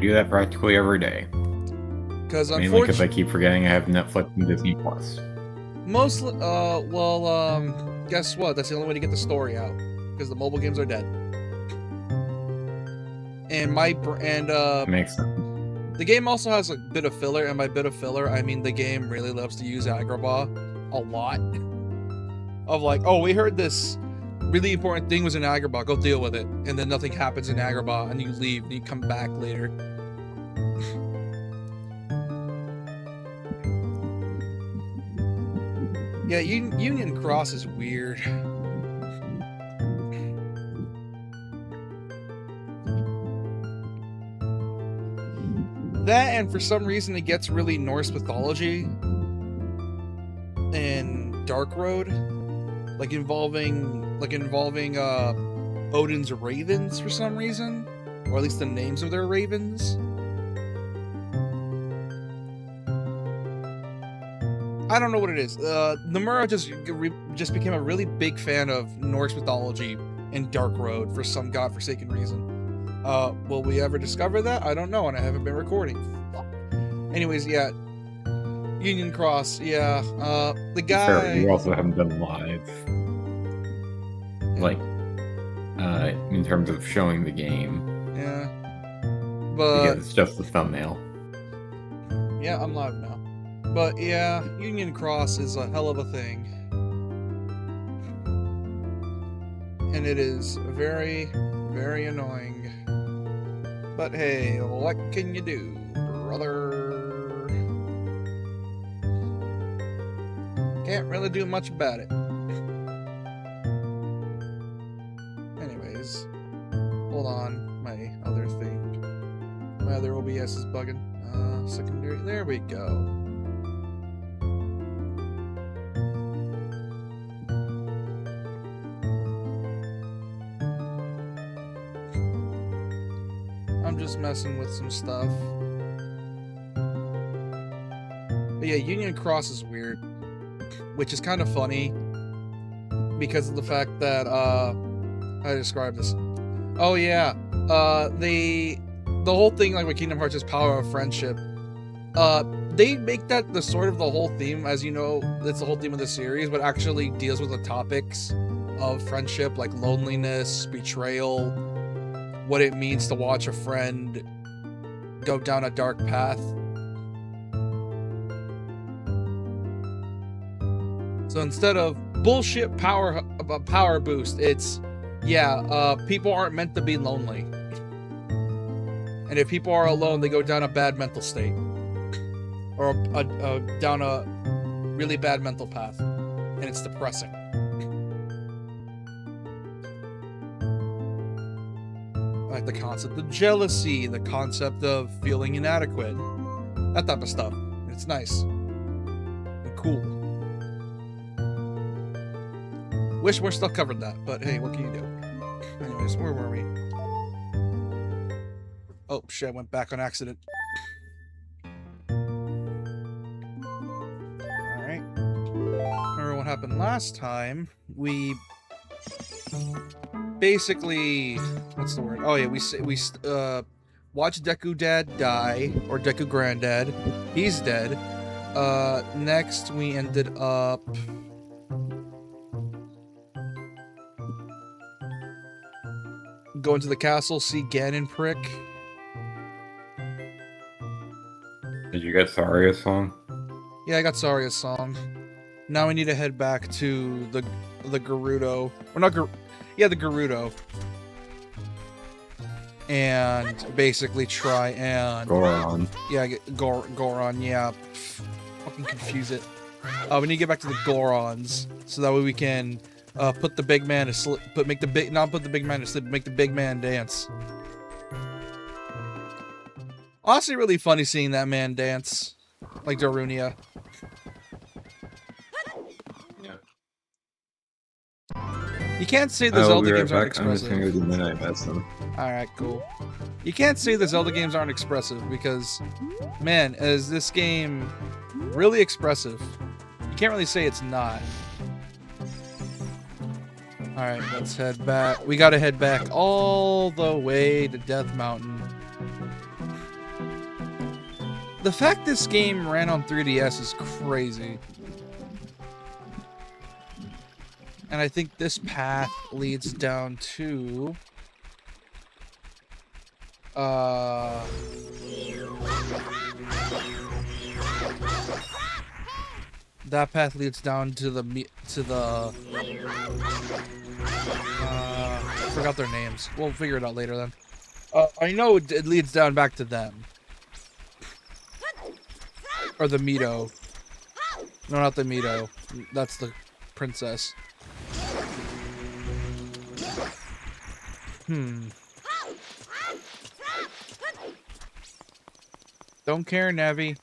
do that practically every day. Because Mainly because I unfortunately, keep forgetting I have Netflix and Disney Plus. mostly, guess what? That's the only way to get the story out. Because the mobile games are dead. And Makes sense. the game also has a bit of filler, and by bit of filler, I mean the game really loves to use Agrabah a lot. Of like, oh, we heard this really important thing was in Agrabah, go deal with it. And then nothing happens in Agrabah, and you leave, and you come back later. Yeah, Union Cross is weird. That, and for some reason it gets really Norse mythology in Dark Road, like involving Odin's ravens for some reason, or at least the names of their ravens. I don't know what it is. Nomura just became a really big fan of Norse mythology in Dark Road for some godforsaken reason. Will we ever discover that? I don't know, and I haven't been recording. Anyways, yeah. Union Cross, yeah. The guy... Fair, you also haven't done live. Like, in terms of showing the game. Yeah. But... Because it's just the thumbnail. Yeah, I'm live now. But yeah, Union Cross is a hell of a thing. And it is very, very annoying. But hey, what can you do, brother? Can't really do much about it. Anyways, hold on, my other thing. My other OBS is bugging. Secondary, there we go. I'm just messing with some stuff. But yeah, Union Cross is weird, which is kind of funny because of the fact that how do I describe this? Oh yeah, the whole thing, like with Kingdom Hearts is power of friendship. They make that the sort of the whole theme, as you know, that's the whole theme of the series, but actually deals with the topics of friendship, like loneliness, betrayal, what it means to watch a friend go down a dark path. So instead of bullshit power boost, it's, yeah, people aren't meant to be lonely. And if people are alone, they go down a bad mental state. Or down a really bad mental path. And it's depressing. Like the concept of jealousy, the concept of feeling inadequate. That type of stuff. It's nice. And cool. Wish more stuff covered that, but hey, what can you do? Anyways, where were we? Oh shit, I went back on accident. Alright. Remember what happened last time? We basically, what's the word? Oh yeah, we watched Deku Dad die, or Deku Granddad. He's dead. Next we ended up going to the castle, see Ganon prick. Did you get Saria's song? Yeah, I got Saria's song. Now we need to head back to the Gerudo. Or not yeah, the Gerudo. And basically try and... Goron. Yeah, Goron, yeah. Fucking confuse it. We need to get back to the Gorons. So that way we can put the big man to sleep. Not put the big man to sleep, but make the big man dance. Honestly, really funny seeing that man dance. Like Darunia. You can't say the Zelda games aren't expressive. I'm just gonna go do Midnight Medicine. Alright, cool. You can't say the Zelda games aren't expressive because, man, is this game really expressive? You can't really say it's not. Alright, let's head back. We gotta head back all the way to Death Mountain. The fact this game ran on 3DS is crazy. And I think this path leads down to... that path leads down to the... I forgot their names. We'll figure it out later then. I know it leads down back to them. Or the Mito. No, not the Mito. That's the princess. Don't care, Navi.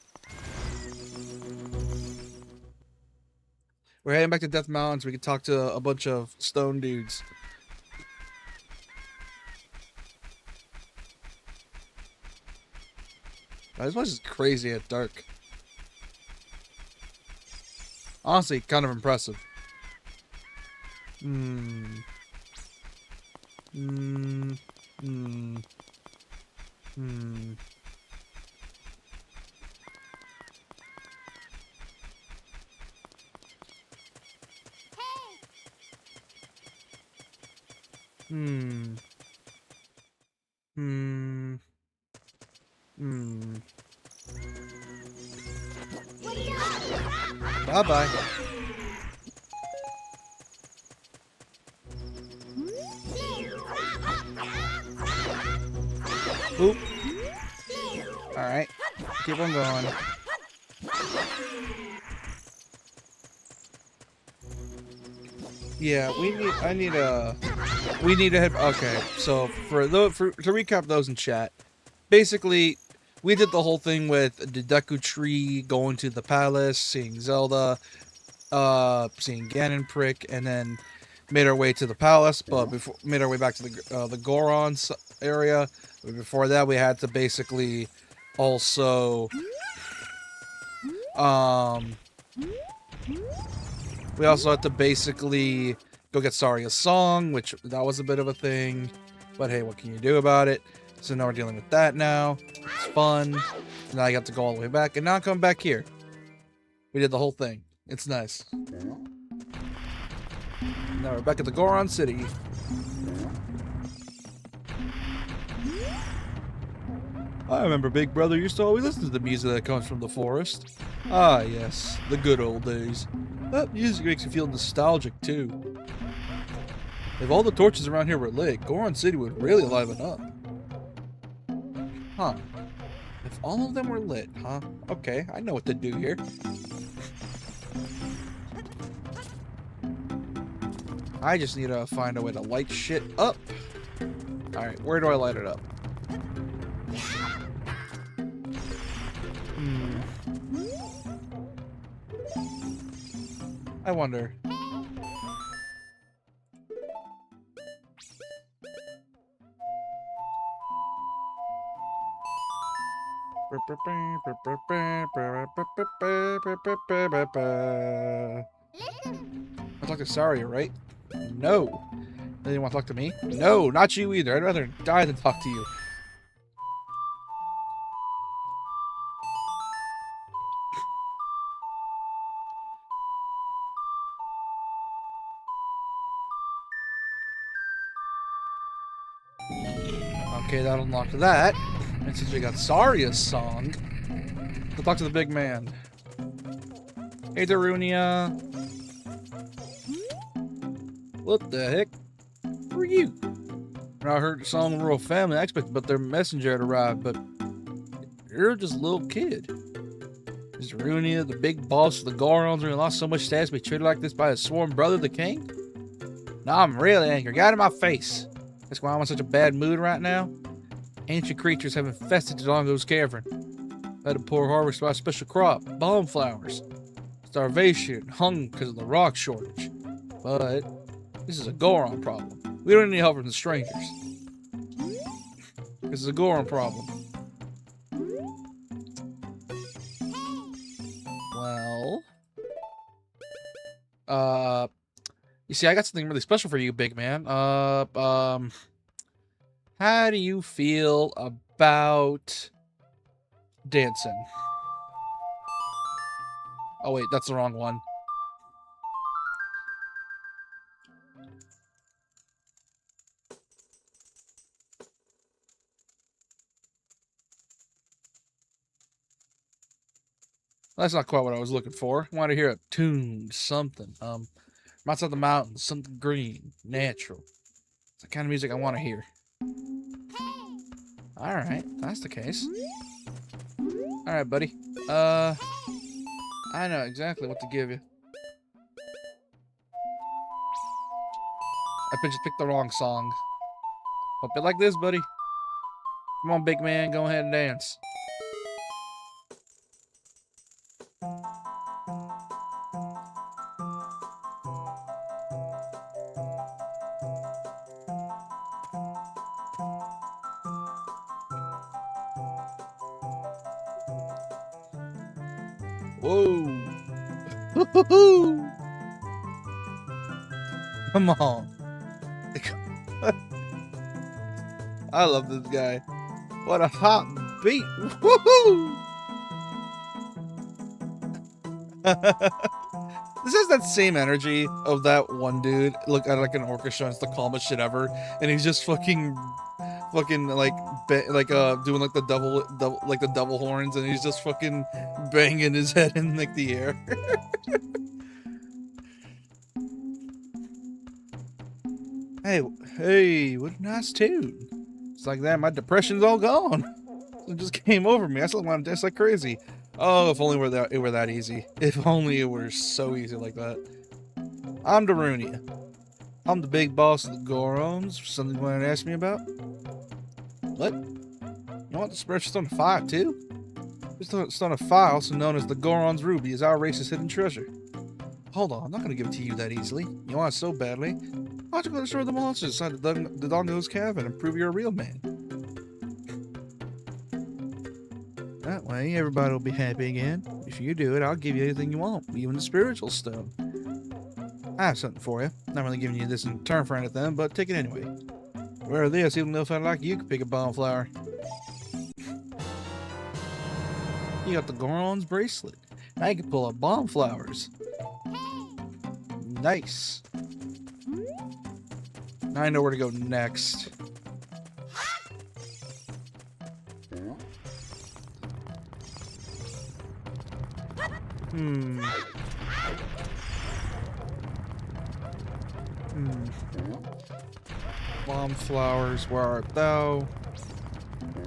We're heading back to Death Mountain so we can talk to a bunch of stone dudes. This place is crazy at dark. Honestly, kind of impressive. Bye-bye. Oop. Alright. Keep on going. Yeah, we need to head. Okay, so to recap those in chat, basically, we did the whole thing with the Deku Tree, going to the palace, seeing Zelda, seeing Ganon prick, and then made our way to the palace. But made our way back to the Goron area. But before that, we had to basically also we also had to basically go get Saria's song, which that was a bit of a thing. But hey, what can you do about it? So now we're dealing with that now. It's fun. Now I got to go all the way back, and now I'm coming back here. We did the whole thing. It's nice. Now we're back at the Goron City. I remember Big Brother used to always listen to the music that comes from the forest. Ah, yes, the good old days. That music makes me feel nostalgic, too. If all the torches around here were lit, Goron City would really liven up. Huh. If all of them were lit, huh? Okay, I know what to do here. I just need to find a way to light shit up. Alright, where do I light it up? I wonder. I talk to Saria, right? No. They didn't want to talk to me? No, not you either. I'd rather die than talk to you. Okay, that'll unlock that. And since we got Saria's song, we'll talk to the big man. Hey, Darunia. What the heck? Who are you? I heard the song of the royal family. I expected but their messenger had arrived, but you're just a little kid. Is Darunia the big boss of the Gorons who lost so much status to be treated like this by his sworn brother, the king? Now I'm really angry. Get out of my face. That's why I'm in such a bad mood right now. Ancient creatures have infested Dodongo's cavern. Had a poor harvest by a special crop, balm flowers. Starvation, hung because of the rock shortage. But this is a Goron problem. We don't need help from the strangers. This is a Goron problem. Well, you see, I got something really special for you, big man. How do you feel about dancing? Oh wait, that's the wrong one. That's not quite what I was looking for. I want to hear a tune, something. Outside the mountains, something green, natural. It's the kind of music I want to hear. Alright, that's the case. Alright, buddy. I know exactly what to give you. I just picked the wrong song. Hope you like this, buddy. Come on, big man, go ahead and dance. Whoa. Come on. I love this guy. What a hot beat. Woohoo! This has that same energy of that one dude. Look at like an orchestra, it's the calmest shit ever, and he's just fucking like doing like the double horns, and he's just fucking banging his head in like the air. Hey, what a nice tune. It's like that, my depression's all gone. It just came over me. I still want to dance like crazy. Oh, if only it were that easy. If only it were so easy like that. I'm Darunia. I'm the big boss of the Gorons. Something you want to ask me about? What? You want the spreadsheet on fire too? This stone of fire, also known as the Goron's Ruby, is our race's hidden treasure. Hold on, I'm not gonna give it to you that easily. You want it so badly. Why don't you go destroy the monsters inside the Dongo's cavern and prove you're a real man? That way, everybody will be happy again. If you do it, I'll give you anything you want, even the spiritual stone. I have something for you. Not really giving you this in return for anything, but take it anyway. Wear this, even though if I like you, could pick a bomb flower. You got the Goron's bracelet. Now you can pull up bomb flowers. Nice. Now I know where to go next. Bomb flowers, where art thou?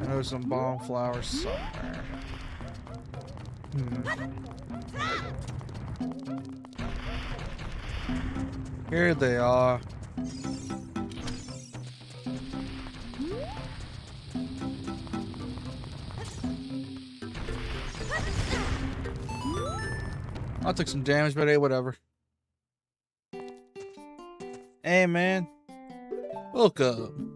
I know some bomb flowers somewhere. Here they are. I took some damage, but hey, whatever. Hey, man. Welcome.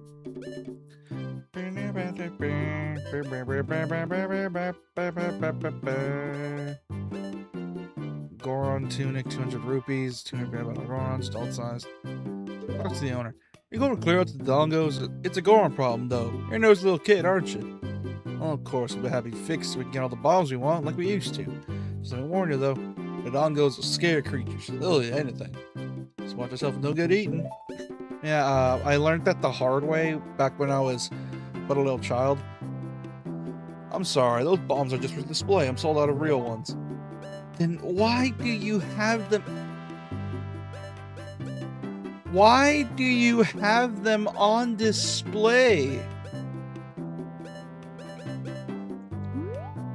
Goron tunic, 200 rupees, 200 Goron, stalled size. Talk to the owner. You're going to clear out the Dongos? It's a Goron problem, though. You're a nosy little kid, aren't you? Well, of course, we'll be happy to fix so we can get all the bombs we want, like we used to. Just let me warn you, though. The Dongos are scary creatures. They'll eat anything. Just watch yourself and don't get eaten. Yeah, I learned that the hard way back when I was but a little child. I'm sorry, those bombs are just for display. I'm sold out of real ones. Then why do you have them? Why do you have them on display?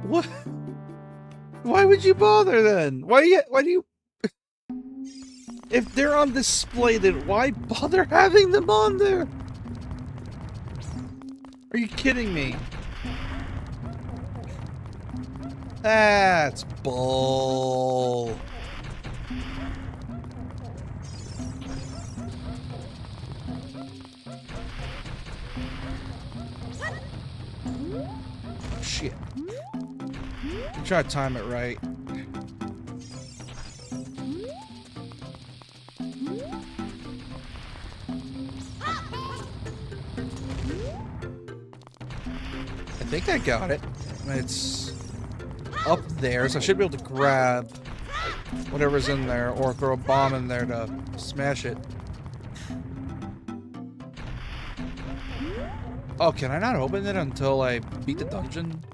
What? Why would you bother then? Why do you? If they're on display, then why bother having them on there? Are you kidding me? That's bull. Shit. Try to time it right. I think I got it. It's up there, so I should be able to grab whatever's in there, or throw a bomb in there to smash it. Oh, can I not open it until I beat the dungeon?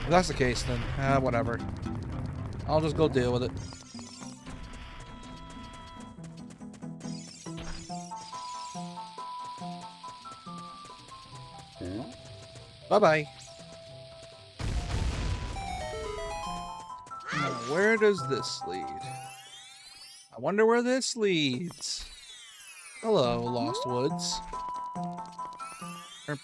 If that's the case, then whatever. I'll just go deal with it. Bye-bye. Now, where does this lead? I wonder where this leads. Hello, Lost Woods. Yeah,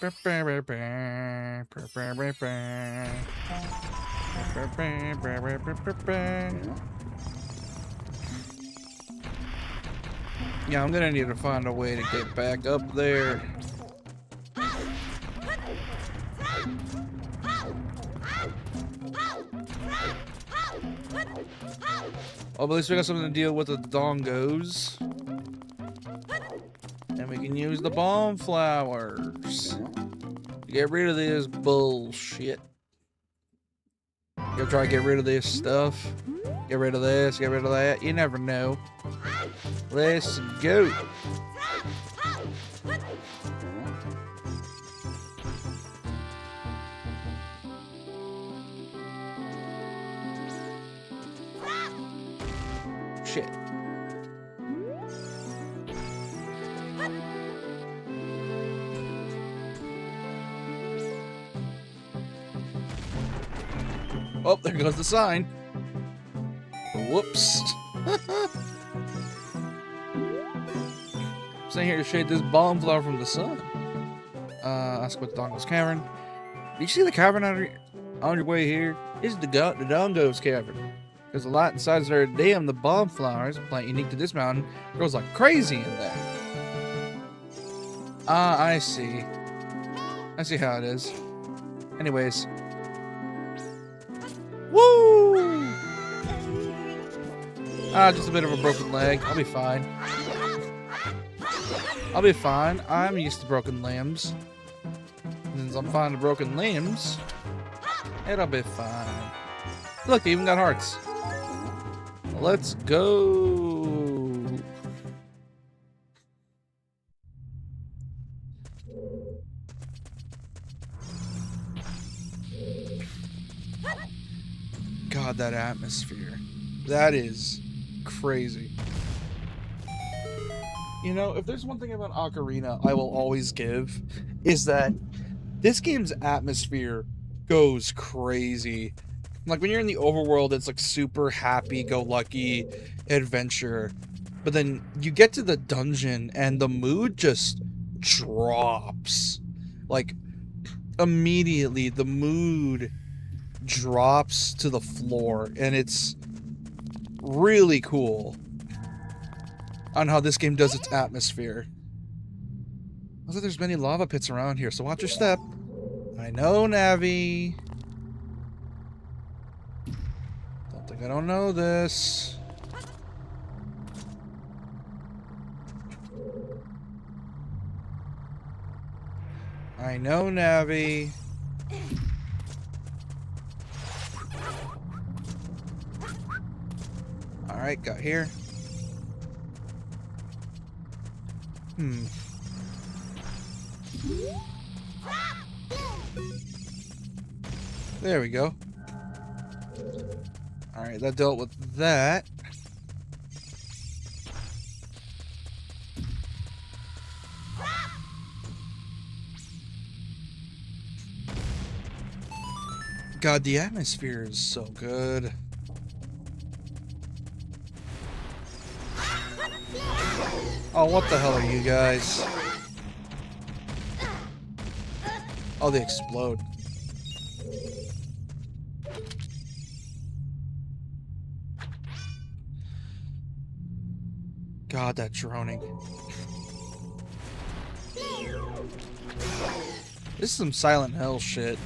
I'm gonna need to find a way to get back up there. Oh, but at least we got something to deal with the dongos. And we can use the bomb flowers to get rid of this bullshit. Go try to get rid of this stuff. Get rid of this, get rid of that. You never know. Let's go. Shit. Oh, there goes the sign. Whoops. Staying here to shade this bomb flower from the sun. Ask about the Dongo's Cavern. Did you see the cavern on your way here? This is the Dongo's Cavern. There's a lot inside there. Damn, the bomb flowers, a plant unique to this mountain, grows like crazy in there. I see. I see how it is. Anyways. Woo! Just a bit of a broken leg. I'll be fine. I'll be fine. I'm used to broken limbs. And since I'm fine with broken limbs, it'll be fine. Look, they even got hearts. Let's go. God, that atmosphere. That is crazy. You know, if there's one thing about Ocarina I will always give, is that this game's atmosphere goes crazy. Like, when you're in the overworld, it's like super happy-go-lucky adventure. But then you get to the dungeon and the mood just drops. Like, immediately the mood drops to the floor. And it's really cool on how this game does its atmosphere. Also, there's many lava pits around here, so watch your step. I know, Navi. Don't think I don't know this. I know, Navi. Alright, got here. There we go. Alright, that dealt with that. God, the atmosphere is so good. Oh, what the hell are you guys? Oh, they explode. God, that droning. This is some Silent Hill shit.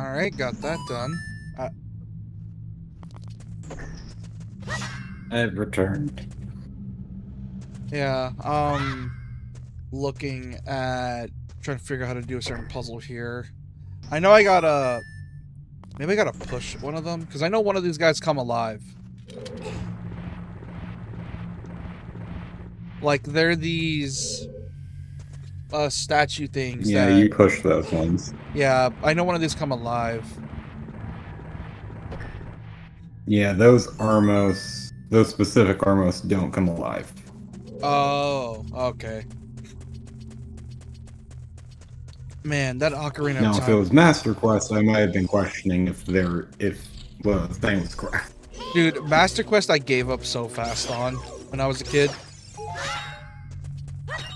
Alright, got that done. I've returned. Yeah, looking at... trying to figure out how to do a certain puzzle here. I know I gotta... maybe I gotta push one of them, because I know one of these guys come alive. Like, they're these... statue things Yeah, that... you push those ones. Yeah, I know one of these come alive. Yeah, those specific Armos don't come alive. Oh, okay. Man, that Ocarina of Now, Time... if it was Master Quest, I might have been questioning if the thing was correct. Dude, Master Quest I gave up so fast on when I was a kid.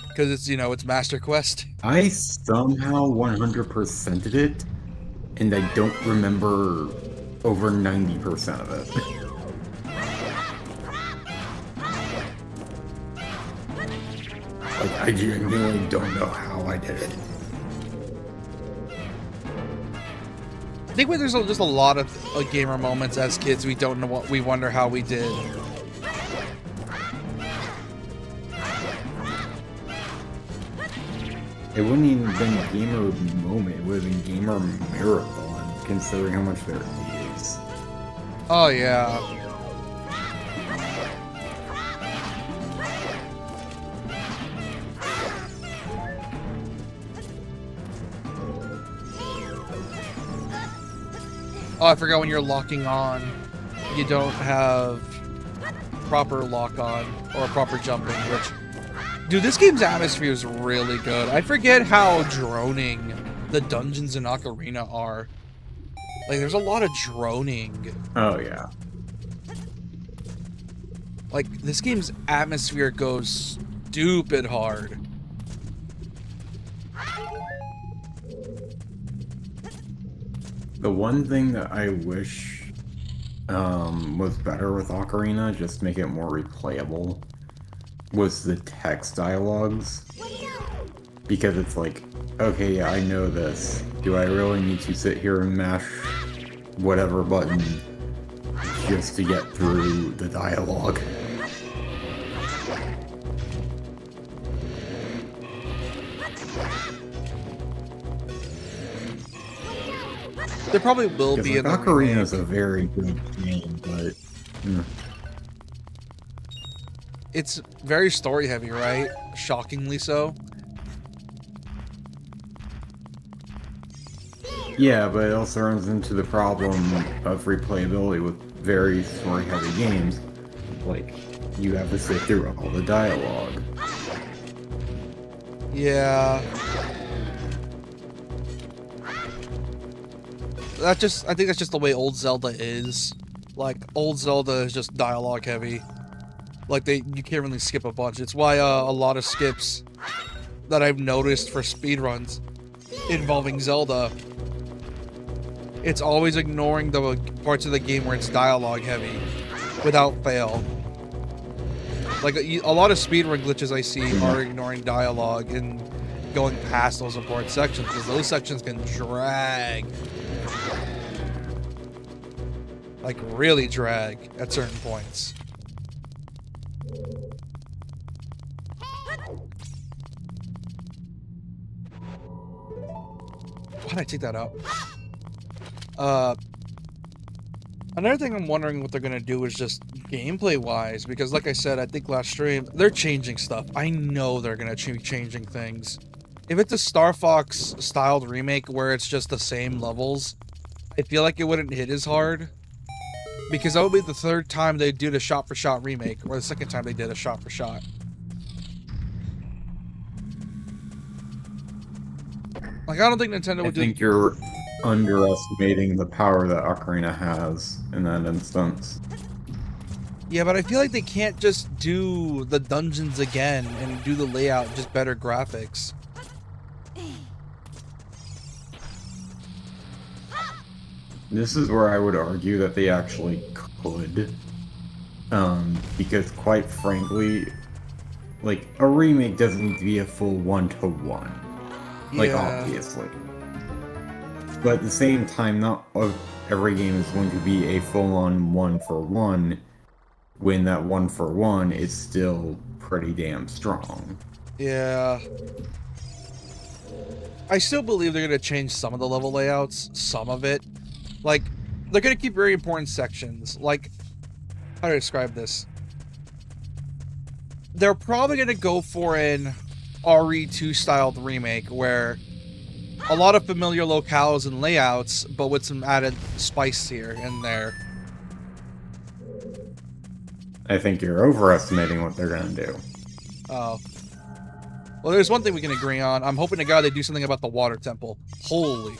Because it's, you know, it's Master Quest. I somehow 100%ed it, and I don't remember over 90% of it. Like, I genuinely don't know how I did it. I think there's just a lot of gamer moments as kids we don't know what we wonder how we did. It wouldn't even have been a gamer moment, it would have been gamer marathon, considering how much there is. Oh, yeah. Oh, I forgot when you're locking on, you don't have proper lock on or proper jumping, which... Dude, this game's atmosphere is really good. I forget how droning the dungeons in Ocarina are. Like, there's a lot of droning. Oh, yeah. Like, this game's atmosphere goes stupid hard. The one thing that I wish was better with Ocarina, just to make it more replayable, was the text dialogues. Because it's like, okay, yeah, I know this. Do I really need to sit here and mash whatever button just to get through the dialogue? There probably will be like, Ocarina is a very good game, but it's very story heavy, right? Shockingly so. yeah, but it also runs into the problem of replayability with very story heavy games. Like, you have to sit through all the dialogue. Yeah. I think that's just the way old Zelda is. Like, old Zelda is just dialogue heavy. Like, you can't really skip a bunch. It's why a lot of skips that I've noticed for speedruns involving Zelda, it's always ignoring the parts of the game where it's dialogue heavy without fail. Like, a lot of speedrun glitches I see are ignoring dialogue and going past those important sections, because those sections can drag. Like, really drag at certain points. Why'd I take that out? Another thing I'm wondering what they're gonna do is just gameplay-wise, because like I said, I think last stream, they're changing stuff. I know they're gonna be changing things. If it's a Star Fox-styled remake where it's just the same levels, I feel like it wouldn't hit as hard. Because that would be the third time they did a shot-for-shot remake, or the second time they did a shot-for-shot. Like, I don't think Nintendo would do... I think you're underestimating the power that Ocarina has in that instance. Yeah, but I feel like they can't just do the dungeons again and do the layout, just better graphics. This is where I would argue that they actually could. Because quite frankly, like, a remake doesn't need to be a full one-to-one. Like, Yeah. obviously. But at the same time, not every game is going to be a full-on one-for-one, when that one-for-one is still pretty damn strong. Yeah. I still believe they're going to change some of the level layouts, some of it. Like, they're going to keep very important sections. Like, how do I describe this? They're probably going to go for an RE2 styled remake where a lot of familiar locales and layouts, but with some added spice here and there. I think you're overestimating what they're going to do. Oh. Well, there's one thing we can agree on. I'm hoping to God they do something about the water temple. Holy.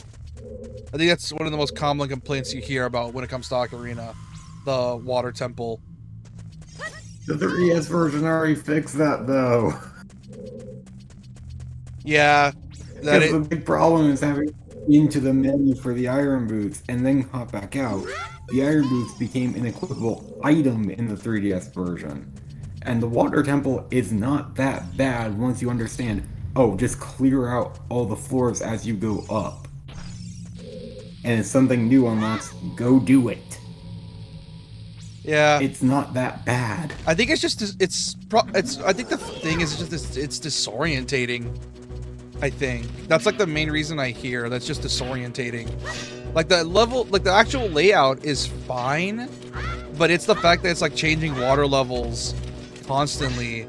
I think that's one of the most common complaints you hear about when it comes to Ocarina. The water temple. The 3DS version already fixed that, though. Yeah. Because the big problem is having into the menu for the iron boots and then hop back out. The iron boots became an equipable item in the 3DS version. And the water temple is not that bad once you understand, oh, just clear out all the floors as you go up. And if something new unlocks, go do it. Yeah. It's not that bad. I think it's just, I think the thing is just, it's disorientating. I think. That's like the main reason I hear. That's just disorientating. Like the level, like the actual layout is fine, but it's the fact that it's like changing water levels constantly,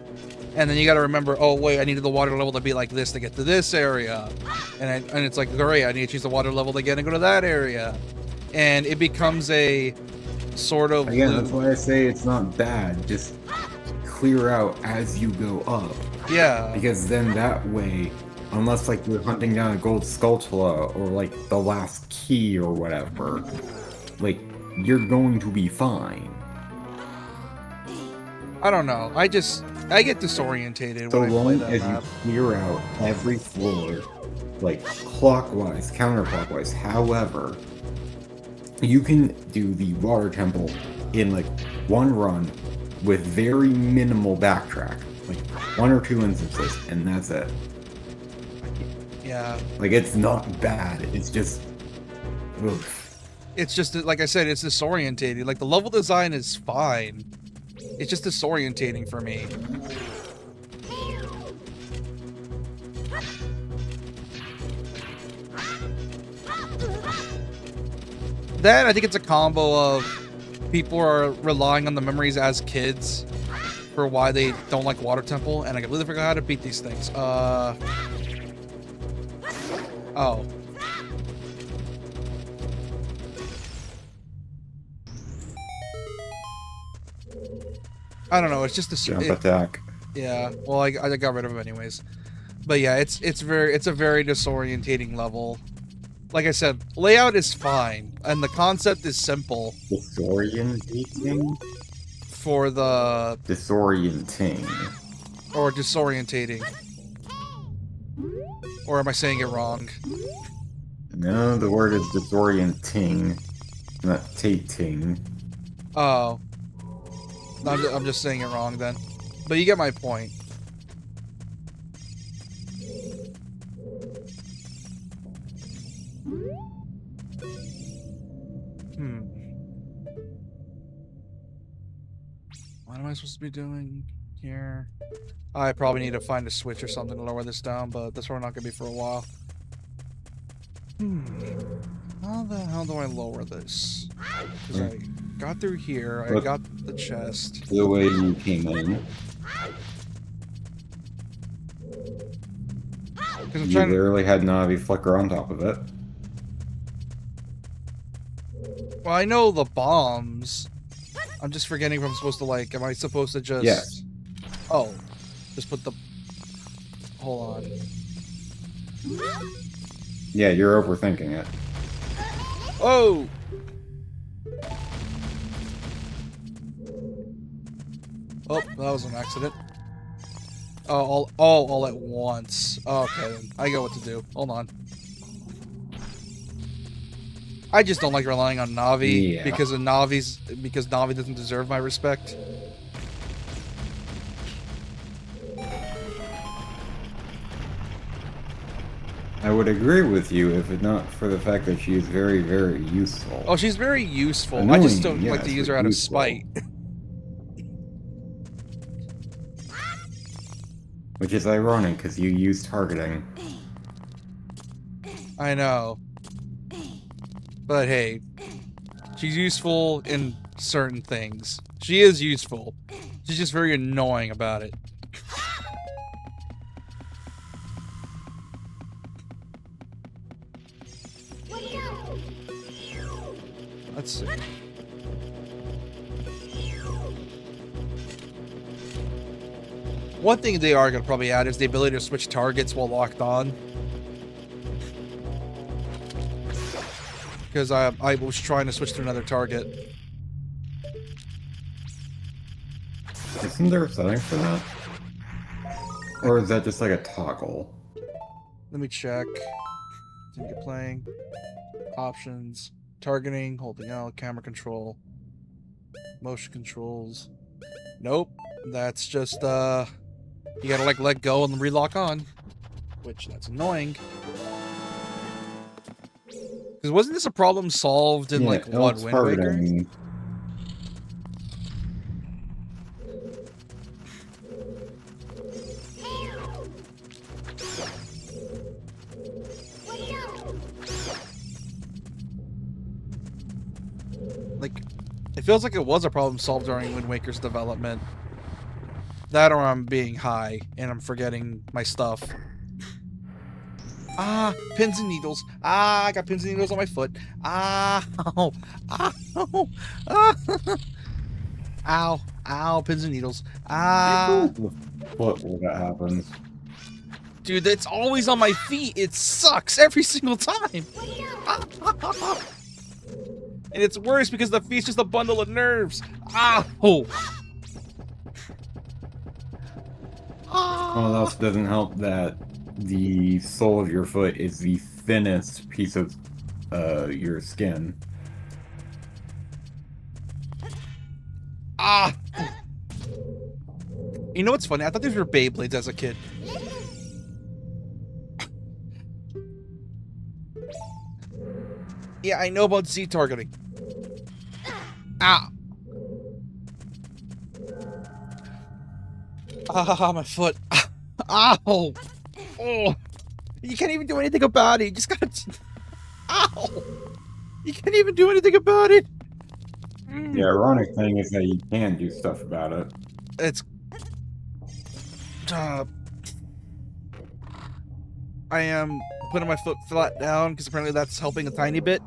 and then you got to remember, oh wait, I needed the water level to be like this to get to this area, and it's like, great, I need to change the water level again and go to that area, and it becomes a sort of again loop. That's why I say it's not bad. Just clear out as you go up. Yeah. Because then that way, unless like you're hunting down a gold skulltula or like the last key or whatever, like you're going to be fine. I don't know. I get disorientated so when I play that as map. you clear out every floor, like clockwise, counterclockwise, however, you can do the water temple in like one run with very minimal backtrack, like 1 or 2 instances, and that's it. Yeah. Like it's not bad. It's just, oof. It's just like I said, it's disorientating. Like the level design is fine. It's just disorientating for me. Then I think it's a combo of people are relying on the memories as kids for why they don't like Water Temple, and I completely forgot how to beat these things. Oh. I don't know. It's just a jump attack. Yeah. Well, I got rid of them anyways. But yeah, it's a very disorientating level. Like I said, layout is fine, and the concept is simple. Disorientating? For the... Disorienting. Or disorientating. Or am I saying it wrong? No, the word is disorienting, not tating. Oh. I'm just saying it wrong then. But you get my point. What am I supposed to be doing here? I probably need to find a switch or something to lower this down, but that's where we're not going to be for a while. How the hell do I lower this? Because I got through here, I got the chest. The way you came in. You literally had Navi flicker on top of it. Well, I know the bombs. I'm just forgetting if I'm supposed to, like, am I supposed to just... Yes. Oh. Just put the... Hold on. Yeah, you're overthinking it. Oh! Oh, that was an accident. Oh, all at once. Okay, then. I know what to do. Hold on. I just don't like relying on Navi because Navi doesn't deserve my respect. I would agree with you if it not for the fact that she is very, very useful. Oh, she's very useful. Annoying, I just don't like yes, to use but her out of useful. spite. Which is ironic, because you use targeting. I know. But hey, she's useful in certain things. She is useful. She's just very annoying about it. Let's see. One thing they are going to probably add is the ability to switch targets while locked on. Because I was trying to switch to another target. Isn't there a setting for that? Or is that just like a toggle? Let me check. Continue playing. Options. Targeting, holding L, camera control. Motion controls. Nope. That's just, you gotta, like, let go and relock on. Which, that's annoying. Because wasn't this a problem solved in, like, what, Wind Waker? Like, it feels like it was a problem solved during Wind Waker's development. That or I'm being high and I'm forgetting my stuff. Ah, pins and needles. Ah, I got pins and needles on my foot. Ah, ow, ow, ah, ow, ow, pins and needles. Ah. What will that happen? Dude, it's always on my feet. It sucks every single time. And it's worse because the feet's just a bundle of nerves. Ow. Well, it also doesn't help that the sole of your foot is the thinnest piece of your skin. Ah! You know what's funny? I thought these were Beyblades as a kid. Yeah, I know about Z targeting. Ah! Ah, my foot. Ow! Oh! You can't even do anything about it. You just gotta... Ow! You can't even do anything about it. The ironic thing is that you can do stuff about it. It's... I am putting my foot flat down because apparently that's helping a tiny bit.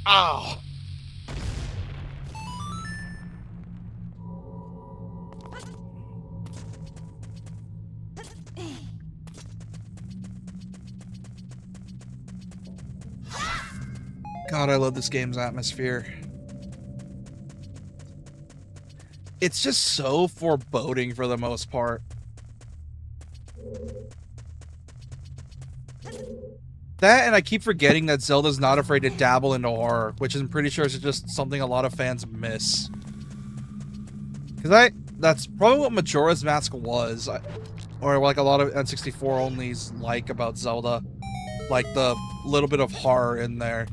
Ow! God, I love this game's atmosphere. It's just so foreboding for the most part. That, and I keep forgetting that Zelda's not afraid to dabble into horror, which I'm pretty sure is just something a lot of fans miss. Because that's probably what Majora's Mask was, or like a lot of N64 onlys like about Zelda. Like the little bit of horror in there.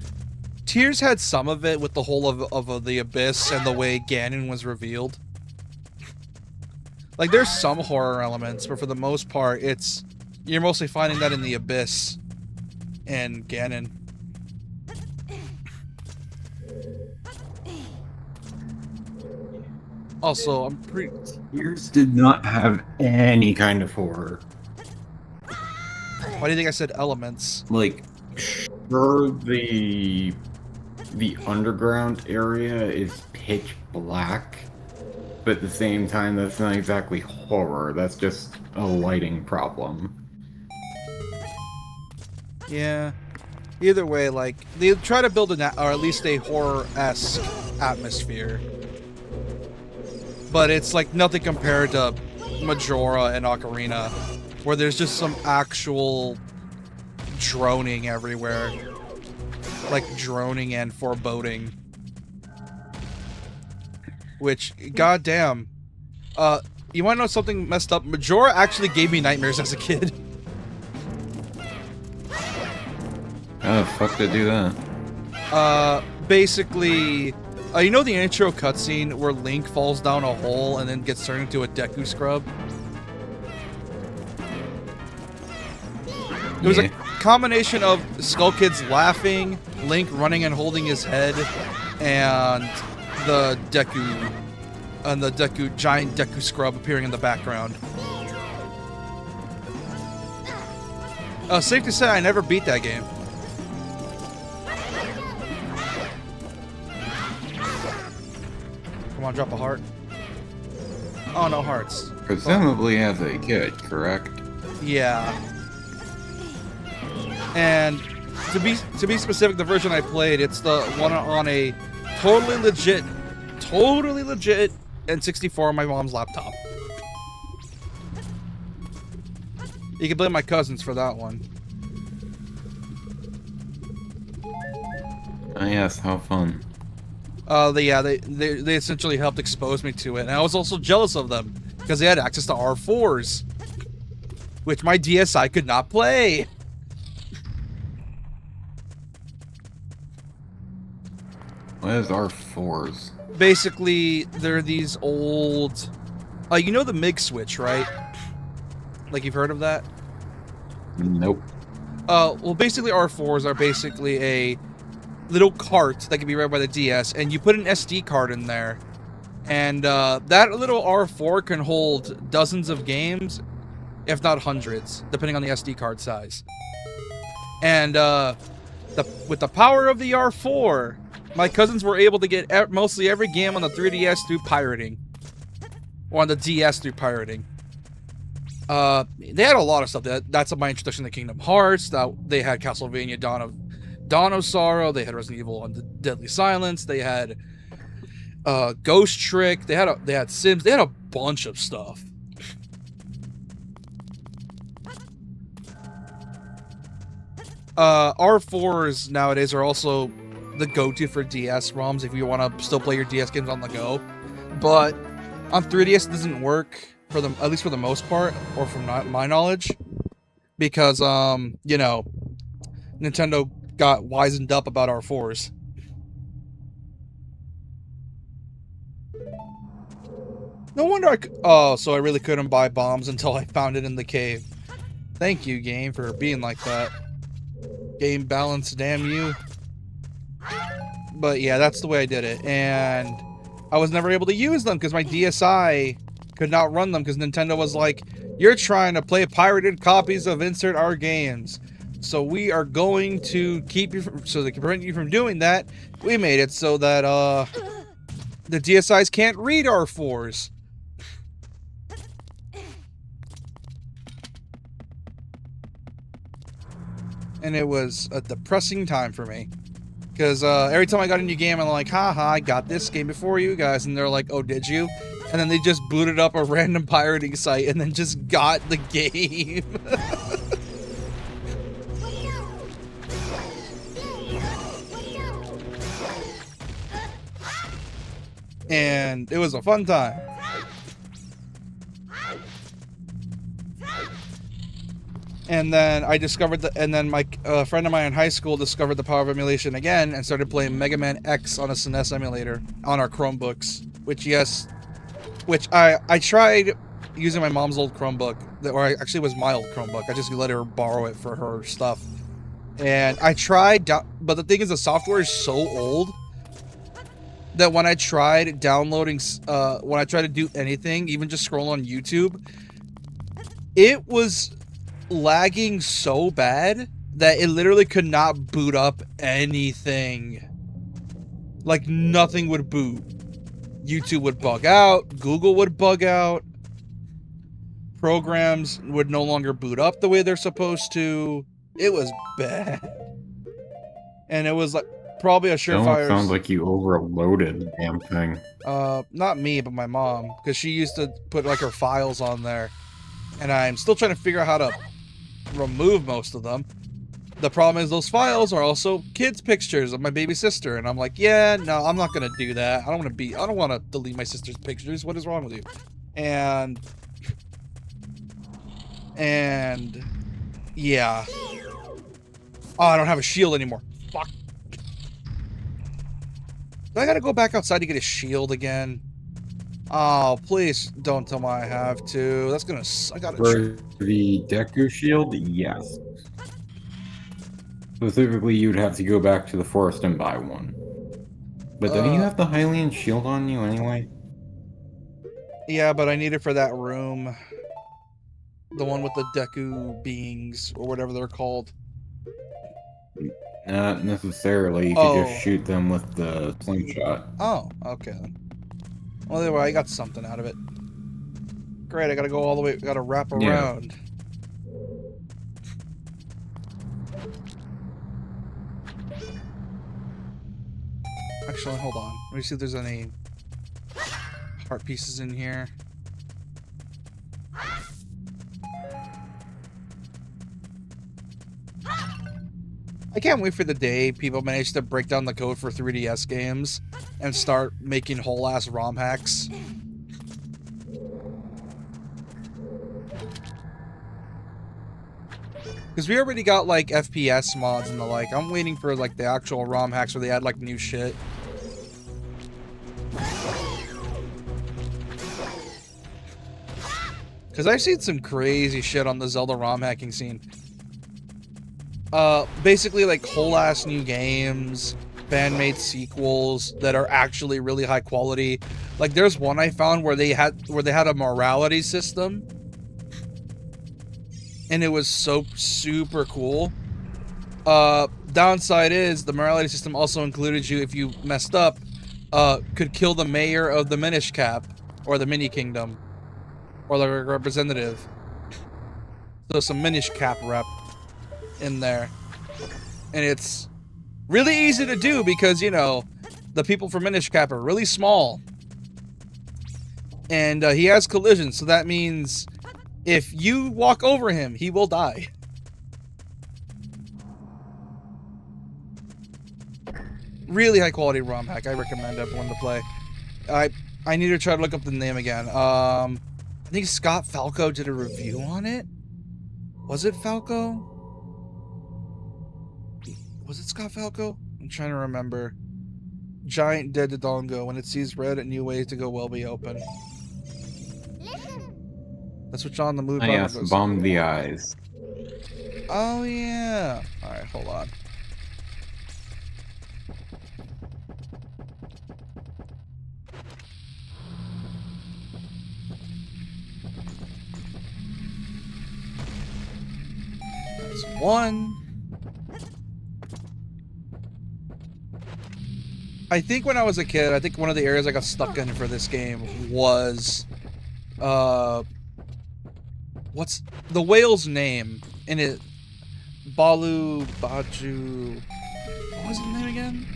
Tears had some of it with the whole of the Abyss and the way Ganon was revealed. Like, there's some horror elements, but for the most part, you're mostly finding that in the Abyss and Ganon. Also, I'm pretty... Tears did not have any kind of horror. Why do you think I said elements? Like, sure, the underground area is pitch black, but at the same time, that's not exactly horror. That's just a lighting problem. Yeah. Either way, like, they try to build or at least a horror-esque atmosphere. But it's like nothing compared to Majora and Ocarina, where there's just some actual droning everywhere. Like droning and foreboding. which, goddamn. You want to know something messed up? Majora actually gave me nightmares as a kid. How the fuck did it do that? Basically, you know the intro cutscene where Link falls down a hole and then gets turned into a Deku scrub? It was a combination of Skull Kid's laughing, Link running and holding his head, and the giant Deku scrub appearing in the background. Safe to say, I never beat that game. Come on, drop a heart. Oh, no hearts. Presumably as a kid, correct? Yeah. And to be specific, the version I played, it's the one on a totally legit N64 on my mom's laptop. You can blame my cousins for that one. Ah, yes, how fun. They essentially helped expose me to it, and I was also jealous of them because they had access to R4s, which my DSi could not play. What is R4s? Basically, they're these old... you know the MIG switch, right? Like, you've heard of that? Nope. Well, basically, R4s are basically a little cart that can be read by the DS, and you put an SD card in there, and that little R4 can hold dozens of games, if not hundreds, depending on the SD card size. And with the power of the R4... my cousins were able to get mostly every game on the 3DS through pirating. Or on the DS through pirating. They had a lot of stuff. That's my introduction to Kingdom Hearts. They had Castlevania Dawn of Sorrow. They had Resident Evil and the Deadly Silence. They had Ghost Trick. They had Sims. They had a bunch of stuff. R4s nowadays are also the go-to for DS ROMs if you want to still play your DS games on the go, but on 3DS it doesn't work at least for the most part, or from my knowledge, because you know, Nintendo got wisened up about R4s. No wonder so I really couldn't buy bombs until I found it in the cave. Thank you, game, for being like that. Game balance, damn you. But yeah, that's the way I did it, and I was never able to use them because my DSi could not run them because Nintendo was like, you're trying to play pirated copies of insert our games, so we are going to keep you so they can prevent you from doing that. We made it so that the DSi's can't read R4s. And it was a depressing time for me. Because every time I got a new game, I'm like, haha, I got this game before you guys. And they're like, oh, did you? And then they just booted up a random pirating site and then just got the game. And it was a fun time. And then I discovered my friend of mine in high school discovered the power of emulation again and started playing Mega Man X on a SNES emulator on our Chromebooks. Which I tried using my mom's old Chromebook, or actually it was my old Chromebook. I just let her borrow it for her stuff. And I tried, but the thing is, the software is so old that when I tried downloading, when I tried to do anything, even just scroll on YouTube, it was lagging so bad that it literally could not boot up anything. Like, nothing would boot. YouTube would bug out, Google would bug out, programs would no longer boot up the way they're supposed to. It was bad. And it was like probably a surefire. Sounds like you overloaded the damn thing. Not me, but my mom, because she used to put like her files on there, and I'm still trying to figure out how to remove most of them. The problem is those files are also kids' pictures of my baby sister, and I'm like, yeah, no, I'm not gonna do that. I don't want to delete my sister's pictures. What is wrong with you? And yeah. Oh, I don't have a shield anymore. Fuck. Do I gotta go back outside to get a shield again? Oh, please don't tell me I have to. That's gonna. I gotta. For the Deku shield, yes. Specifically, you'd have to go back to the forest and buy one. But don't you have the Hylian shield on you anyway? Yeah, but I need it for that room. The one with the Deku beings, or whatever they're called. Not necessarily. You could just shoot them with the slingshot. Oh, okay then. Well, anyway, I got something out of it. Great, I gotta go all the way, gotta wrap around. Actually, hold on. Let me see if there's any heart pieces in here. I can't wait for the day people manage to break down the code for 3DS games and start making whole-ass ROM hacks. Because we already got, like, FPS mods and the like. I'm waiting for, like, the actual ROM hacks where they add, like, new shit. Because I've seen some crazy shit on the Zelda ROM hacking scene. Basically, like, whole-ass new games, fan-made sequels that are actually really high quality. Like, there's one I found where they had a morality system. And it was so super cool. Downside is the morality system also included you, if you messed up, could kill the mayor of the Minish Cap, or the Mini Kingdom, or the representative. So some Minish Cap rep in there. And it's really easy to do because, you know, the people from Minish Cap are really small. And he has collision, so that means if you walk over him, he will die. Really high quality ROM hack. I recommend everyone to play. I need to try to look up the name again. I think Scott Falco did a review on it. Was it Falco? Was it Scott Falco? I'm trying to remember. Giant Dead Dodongo. When it sees red, a new way to go will be open. That's what John the Mood Bomb goes. Bomb the eyes. Oh, yeah. Alright, hold on. That's one. I think when I was a kid, I think one of the areas I got stuck in for this game was, what's the whale's name in it? Baju. What was his name again?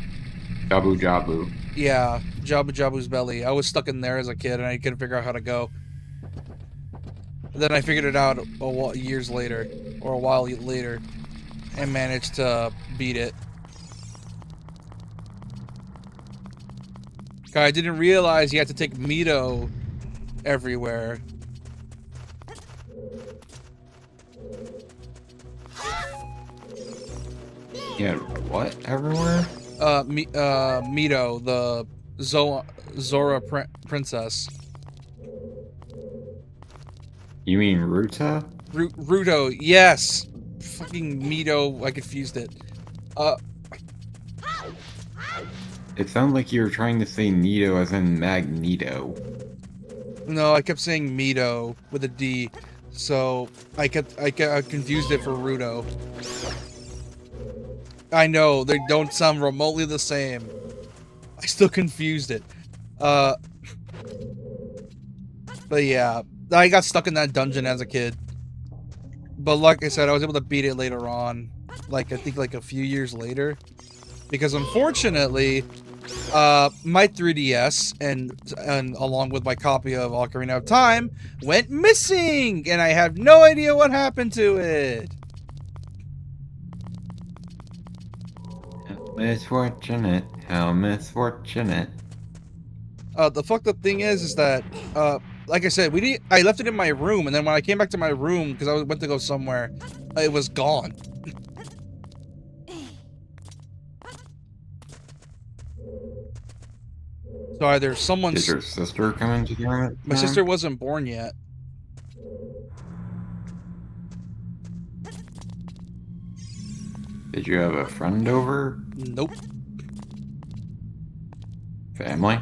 Jabu Jabu. Yeah, Jabu Jabu's belly. I was stuck in there as a kid, and I couldn't figure out how to go. Then I figured it out years later, or a while later, and managed to beat it. I didn't realize you had to take Mito everywhere. Yeah, what? Everywhere? Mito, the Zora princess. You mean Ruta? Ruto, yes! Fucking Mito, I confused it. It sounds like you were trying to say Nito as in Magneto. No, I kept saying Mito with a D, so I confused it for Ruto. I know, they don't sound remotely the same. I still confused it. But yeah, I got stuck in that dungeon as a kid. But like I said, I was able to beat it later on. Like, I think like a few years later. Because unfortunately, my 3DS and along with my copy of Ocarina of Time went missing, and I have no idea what happened to it. Misfortunate. How misfortunate. The fucked up thing is that, like I said, I left it in my room, and then when I came back to my room, because I went to go somewhere, it was gone. So either someone's... Did your sister come into the room at the My time? sister wasn't born yet. Did you have a friend over? Nope. Family?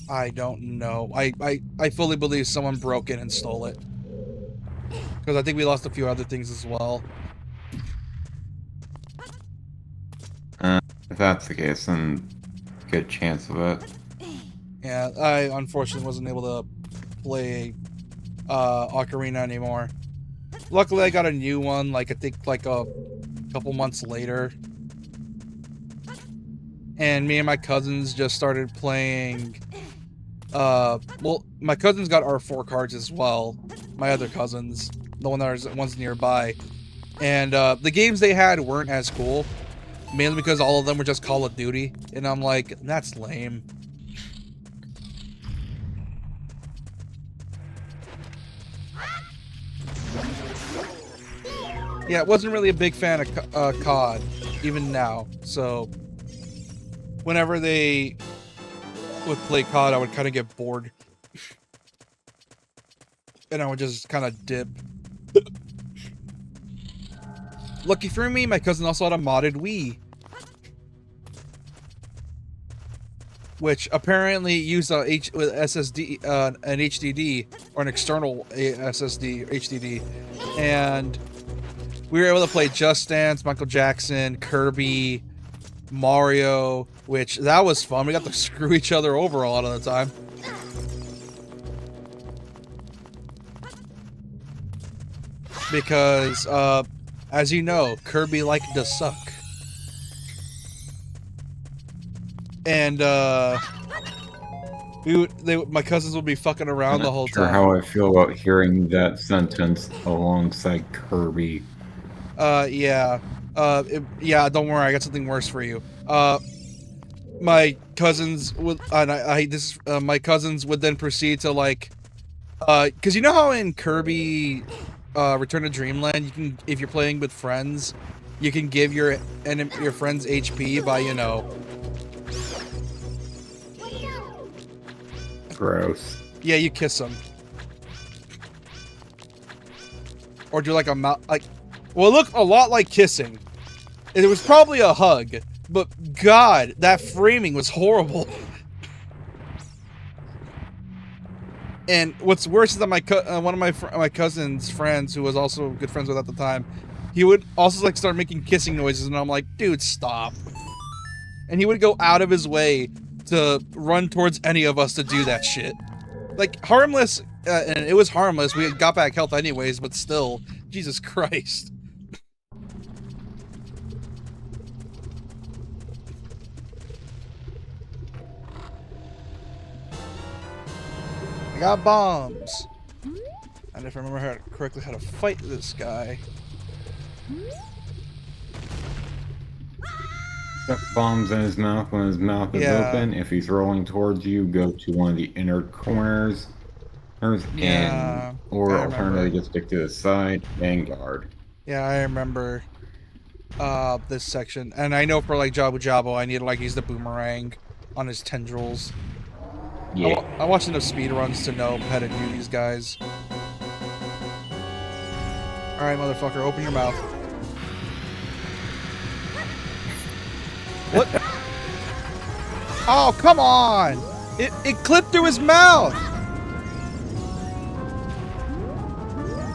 I don't know. I fully believe someone broke in and stole it. Because I think we lost a few other things as well. If that's the case, then good chance of it. Yeah, I unfortunately wasn't able to play Ocarina anymore. Luckily, I got a new one, like, I think, like, a couple months later. And me and my cousins just started playing... well, my cousins got R4 cards as well. My other cousins. The ones nearby. And, the games they had weren't as cool. Mainly because all of them were just Call of Duty. And I'm like, that's lame. Yeah, I wasn't really a big fan of COD, even now. So, whenever they would play COD, I would kind of get bored. And I would just kind of dip. Lucky for me, my cousin also had a modded Wii. Which apparently used a SSD, an HDD, or an external SSD, HDD. And we were able to play Just Dance, Michael Jackson, Kirby, Mario, which that was fun. We got to screw each other over a lot of the time. Because, as you know, Kirby liked to suck. And, my cousins would be fucking around the whole time. I'm not sure how I feel about hearing that sentence alongside Kirby. Yeah. Yeah, don't worry, I got something worse for you. My cousins would, my cousins would then proceed to, like, cause you know how in Kirby, Return to Dreamland, you can, if you're playing with friends, you can give your friends HP by, you know... Gross. Yeah, you kiss them. Or do like a mouth, like... Well, it looked a lot like kissing. It was probably a hug, but God, that framing was horrible. And what's worse is that one of my cousin's friends, who was also good friends with at the time, he would also like start making kissing noises, and I'm like, dude, stop. And he would go out of his way to run towards any of us to do that shit. Like, harmless, and it was harmless, we got back health anyways, but still, Jesus Christ. I got bombs. And if I remember correctly how to fight this guy. Put bombs in his mouth when his mouth is open. If he's rolling towards you, go to one of the inner corners. Or alternatively, just stick to the side and guard. Yeah, I remember this section. And I know for like Jabu Jabu, I need to like use the boomerang on his tendrils. Yeah. I watched enough speedruns to know how to do these guys. Alright, motherfucker, open your mouth. What? Oh, come on! It clipped through his mouth!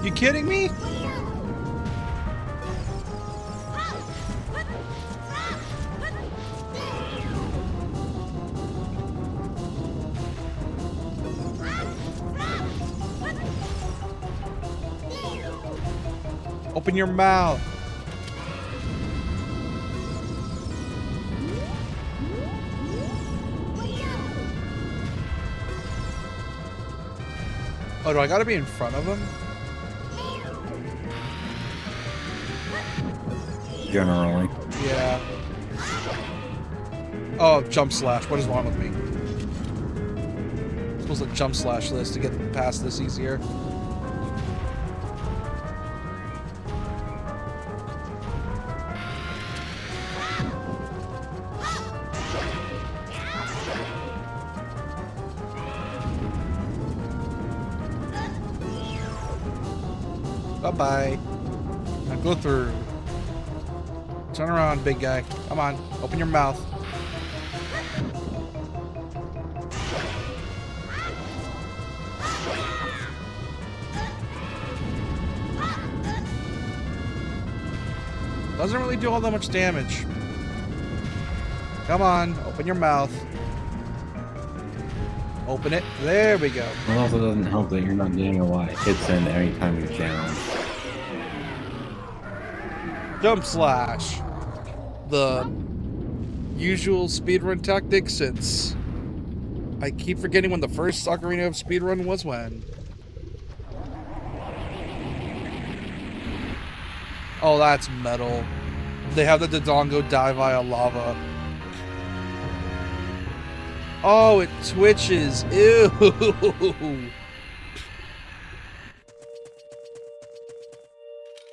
You kidding me? Open your mouth. Oh, do I gotta be in front of him? Generally. Yeah. Oh, jump slash. What is wrong with me? I'm supposed to jump slash this to get past this easier. Bye-bye. Now go through. Turn around, big guy. Come on. Open your mouth. Doesn't really do all that much damage. Come on. Open your mouth. Open it. There we go. It also doesn't help that you're not getting a lot of hits in anytime you're down. Jump slash. The usual speedrun tactic since I keep forgetting when the first Ocarina of speedrun was when. Oh, that's metal. They have the Dodongo die via lava. Oh, it twitches. Ew.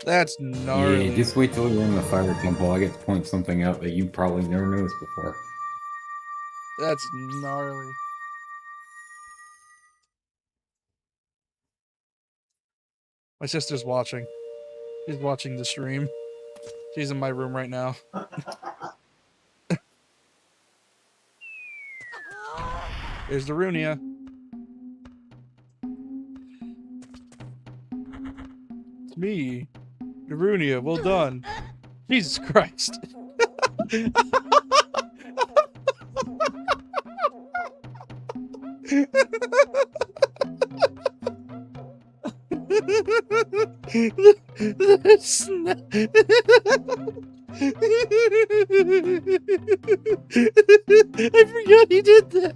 That's gnarly. Yeah, just wait till you're in the fire temple. I get to point something out that you probably never noticed before. That's gnarly. My sister's watching. She's watching the stream. She's in my room right now. There's Darunia. It's me. Darunia, well done. Jesus Christ. That's not... I forgot he did that.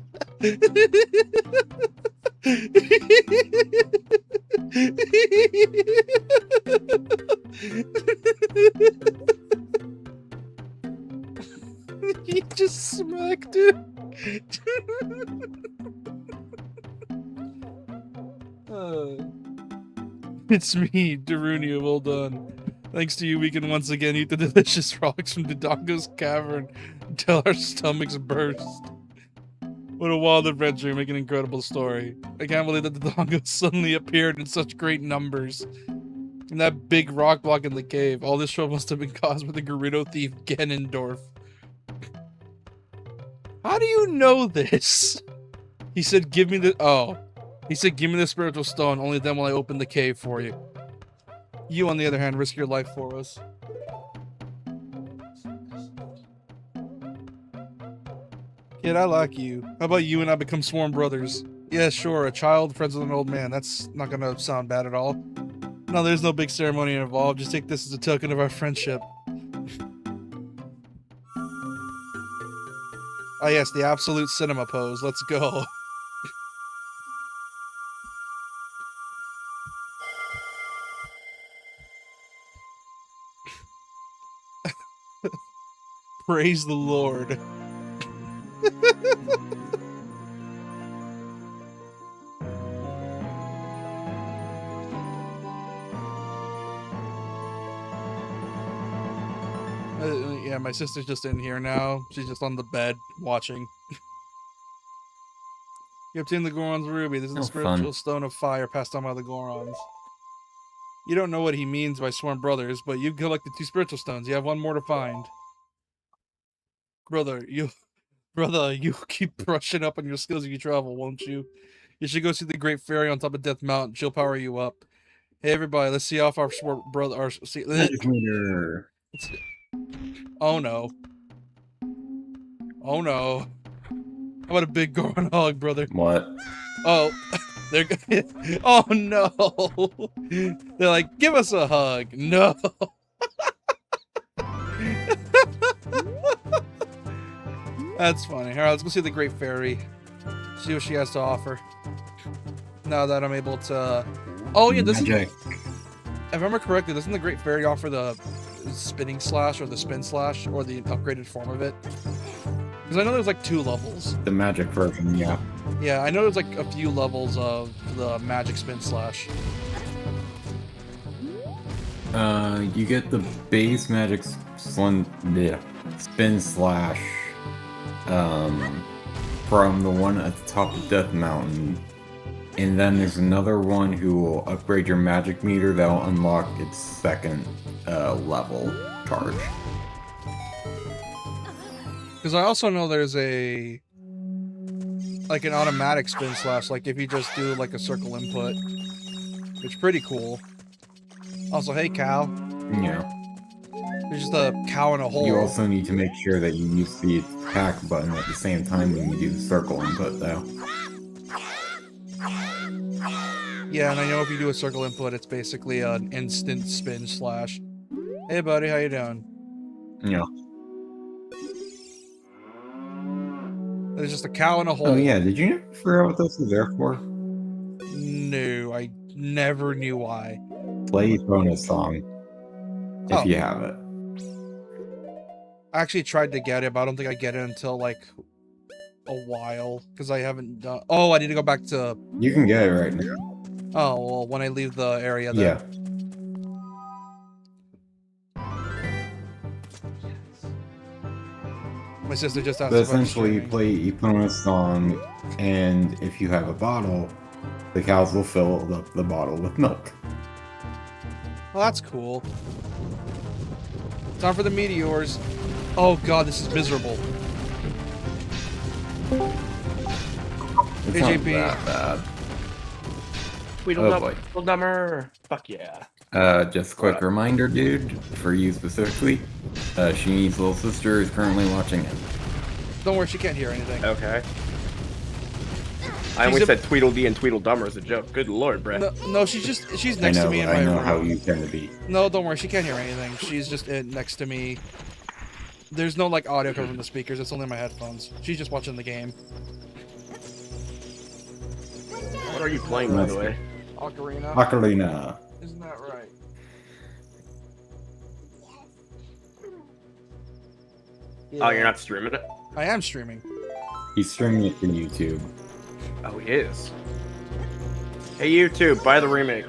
He just smacked him. It's me, Darunia, well done. Thanks to you, we can once again eat the delicious rocks from Dodongo's cavern until our stomachs burst. What a wild adventure, make an incredible story. I can't believe that the Dodongo suddenly appeared in such great numbers. And that big rock block in the cave. All this trouble must have been caused by the Gerudo thief Ganondorf. How do you know this? He said, give me the... Oh. He said, give me the spiritual stone, only then will I open the cave for you. You, on the other hand, risk your life for us. Kid, I like you. How about you and I become sworn brothers? Yeah, sure, a child, friends with an old man. That's not gonna sound bad at all. No, there's no big ceremony involved. Just take this as a token of our friendship. Oh yes, the absolute cinema pose. Let's go. Praise the Lord. Yeah, my sister's just in here now. She's just on the bed watching. You obtained the Goron's ruby. This is the spiritual stone of fire passed on by the Gorons. You don't know what he means by sworn brothers, but you've collected 2 spiritual stones. You have 1 more to find. Brother, you keep brushing up on your skills as you travel, won't you? You should go see the Great Fairy on top of Death Mountain. She'll power you up. Hey, everybody, let's see off our brother. Oh no. Oh no. How about a big Goron hug, brother? What? Oh, they're oh no. They're like, give us a hug. No. That's funny. All right, let's go see the Great Fairy. See what she has to offer. Now that I'm able to... Oh, yeah, doesn't... If I remember correctly, doesn't the Great Fairy offer the spinning slash or the spin slash or the upgraded form of it? Because I know there's like 2 levels. The magic version, yeah. Yeah, I know there's like a few levels of the magic spin slash. You get the base magic spin slash from the one at the top of Death Mountain. And then there's another one who will upgrade your magic meter that'll unlock its second level charge. Because I also know there's an automatic spin slash, like if you just do like a circle input, which is pretty cool. Also, hey cow. Yeah. There's just a cow in a hole. You also need to make sure that you use the attack button at the same time when you do the circle input, though. Yeah, and I know if you do a circle input, it's basically an instant spin slash. Hey buddy, how you doing? Yeah. There's just a cow in a hole. Oh yeah, did you never figure out what this was there for? No, I never knew why. Play bonus song. If you have it. I actually tried to get it, but I don't think I get it until like a while. Because I haven't done... Oh, I need to go back to... You can get it right now. Oh, well, when I leave the area then. Yeah. My sister just asked But if I'm essentially, you streaming. play Epona's song, and if you have a bottle, the cows will fill up the bottle with milk. Well, that's cool. Time for the meteors. Oh god, this is miserable. It's Hey, not JP. that bad. Tweedledummer. Fuck yeah. Just a quick reminder, dude, for you specifically. Sheenie's little sister is currently watching it. Don't worry, she can't hear anything. Okay. I always said Tweedledee and Tweedledummer as a joke. Good lord, Brett. No, she's next to me in my I know room. how you tend to be. No, don't worry, she can't hear anything. She's just next to me. There's no like audio coming from the speakers. It's only my headphones. She's just watching the game. What are you playing, by the way? Ocarina. Ocarina. Isn't that right? Yeah. Oh, you're not streaming it? I am streaming. He's streaming it to YouTube. Oh, he is. Hey, YouTube, buy the remake.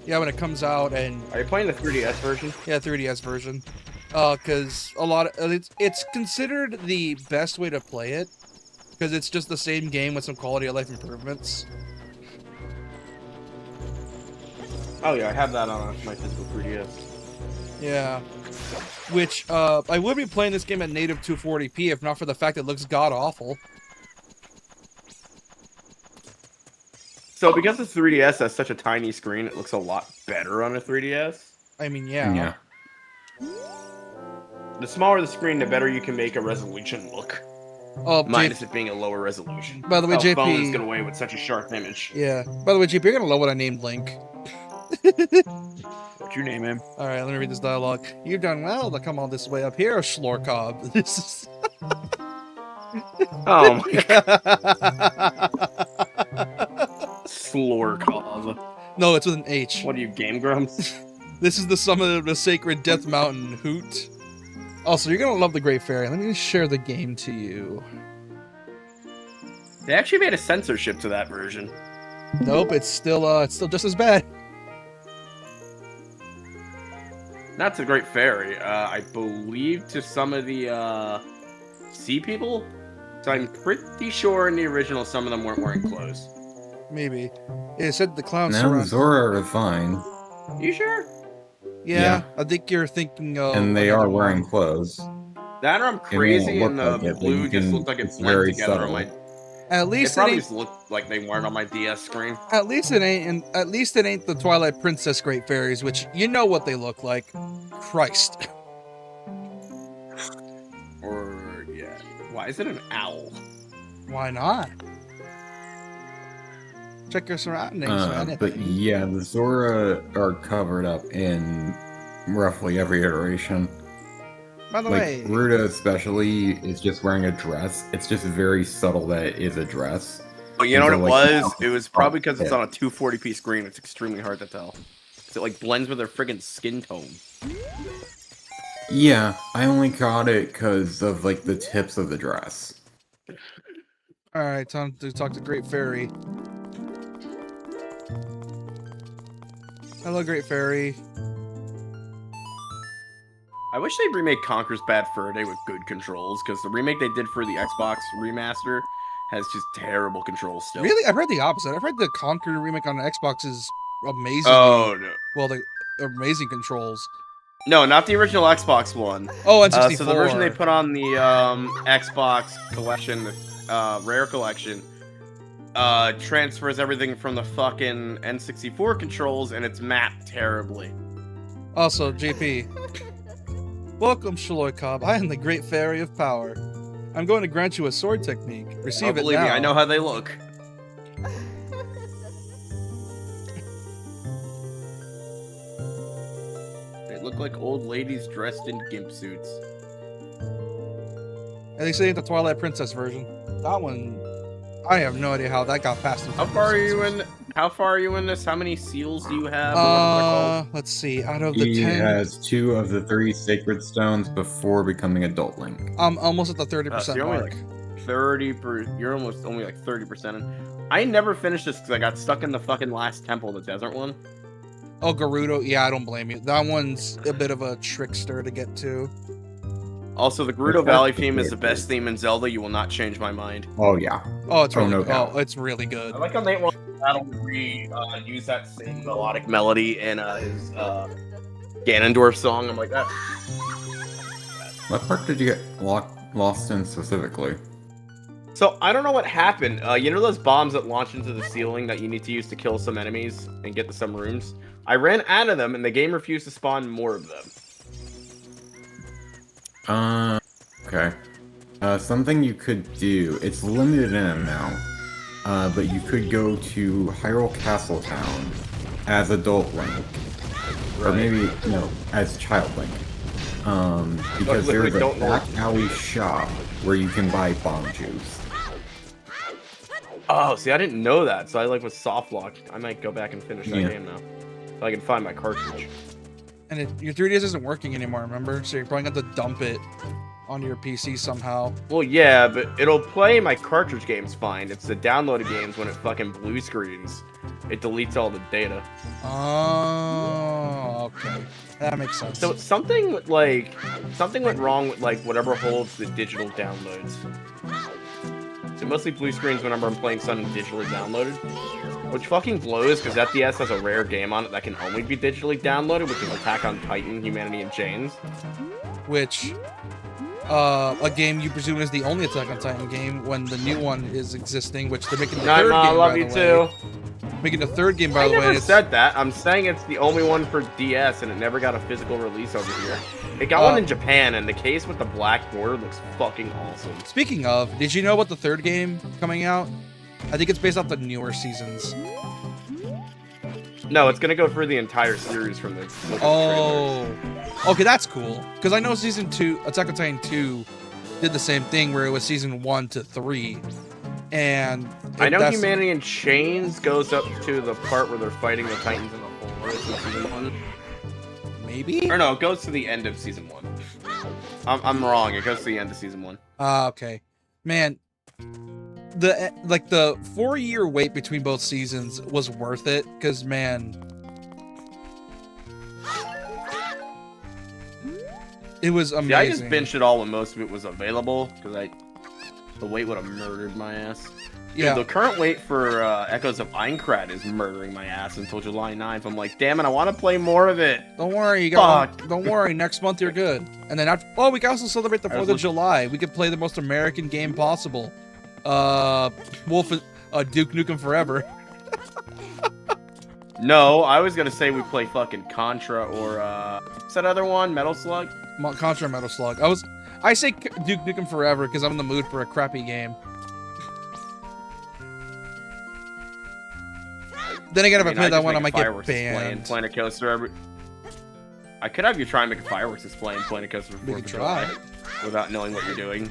Yeah, when it comes out, and Are you playing the 3DS version? yeah, 3DS version. Because a lot of it's considered the best way to play it, because it's just the same game with some quality of life improvements. Oh yeah, I have that on my physical 3DS. Yeah. Which, I would be playing this game at native 240p if not for the fact it looks god-awful. So because the 3DS has such a tiny screen, it looks a lot better on a 3DS. I mean, yeah. The smaller the screen, the better you can make a resolution look. Oh, Minus it being a lower resolution. By the way, JP... phones get away with such a sharp image. Yeah. By the way, JP, you're gonna love what I named Link. What'd you name him? Alright, let me read this dialogue. You've done well to come all this way up here, Schlorkob. This is... Oh my god. Slorkov. No, it's with an H. What are you, Game Grumps? This is the summit of the sacred Death Mountain, Hoot. Also, you're gonna love the Great Fairy. Let me just share the game to you. They actually made a censorship to that version. Nope, it's still just as bad. Not to the Great Fairy. I believe to some of the sea people. So I'm pretty sure in the original some of them weren't wearing clothes. Maybe. It said the clowns Now surround... Zora are fine. You sure? Yeah, I think you're thinking of... And they are wearing clothes. That or I'm crazy and the like it, blue just looked like it blended very together subtle. on my... At It least it probably ain't... just looked like they weren't on my DS screen. At least it ain't the Twilight Princess Great Fairies, which you know what they look like. Christ. Or, yeah. Why is it an owl? Why not? Check your surroundings, man. But yeah, the Zora are covered up in roughly every iteration. By the Like, way... Ruta especially is just wearing a dress. It's just very subtle that it is a dress. But you know what it And so, like, was? It was probably because it's on a 240p screen. It's extremely hard to tell. So it like blends with their friggin' skin tone. Yeah, I only got it because of like the tips of the dress. Alright, time to talk to Great Fairy. Hello, Great Fairy. I wish they'd remake Conker's Bad Fur Day with good controls, because the remake they did for the Xbox remaster has just terrible controls still. Really? I've read the opposite. I've read the Conquer remake on Xbox is amazingly... Oh, no. Well, the amazing controls. No, not the original Xbox one. Oh, N64. So the version they put on the Xbox collection, Rare collection, transfers everything from the fucking N64 controls, and it's mapped terribly. Also, JP. Welcome, Shaloy Cobb. I am the Great Fairy of Power. I'm going to grant you a sword technique. Receive it now. Believe me, I know how they look. They look like old ladies dressed in gimp suits. And they say the Twilight Princess version. That one, I have no idea how that got past. How far are you in? How far are you in this? How many seals do you have? Let's see. Out of the He 10, has 2 of the 3 sacred stones before becoming adult Link. I'm almost at the 30% So you're only mark. like 30 per. You're almost only like 30% in. I never finished this because I got stuck in the fucking last temple, the desert one. Oh, Gerudo. Yeah, I don't blame you. That one's a bit of a trickster to get to. Also, the Gerudo Valley theme is the best theme in Zelda. You will not change my mind. Oh yeah. Oh, it's really no good. doubt. Oh, it's really good. I like how Nate wants to use that same melodic melody in his Ganondorf song. I'm like that. What part did you get lost in specifically? So I don't know what happened. You know those bombs that launch into the ceiling that you need to use to kill some enemies and get to some rooms? I ran out of them, and the game refused to spawn more of them. Okay. Something you could do, it's limited in amount, but you could go to Hyrule Castle Town as adult Link. Or maybe, no, as child Link. Because there's a back alley shop where you can buy bomb juice. Oh, see, I didn't know that, so I was soft locked. I might go back and finish that game now. So I can find my cartridge. And your 3DS isn't working anymore, remember? So you're probably going to dump it onto your PC somehow. Well, yeah, but it'll play my cartridge games fine. It's the downloaded games when it fucking blue screens. It deletes all the data. Oh, okay. That makes sense. So something went wrong with whatever holds the digital downloads. So mostly blue screens whenever I'm playing something digitally downloaded. Which fucking blows, because that DS has a rare game on it that can only be digitally downloaded, which is Attack on Titan, Humanity in Chains. Which, a game you presume is the only Attack on Titan game when the new one is existing, which they're making the third game, I love by you the too. way. Making the third game, by the way. I never said that. I'm saying it's the only one for DS, and it never got a physical release over here. It got one in Japan, and the case with the black border looks fucking awesome. Speaking of, did you know about the third game coming out? I think it's based off the newer seasons. No, it's gonna go through the entire series from the trailer. Okay, that's cool. Because I know Season 2, Attack on Titan 2, did the same thing where it was Season 1 to 3. And I know Humanity in Chains goes up to the part where they're fighting the Titans in the forest in Season 1. Maybe? Or no, it goes to the end of Season 1. I'm wrong, it goes to the end of Season 1. Okay. Man, the 4-year wait between both seasons was worth it, because, man, it was amazing. Yeah, I just binged it all when most of it was available, because the wait would have murdered my ass. Yeah. Dude, the current wait for Echoes of Aincrad is murdering my ass until July 9th. I'm like, damn it, I want to play more of it. Don't worry, you got don't worry, next month you're good. And then after, we can also celebrate the 4th of July. We could play the most American game possible. Duke Nukem Forever. No, I was gonna say we play fucking Contra or what's that other one? Metal Slug? Contra and Metal Slug. I say Duke Nukem Forever because I'm in the mood for a crappy game. Then again, if I play that one, I might get banned. Planet Coaster. I could have you try and make a fireworks display in Planet Coaster for 4th of July without knowing what you're doing.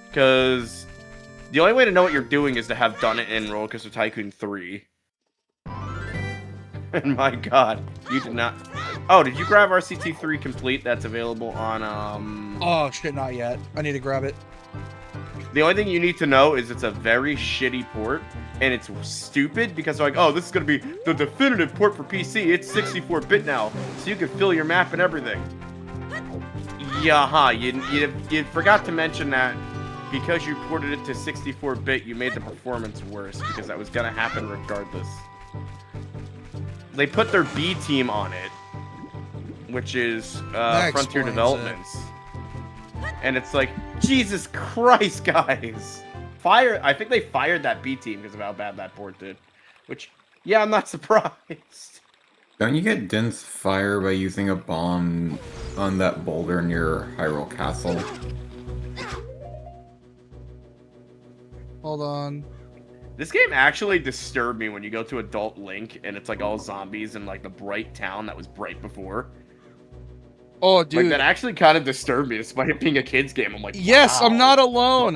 Because the only way to know what you're doing is to have done it in Roller Coaster Tycoon 3. And my god, you did not... Oh, did you grab RCT3 Complete? That's available on, Oh, shit, not yet. I need to grab it. The only thing you need to know is it's a very shitty port, and it's stupid because they're like, oh, this is going to be the definitive port for PC. It's 64-bit now, so you can fill your map and everything. Yeah, you forgot to mention that because you ported it to 64-bit, you made the performance worse because that was going to happen regardless. They put their B team on it, which is Frontier Developments. And it's like, Jesus Christ, guys. I think they fired that B team because of how bad that port did. Which, yeah, I'm not surprised. Don't you get dense fire by using a bomb on that boulder near Hyrule Castle? Hold on. This game actually disturbed me when you go to Adult Link and it's like all zombies in like the bright town that was bright before. Oh, dude. Like, that actually kind of disturbed me despite it being a kid's game. I'm like, yes, wow. I'm not alone.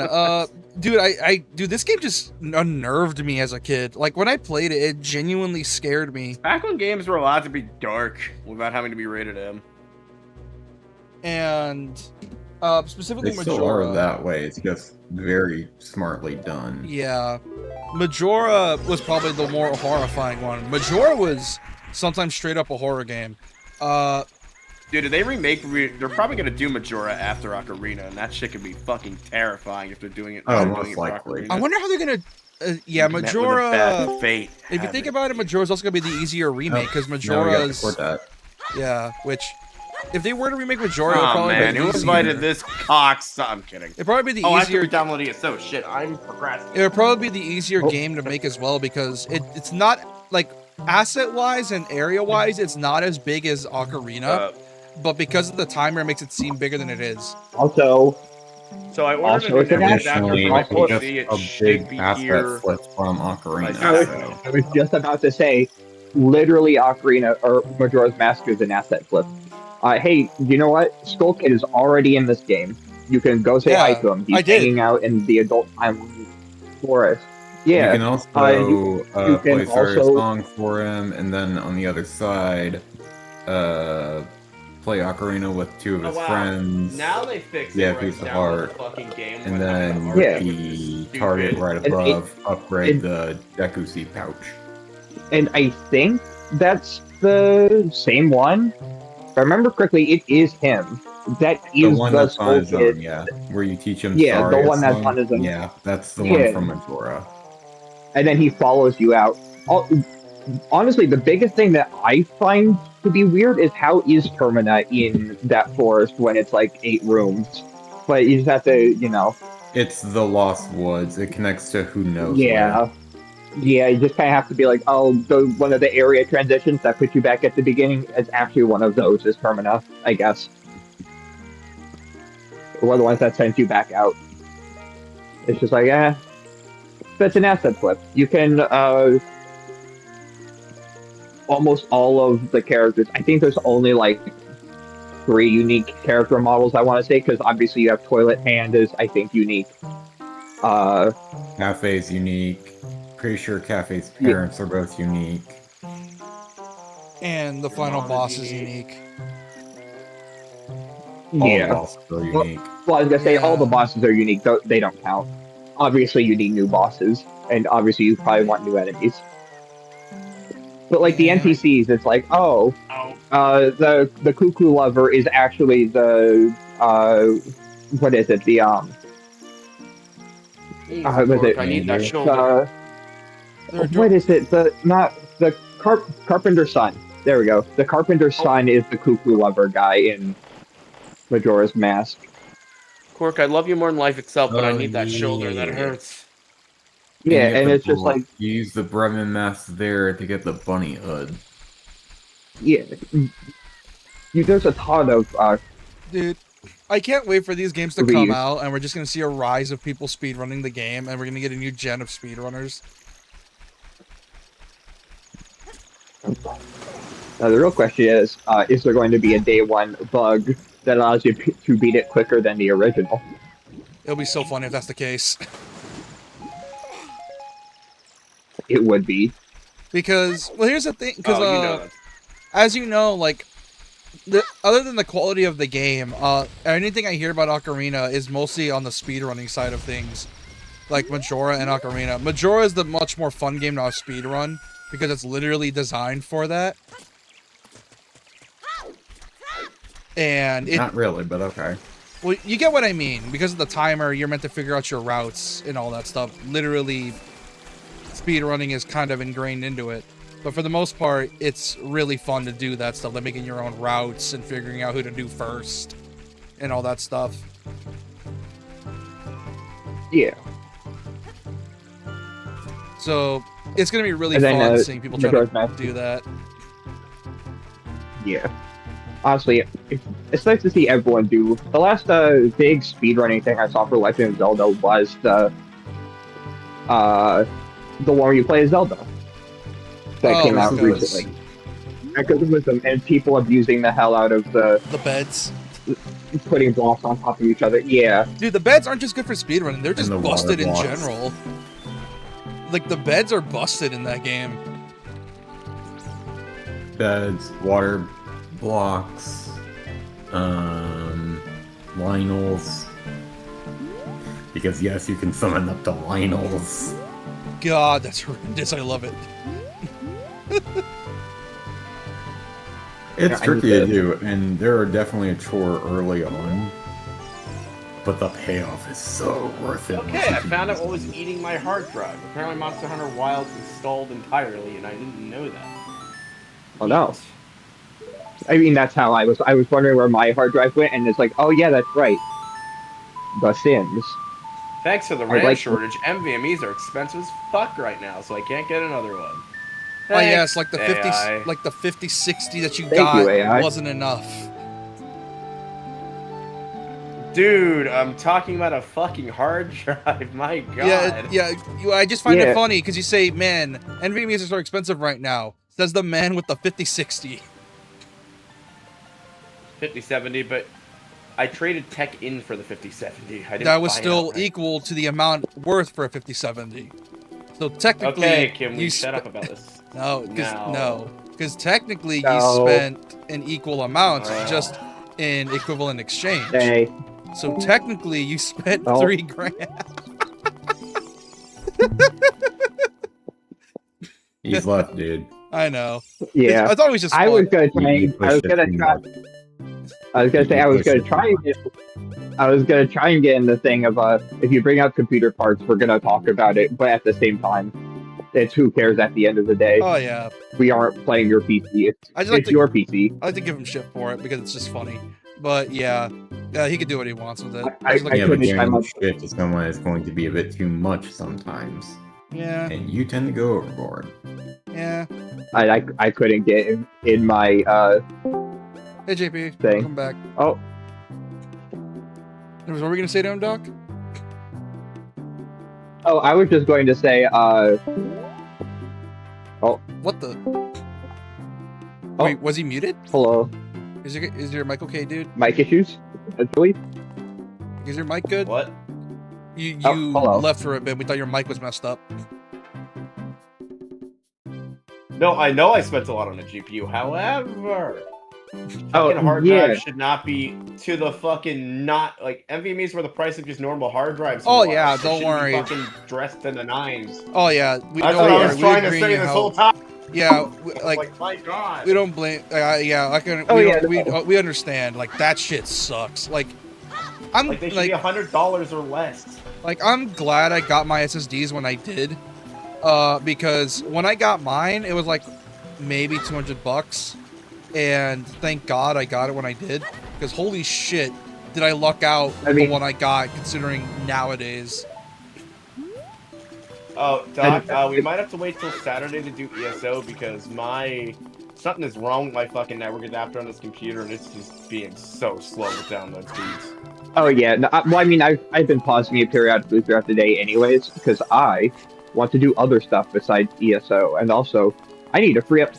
Dude, this game just unnerved me as a kid. Like, when I played it, it genuinely scared me. Back when games were allowed to be dark without having to be rated M. And specifically They Majora. still are that way. It's just very smartly done. Yeah. Majora was probably the more horrifying one. Majora was sometimes straight up a horror game. Dude, if they remake, they're probably gonna do Majora after Ocarina, and that shit could be fucking terrifying if they're doing it. Oh, doing most it for likely. Ocarina. I wonder how they're gonna. Yeah, Met with a Majora. bad fate. If you think about it, Majora's also gonna be the easier remake because No, we Majora's. gotta record that. Yeah, which if they were to remake Majora, it would Oh probably man, be who easier. invited this cox? I'm kidding. It'd probably be the Oh, I have to easier. be downloading it. So shit, I'm procrastinating. It would probably be the easier game to make as well because it's not like asset wise and area wise, it's not as big as Ocarina. But because of the timer, it makes it seem bigger than it is. Also, So I ordered Also, a it's new an adapter Additionally, for my also just PC. It a should big be asset here. flip from Ocarina. Like, I was just about to say, literally Ocarina or Majora's Mask is an asset flip. Hey, you know what? Skull Kid is already in this game. You can go say hi Yeah, to him. He's I did. hanging out in the adult time forest. Yeah. You can also you can play Sarah's also- song for him, and then on the other side, play Ocarina with two of his friends. Now they fixed it. Yeah, where I piece of download art. the fucking game And when I'm then in the Yeah. art, which is the stupid. target right And above, upgrade it- the Deku Seed pouch. And I think that's the same one. If I remember correctly, it is him. That The is one the that's on Skull his Kid. own, yeah. Where you teach him Yeah, the Saria's one that's song. on his own. Yeah, that's the Yeah. one from Majora. And then he follows you out. Honestly, the biggest thing that I find to be weird is how is Termina in that forest when it's like 8 rooms? But you just have to, It's the Lost Woods. It connects to who knows yeah. Yeah, you just kind of have to be like, oh, one of the area transitions that put you back at the beginning is actually one of those is Termina, I guess. One of the ones that sends you back out. It's just like, that's an asset flip. You can, almost all of the characters. I think there's only like 3 unique character models, I want to say, because obviously you have Toilet Hand is, I think, unique. where. Cafe's unique. Pretty sure Cafe's parents are both unique. And the final boss is unique. All the Yeah. bosses are unique. Well, I was gonna say all Yeah. the bosses are unique. Though they don't count. Obviously, you need new bosses, and obviously you probably want new enemies. But like the Yeah. NPCs, it's like, the cuckoo lover is actually the what is it? The was it? I need that shoulder. What is it? The carpenter's son. There we go. The carpenter's son is the cuckoo lover guy in Majora's Mask. Cork, I love you more than life itself, but I Oh, need that shoulder. That yeah. hurts. Yeah, You get and the it's just bro- like, you use the Bremen mask there to get the bunny hood. yeah, there's a ton of Dude, I can't wait for these games to come Reuse. out, and we're just gonna see a rise of people speedrunning the game, and we're gonna get a new gen of speedrunners. Now, the real question is there going to be a day 1 bug that allows you to beat it quicker than the original? It'll be so funny if that's the case. It would be. Because, well, here's the thing. Because, Oh, you know that. as you know, like, other than the quality of the game, anything I hear about Ocarina is mostly on the speedrunning side of things. Like Majora and Ocarina. Majora is the much more fun game to speedrun because it's literally designed for that. And Not really, but okay. well, you get what I mean. Because of the timer, you're meant to figure out your routes and all that stuff. Literally, speedrunning is kind of ingrained into it. But for the most part, it's really fun to do that stuff, like making your own routes and figuring out who to do first and all that stuff. Yeah. So it's gonna be really And then, fun seeing people try Majora's to Mask. do that. Yeah. Honestly, it's nice to see everyone do. The last big speedrunning thing I saw for Legend of Zelda was the one where you play as Zelda. That came out because recently. Because it was them and people abusing the hell out of the beds. putting blocks on top of each other. Yeah. Dude, the beds aren't just good for speedrunning, they're just the water busted in blocks. general. Like, the beds are busted in that game. Beds, water blocks, Lionels. Because yes, you can summon up to Lionels. God, that's horrendous. I love it. It's Yeah, I tricky need to to- do, and there are definitely a chore early on. But the payoff is so worth it. Okay, I found out what was eating my hard drive. Apparently Monster Hunter Wilds installed entirely, and I didn't know that. Oh no. I mean, that's how I was wondering where my hard drive went, and it's like, oh yeah, that's right. The Sims. Thanks to the I'd RAM like- shortage, NVMEs are expensive as fuck right now, so I can't get another one. Oh yes, like the Thanks, 50, AI. like the 5060 that you Thank got you, AI. wasn't enough. Dude, I'm talking about a fucking hard drive. My God. Yeah. I just find it Yeah. funny because you say, "Man, NVMEs are so expensive right now." Says the man with the 5060. 5070, but I traded tech in for the 5070. I didn't That was buy it still outright. equal to the amount worth for a 5070. So technically, Okay, can we you shut up about this? No, because technically No. you spent an equal amount just in equivalent exchange. Hey. So technically you spent Oh. $3,000. He's left, dude. I know. Yeah. I thought it was just I fun. was gonna try. You I was pushed it gonna too try. much. I was gonna say I was gonna try and get. I was gonna try and get in the thing of if you bring up computer parts, we're gonna talk about it. But at the same time, it's who cares at the end of the day. Oh yeah. We aren't playing your PC. I just like It's to your PC. I like to give him shit for it because it's just funny. But yeah, he can do what he wants with it. I- just like, Yeah, but couldn't time giving up- shit to someone is going to be a bit too much sometimes. yeah, And you tend to go overboard. yeah. I couldn't get in my Hey JP, Thing. welcome back. oh What were we gonna say to him, Doc? I was just going to say What the? Oh. Wait, was he muted? hello, Is your mic okay, dude? mic issues. Actually, Is your mic good? What? You Oh, hello. left for a bit. We thought your mic was messed up. No, I know I spent a lot on the GPU. However, fucking Oh, hard yeah. drives should not be to the fucking not like NVMEs were the price of just normal hard drives. Oh, was. yeah, They don't shouldn't worry. be fucking dressed to the nines. Oh yeah, we That's don't what I worry, was we trying to agree say in this how- whole time. Yeah, Like my God. we don't blame. Yeah, I can. Oh, we, yeah, don't, no. we understand. Like that shit sucks. Like I'm Like they should like be $100 or less. I'm glad I got my SSDs when I did, because when I got mine, it was like maybe $200, and thank God I got it when I did. Because holy shit, did I luck out with the one I got, considering nowadays. Oh, Doc, we might have to wait till Saturday to do ESO because something is wrong with my fucking network adapter on this computer and it's just being so slow with download speeds. oh yeah. No, well, I mean, I've been pausing it periodically throughout the day, anyways, because I want to do other stuff besides ESO, and also I need to free up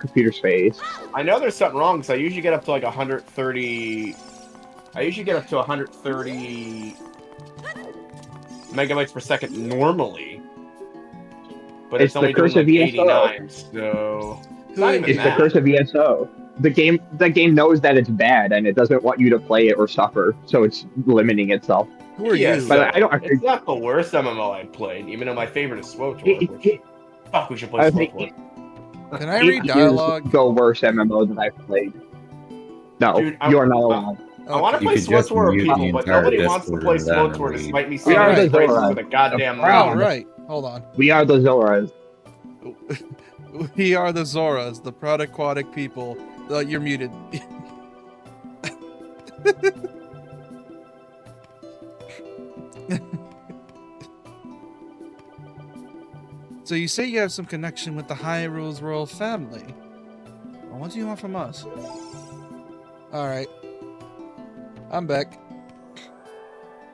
computer space. I know there's something wrong because I usually get up to like 130. I usually get up to 130 megabytes per second normally. but it's the only doing curse of like ESO. 89, so it's not even It's the that. curse of ESO. The game knows that it's bad and it doesn't want you to play it or suffer, so it's limiting itself. Who are Yeah, you? But I don't. it's not the worst MMO I've played, even though my favorite is SWTOR, It, which it, fuck, we should play I think SWTOR. Can I it read dialogue? is the worst MMO that I've played. No, Dude, you are not allowed. I want to You play could just SWTOR with mute the people, but entire nobody wants to Discord play and then SWTOR leave. despite me We singing are its the praises Zora. with a goddamn The Oh, Proud. right. Hold on. We are the Zoras. We are the Zoras, the proud aquatic people. You're muted. So you say you have some connection with the Hyrule's royal family. Well, what do you want from us? Alright. I'm back.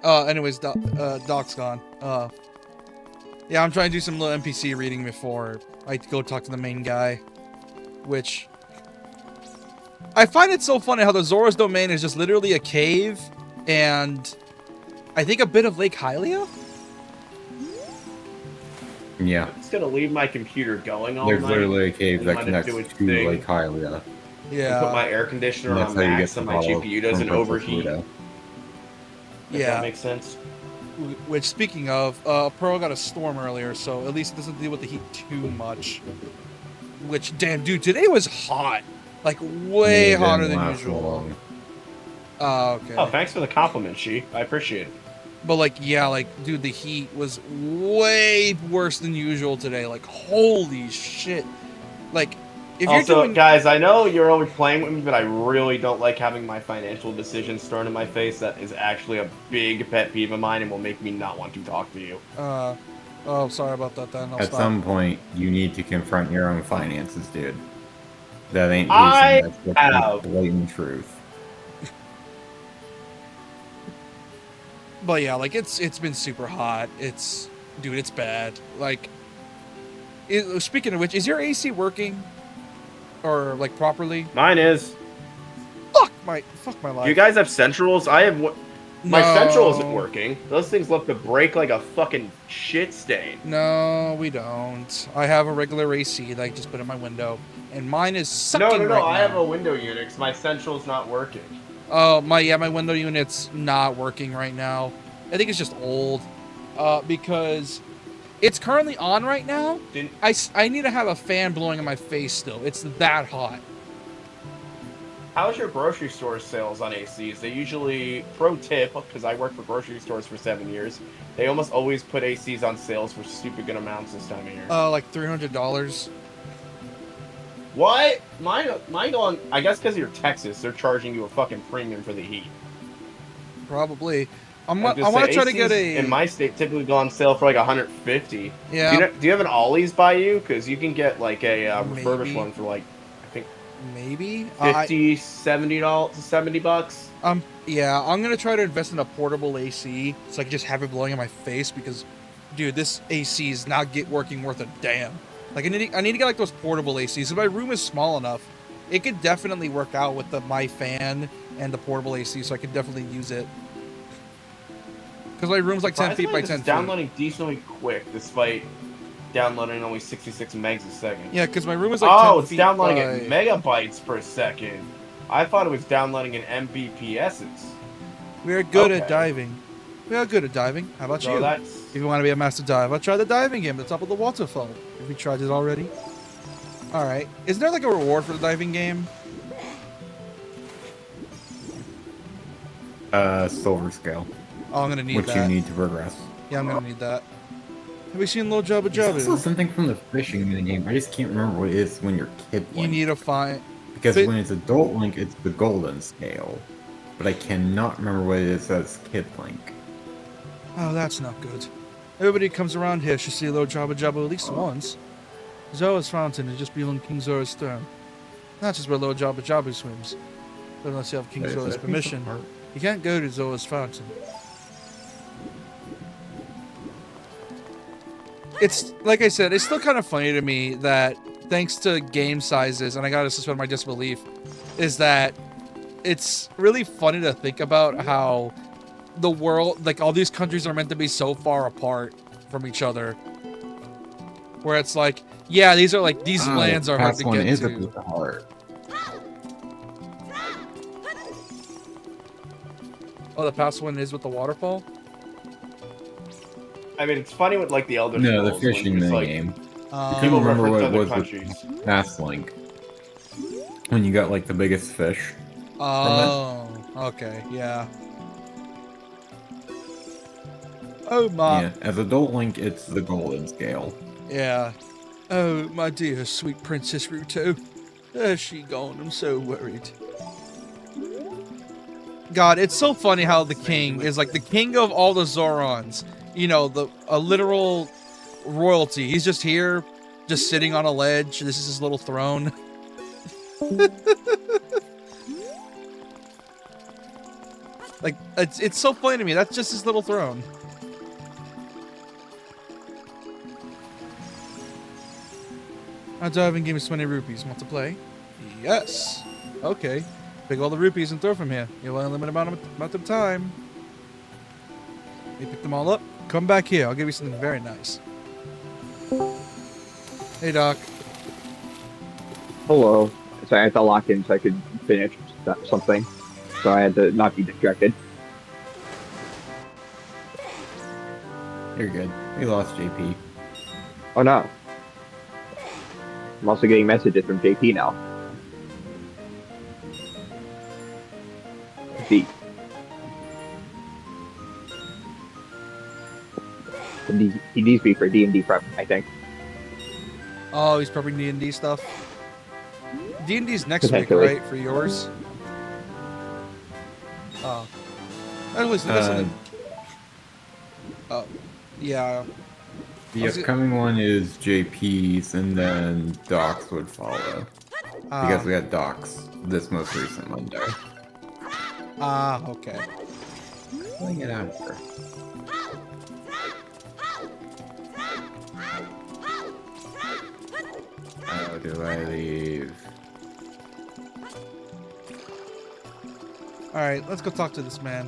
Anyways, Doc's gone. Yeah, I'm trying to do some little NPC reading before I go talk to the main guy. Which... I find it so funny how the Zora's domain is just literally a cave and... I think a bit of Lake Hylia? Yeah. I'm just gonna leave my computer going all There's night. literally a cave and that let it connects do its to thing. Lake Hylia. And Yeah. put my air conditioner And on that's how you get max the so my bottle GPU doesn't from Princess overheat. Luda. If Yeah. that makes sense. Which, speaking of, Pearl got a storm earlier, so at least it doesn't deal with the heat too much. Which, damn, dude, today was hot. Like, way Yeah, it hotter didn't than last usual. long. Okay. Oh, thanks for the compliment, She. I appreciate it. But, like, yeah, like, dude, the heat was way worse than usual today. Like, holy shit. Like, if Also, you're doing... guys, I know you're always playing with me, but I really don't like having my financial decisions thrown in my face. That is actually a big pet peeve of mine and will make me not want to talk to you. Oh, sorry about that then. I'll At stop. some point, you need to confront your own finances, dude. That ain't I Jason, that's the have. blatant truth. But yeah, like, it's been super hot. Dude, it's bad. Like, speaking of which, is your AC working? Or, like, properly? Mine is. Fuck my life. You guys have centrals? I have what? My No. central isn't working. Those things left to break like a fucking shit stain. No, we don't. I have a regular AC that I just put in my window, and mine is sucking No. right I now. have a window unit 'cause my central's not working. Oh, my window unit's not working right now. I think it's just old, because it's currently on right now. Didn't I need to have a fan blowing in my face still. It's that hot. How's your grocery store sales on ACs? They usually, pro tip, because I worked for grocery stores for 7 years, they almost always put ACs on sales for stupid good amounts this time of year. Like $300. What? Mine on, I guess because you're Texas, they're charging you a fucking premium for the heat. Probably. I I'm want just to saying, try to get ACs a... in my state typically go on sale for like 150. Yeah, Do you have an Ollie's by you? Because you can get like a refurbished Maybe. one for like maybe. 50, $70. Yeah, I'm gonna try to invest in a portable AC so I can just have it blowing in my face because, dude, this AC is not working worth a damn. Like I need to get like those portable ACs. If my room is small enough, it could definitely work out with my fan and the portable AC, so I could definitely use it. Because my room's like 10 feet by 10 feet. Downloading decently quick despite downloading only 66 megs a second. Yeah, because my room is like 10 Oh, it's feet downloading by... at megabytes per second. I thought it was downloading in Mbps's. We're good at Okay. diving. We are good at diving. How about So you? that's If you want to be a master diver, try the diving game at the top of the waterfall. Have you tried it already? Alright. Isn't there like a reward for the diving game? Silver scale, Oh, I'm gonna need which that. you need to progress. Yeah, I'm gonna need that. Have we seen Little Jabba There's also Jabba? something from the fishing minigame. I just can't remember what it is when you're Kid You Link. need to find... Because Fi- when it's Adult Link, it's the golden scale. But I cannot remember what it is as Kid Link. Oh, that's not good. Everybody who comes around here should see Little Jabba Jabba at least once. Zora's fountain is just beyond King Zora's throne. That's just where Little Jabba Jabba swims. But unless you have King Wait, is Zora's that a piece of permission, art? you can't go to Zora's fountain. It's, like I said, it's still kind of funny to me that thanks to game sizes, and I gotta suspend my disbelief, is that it's really funny to think about how the world, like all these countries are meant to be so far apart from each other. where it's like, yeah, these Ah, lands the are hard past to one get is a to. piece of heart. Oh, the past one is with the waterfall? I mean, it's funny with like the Elder No, the Scrolls when fishing it's like game. I couldn't people remember what reference it other was countries. with Past Link. When you got like the biggest fish. Oh, okay, yeah. Oh my, Yeah, as Adult Link, it's the golden scale. yeah. Oh, my dear sweet Princess Ruto. There's she gone? I'm so worried. God, it's so funny how the king is like the king of all the Zorons. You know, a literal royalty. He's just here, just sitting on a ledge. This is his little throne. Like, it's so funny to me. That's just his little throne. I'll dive and give me so many rupees. Want to play? Yes. Okay. Pick all the rupees and throw from here. You'll only limit amount of time. You pick them all up. Come back here. I'll give you something very nice. Hey, Doc. Hello. So I had to lock in so I could finish something. So I had to not be distracted. You're good. We lost JP. Oh no. I'm also getting messages from JP now. D. He needs to be for D&D prep, I think. Oh, he's prepping D&D stuff. D&D's next week, Potentially. right? For yours? Oh. Listen. Oh. Yeah. The upcoming one is JP's, and then Doc's would follow. Because we had Doc's this most recent Monday. Okay. Let me get out of here. How do I leave? Alright, let's go talk to this man.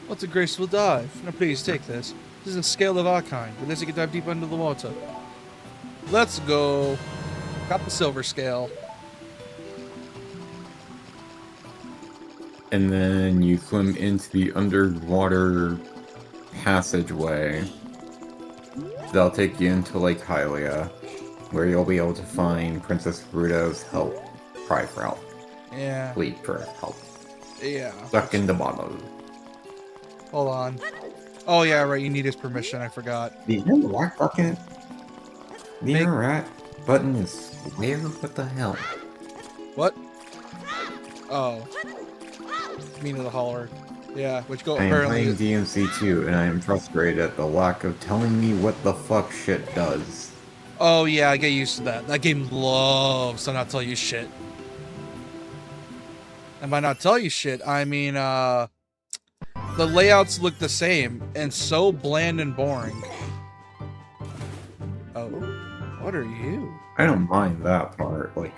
What's a graceful dive? Now please take this. This is a scale of our kind. With this you can dive deep under the water. Let's go. Got the silver scale. And then you swim into the underwater passageway. That'll take you into Lake Hylia, where you'll be able to find Princess Ruto's help. Cry for help. Yeah. Plead for help. Yeah. Stuck in the bottle. Hold on. Oh yeah, right, you need his permission, I forgot. The right bucket. The right button is where? What the hell? What? Oh. Mean of the Holler. Yeah, which go I am apparently playing DMC2, and I am frustrated at the lack of telling me what the fuck shit does. Oh yeah, I get used to that. That game loves to not tell you shit. And by not tell you shit, I mean the layouts look the same and so bland and boring. Oh, what are you? I don't mind that part. Like,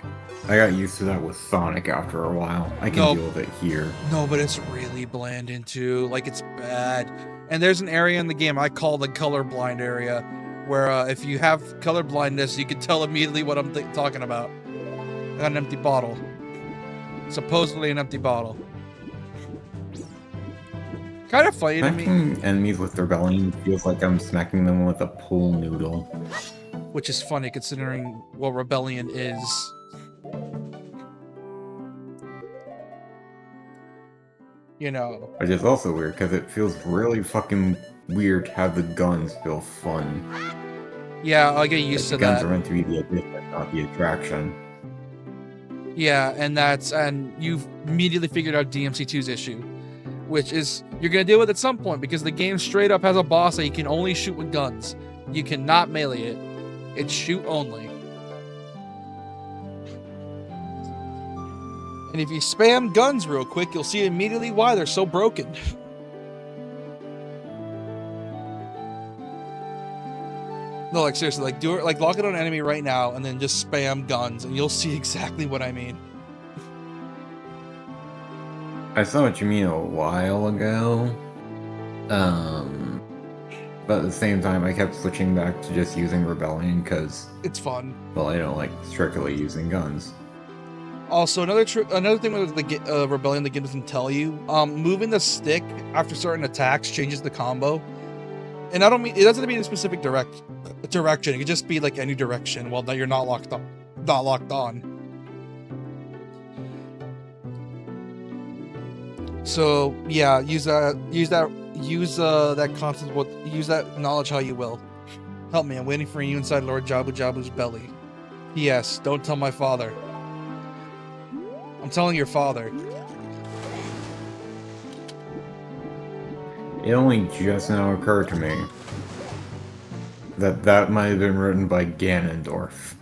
I got used to that with Sonic after a while. I can deal with it here. No, but it's really bland into, like, it's bad. And there's an area in the game I call the colorblind area, where if you have color blindness, you can tell immediately what I'm talking about. I got an empty bottle. Supposedly an empty bottle. Kind of funny to me. Smacking enemies with Rebellion feels like I'm smacking them with a pool noodle. Which is funny considering what Rebellion is. You know. Which is also weird, because it feels really fucking weird to have the guns feel fun. Yeah, I'll get used to The guns that. are meant to be the addition, not the attraction. Yeah, and you've immediately figured out DMC2's issue. Which is, you're going to deal with at some point, because the game straight up has a boss that you can only shoot with guns. You cannot melee it. It's shoot only. And if you spam guns real quick, you'll see immediately why they're so broken. No, like seriously, like do it, like lock it on an enemy right now, and then just spam guns, and you'll see exactly what I mean. I saw what you mean a while ago. But at the same time, I kept switching back to just using Rebellion because, It's fun. well, I don't like strictly using guns. Also, another thing with the Rebellion the game doesn't tell you, moving the stick after certain attacks changes the combo. And I don't mean, it doesn't mean a specific direction. It could just be like any direction while you're not locked on. So yeah, use that concept. Use that knowledge how you will. Help me, I'm waiting for you inside Lord Jabu Jabu's belly. P.S. Don't tell my father. I'm telling your father. It only just now occurred to me that might have been written by Ganondorf.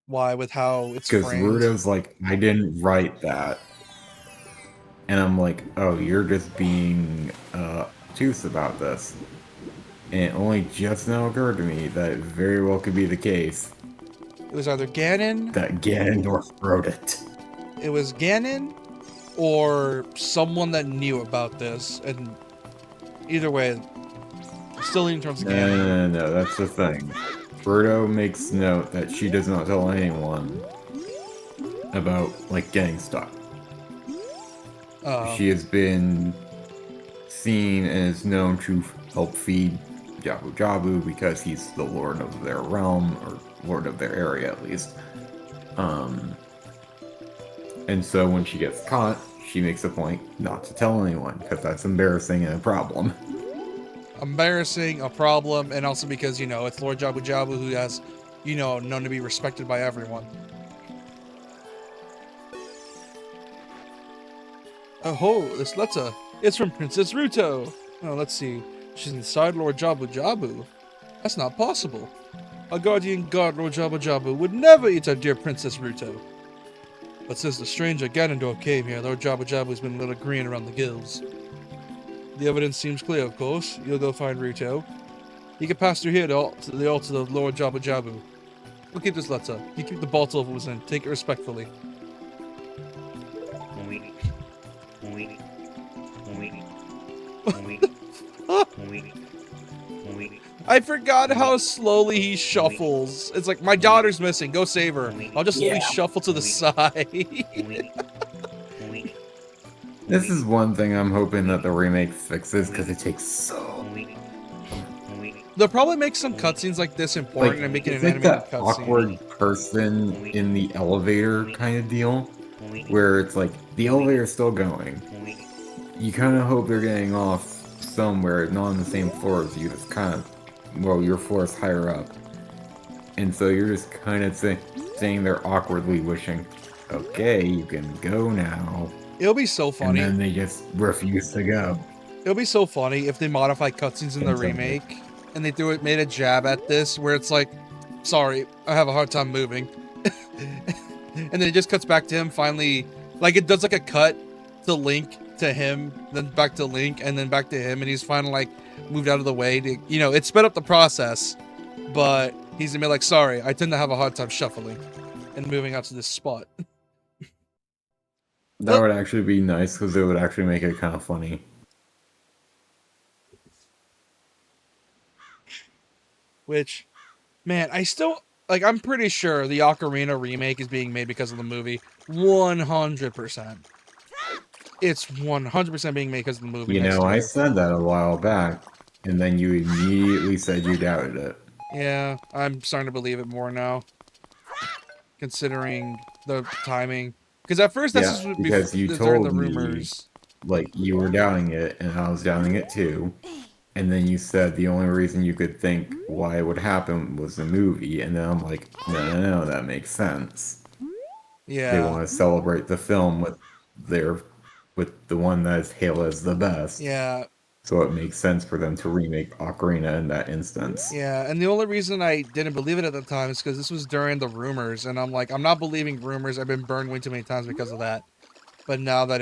Why? With how it's Because framed? Rudo's like, I didn't write that. And I'm like, oh, you're just being obtuse about this. And it only just now occurred to me that it very well could be the case It was either Ganon. that Ganondorf wrote it. It was Ganon, or someone that knew about this. And either way, still leaning towards Ganon. No, that's the thing. Birdo makes note that she does not tell anyone about, like, getting stuck. She has been seen and is known to help feed Jabu Jabu because he's the lord of their realm, or lord of their area at least. And so when she gets caught, she makes a point not to tell anyone, because that's embarrassing and a problem. Embarrassing, a problem, and also because, it's Lord Jabu Jabu who has, known to be respected by everyone. Oh, this letter. It's from Princess Ruto. Oh, let's see. She's inside Lord Jabu Jabu. That's not possible. A guardian god, Lord Jabu Jabu, would never eat our dear Princess Ruto. But since the stranger Ganondorf came here, Lord Jabu Jabu has been a little green around the gills. The evidence seems clear, of course. You'll go find Ruto. You can pass through here to the altar of Lord Jabu Jabu. We'll keep this letter. You keep the bottle of it was in. Take it respectfully. I forgot how slowly he shuffles. It's like, my daughter's missing. Go save her. I'll just slowly shuffle to the side. This is one thing I'm hoping that the remake fixes, because it takes so... They'll probably make some cutscenes like this important and make it an like animated that cutscene. awkward person in the elevator kind of deal, where it's like, the elevator's still going. You kind of hope they're getting off somewhere, not on the same floor as you. It's kind of, well, your floor is higher up. And so you're just kind of saying they're awkwardly wishing, okay, you can go now. It'll be so funny. And then they just refuse to go. It'll be so funny if they modify cutscenes in the remake and they made a jab at this where it's like, sorry, I have a hard time moving. And then it just cuts back to him finally, like it does like a cut to Link to him, then back to Link, and then back to him, and he's finally like moved out of the way to, it sped up the process, but he's gonna be like, sorry, I tend to have a hard time shuffling and moving out to this spot. That would actually be nice, because it would actually make it kind of funny. Which, man, I'm pretty sure the Ocarina remake is being made because of the movie. 100%. It's 100% being made because of the movie. I said that a while back, and then you immediately said you doubted it. Yeah, I'm starting to believe it more now, considering the timing. Because at first, that's just because you during told the me, rumors. like, you were doubting it, and I was doubting it too. And then you said the only reason you could think why it would happen was the movie, and then I'm like, no, that makes sense. Yeah. They want to celebrate the film with the one that's hailed as the best. Yeah. So it makes sense for them to remake Ocarina in that instance. Yeah, and the only reason I didn't believe it at the time is because this was during the rumors, and I'm like, I'm not believing rumors. I've been burned way too many times because of that. But now that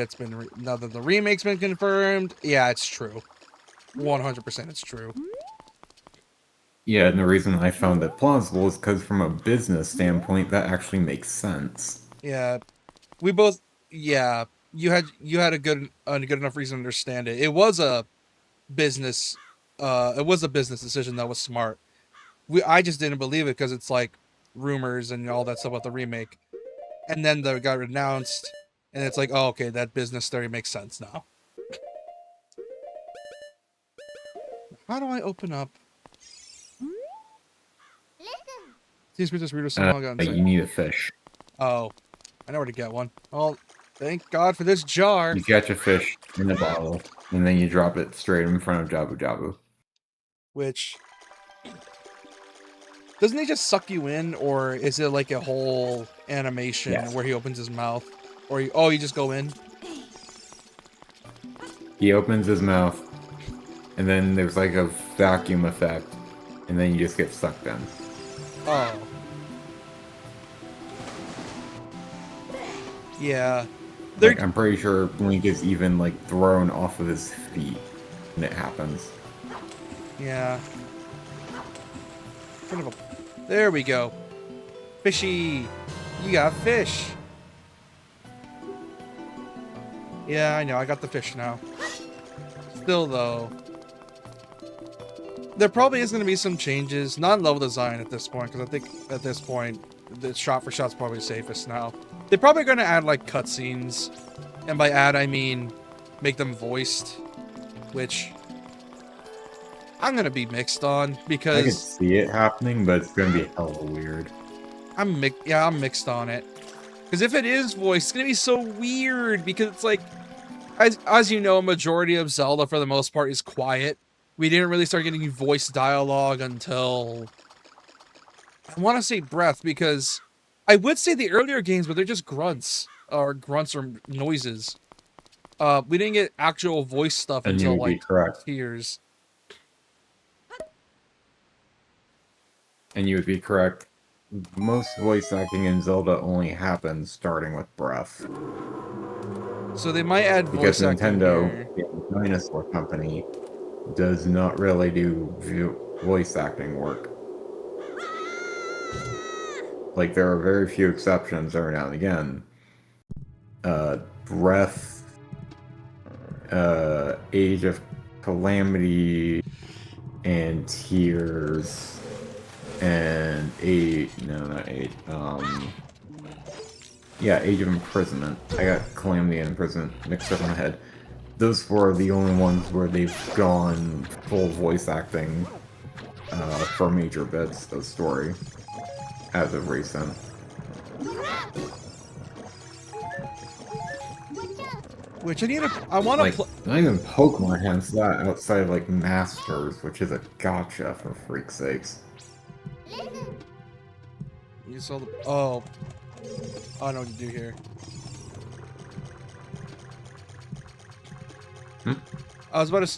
now that the remake's been confirmed, yeah, it's true. 100% it's true. Yeah, and the reason I found it plausible is because from a business standpoint, that actually makes sense. Yeah, we both. Yeah, you had a good enough reason to understand it. It was a business. It was a business decision that was smart. I just didn't believe it because it's like rumors and all that stuff about the remake, and then they got announced, and it's like, oh, okay, that business theory makes sense now. How do I open up? These creatures readers somehow got You need a fish. Oh, I know where to get one. Oh, thank God for this jar. You catch a fish in a bottle, and then you drop it straight in front of Jabu Jabu. Which doesn't he just suck you in, or is it like a whole animation Yes. where he opens his mouth, or you just go in? He opens his mouth, and then there's like a vacuum effect, and then you just get sucked in. Oh. Yeah. Like, I'm pretty sure Link is even like thrown off of his feet when it happens. Yeah. There we go. Fishy. You got fish. Yeah, I know. I got the fish now. Still, though, there probably is going to be some changes. Not in level design at this point, because I think at this point, the shot for shot's probably safest now. They're probably going to add, like, cutscenes. And by add, I mean make them voiced. Which I'm going to be mixed on, because I can see it happening, but it's gonna be hella weird. I'm mixed on it. Because if it is voiced, it's going to be so weird, because it's like, as you know, a majority of Zelda, for the most part, is quiet. We didn't really start getting voice dialogue until, I want to say Breath, because I would say the earlier games, but they're just grunts or noises. We didn't get actual voice stuff And you until would be like correct. Tears. And you would be correct. Most voice acting in Zelda only happens starting with Breath. So they might add Because voice acting Nintendo, here. the dinosaur company, does not really do voice acting work. Like, there are very few exceptions every now and again. Breath, Age of Calamity, and Tears, and Age of Imprisonment. I got Calamity and Imprisonment mixed up in my head. Those were the only ones where they've gone full voice acting for major bits of story as of recent. Which I want to Like, not even Pokemon has that outside of like Masters, which is a gotcha for freak's sakes. You saw the oh, I know what to do here. I was about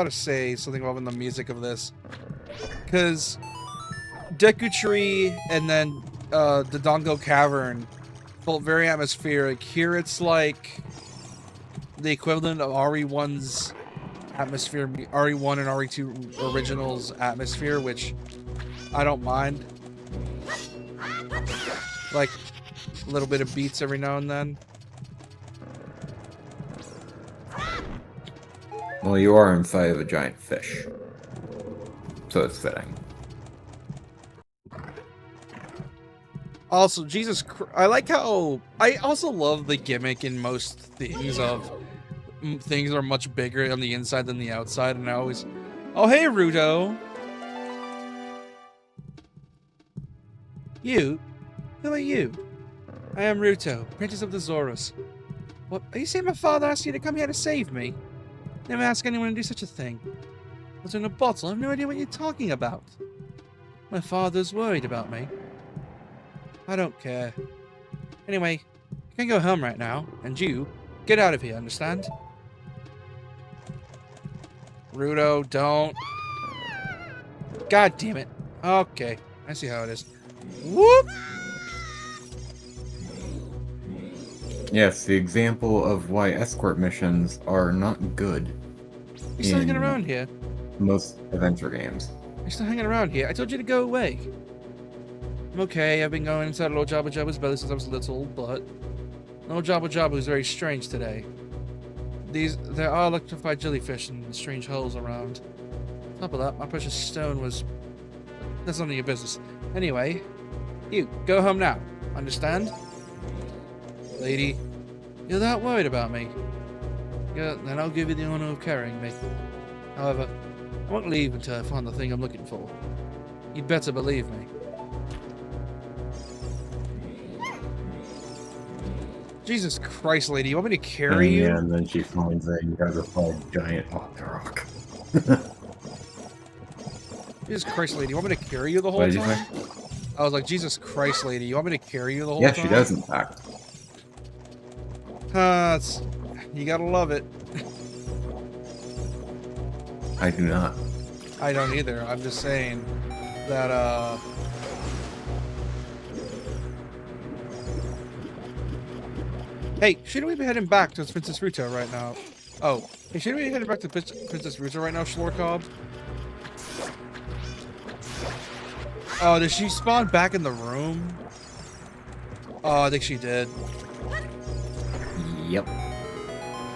to say something about the music of this, because Deku Tree and then the Dodongo Cavern felt very atmospheric. Here it's like the equivalent of RE1's atmosphere, RE1 and RE2 originals atmosphere, which I don't mind. Like a little bit of beats every now and then. Well, you are inside of a giant fish, so it's fitting. Also, I like how I also love the gimmick in most things of things are much bigger on the inside than the outside, and I always, oh hey Ruto, who are you? I am Ruto, Princess of the Zoras. What are you saying? My father asked you to come here to save me? Never ask anyone to do such a thing. I was in a bottle. I have no idea what you're talking about. My father's worried about me. I don't care. Anyway, you can go home right now, and you, get out of here, understand? Ruto, don't. God damn it. Okay, I see how it is. Whoop! Yes, the example of why escort missions are not good You're still hanging in around here. most adventure games. You're still hanging around here. I told you to go away. I'm okay. I've been going inside Lord Jabba Jabba's belly since I was little, but Lord Jabba Jabba was very strange today. There are electrified jellyfish and strange holes around. On top of that, my precious stone was... That's none of your business. Anyway, you, go home now. Understand? Lady, you're that worried about me? Yeah, then I'll give you the honor of carrying me. However, I won't leave until I find the thing I'm looking for. You'd better believe me. Jesus Christ, lady, you want me to carry you? Yeah, and then she finds that you guys are fighting giant rock. Jesus Christ, lady, you want me to carry you the whole What did you time? say? I was like, Jesus Christ, lady, you want me to carry you the whole Yeah, time? she does, in fact. You gotta love it. I do not. I don't either. I'm just saying that, Hey, shouldn't we be heading back to Princess Ruto right now? Oh, hey, shouldn't we be heading back to Princess Ruto right now, Schlorkob? Oh, did she spawn back in the room? Oh, I think she did. Yep.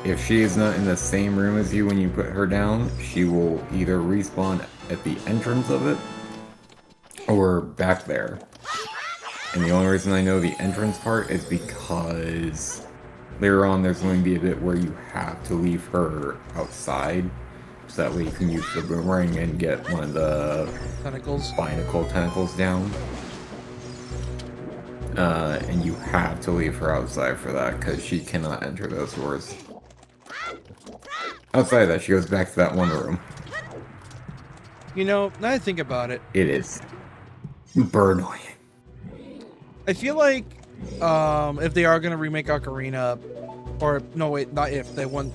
If she is not in the same room as you when you put her down, she will either respawn at the entrance of it or back there. And the only reason I know the entrance part is because later on there's going to be a bit where you have to leave her outside, so that way you can use the boomerang and get one of the Tentacles. binnacle tentacles down. And you have to leave her outside for that, because she cannot enter those doors. Outside of that, she goes back to that one room. You know, now I think about it, It is annoying. I feel like if they are gonna remake Ocarina, or no wait, not if they I'm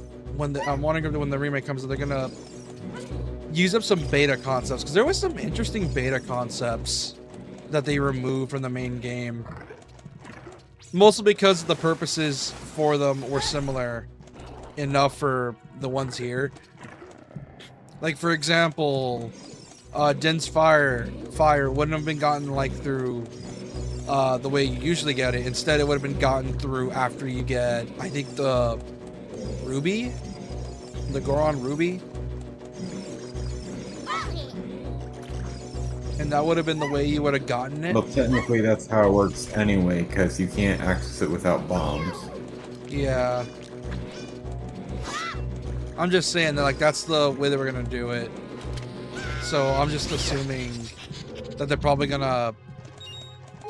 wondering if when the remake comes, they're gonna use up some beta concepts, because there was some interesting beta concepts that they removed from the main game, mostly because the purposes for them were similar enough for the ones here. Like for example, dense fire wouldn't have been gotten like through the way you usually get it. Instead, it would have been gotten through after you get, I think, the ruby, the Goron ruby, and that would have been the way you would have gotten it. Well, technically that's how it works anyway, because you can't access it without bombs. Yeah. I'm just saying that, like, that's the way they were gonna do it. So I'm just assuming that they're probably gonna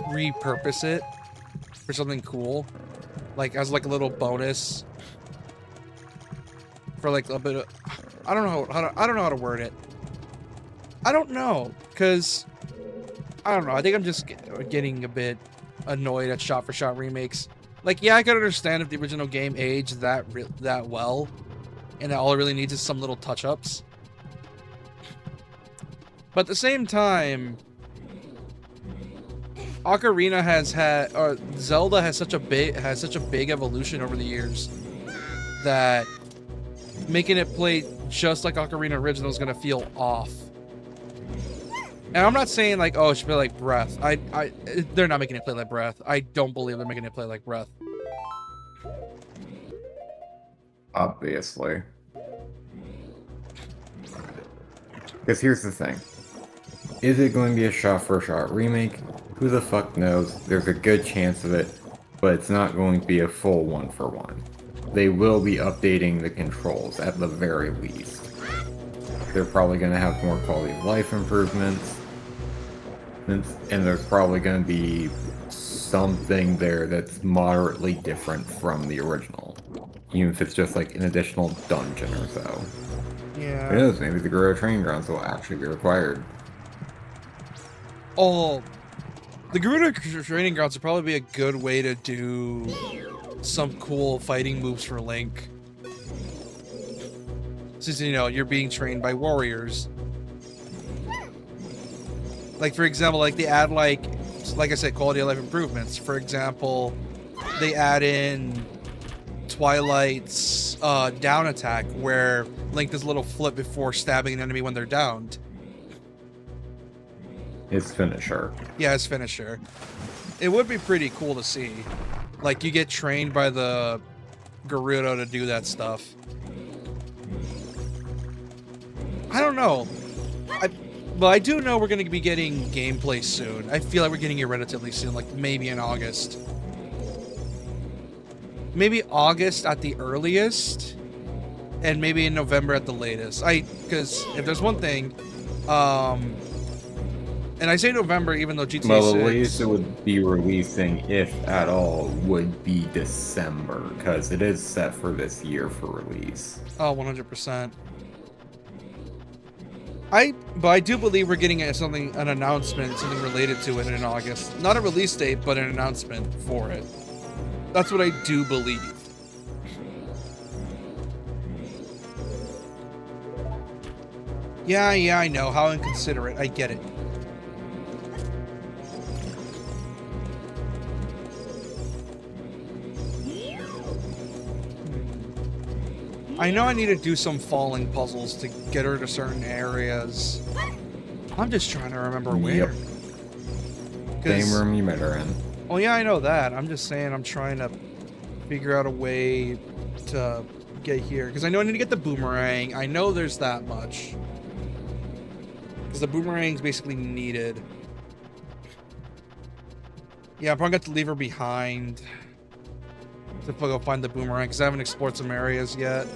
repurpose it for something cool, like as like a little bonus for like a bit of, I don't know how to word it. I don't know, because I don't know. I think I'm just getting a bit annoyed at shot-for-shot remakes. Like, yeah, I could understand if the original game aged that well, and all it really needs is some little touch-ups. But at the same time, Ocarina has had, or Zelda has such a big evolution over the years that making it play just like Ocarina Original is gonna feel off. And I'm not saying like, oh, it should be like Breath. They're not making it play like Breath. I don't believe they're making it play like Breath. Obviously. Because here's the thing. Is it going to be a shot-for-shot remake? Who the fuck knows? There's a good chance of it, but it's not going to be a full one-for-one. They will be updating the controls at the very least. They're probably going to have more quality of life improvements, and there's probably going to be something there that's moderately different from the original. Even if it's just like an additional dungeon or so. Yeah. Who knows, maybe the Gerudo Training Grounds will actually be required. Oh, the Gerudo Training Grounds would probably be a good way to do some cool fighting moves for Link. Since, you know, you're being trained by warriors. Like, for example, like they add like I said, quality of life improvements. For example, they add in Twilight's down attack, where Link does a little flip before stabbing an enemy when they're downed. His finisher. Yeah, his finisher. It would be pretty cool to see. Like, you get trained by the Gerudo to do that stuff. I don't know. But I do know we're going to be getting gameplay soon. I feel like we're getting it relatively soon, like maybe in August. Maybe August at the earliest, and maybe in November at the latest. Because if there's one thing, and I say November even though GTA 6... Well, the latest it would be releasing, if at all, would be December, because it is set for this year for release. Oh, 100%. But I do believe we're getting an announcement, something related to it in August. Not a release date, but an announcement for it. That's what I do believe. Yeah, I know. How inconsiderate. I get it. I know I need to do some falling puzzles to get her to certain areas. I'm just trying to remember where. Yep. Same room you met her in. Oh yeah, I know that. I'm just saying I'm trying to figure out a way to get here. Because I know I need to get the boomerang. I know there's that much. Because the boomerang's basically needed. Yeah, I'm probably got to leave her behind to go find the boomerang. Because I haven't explored some areas yet.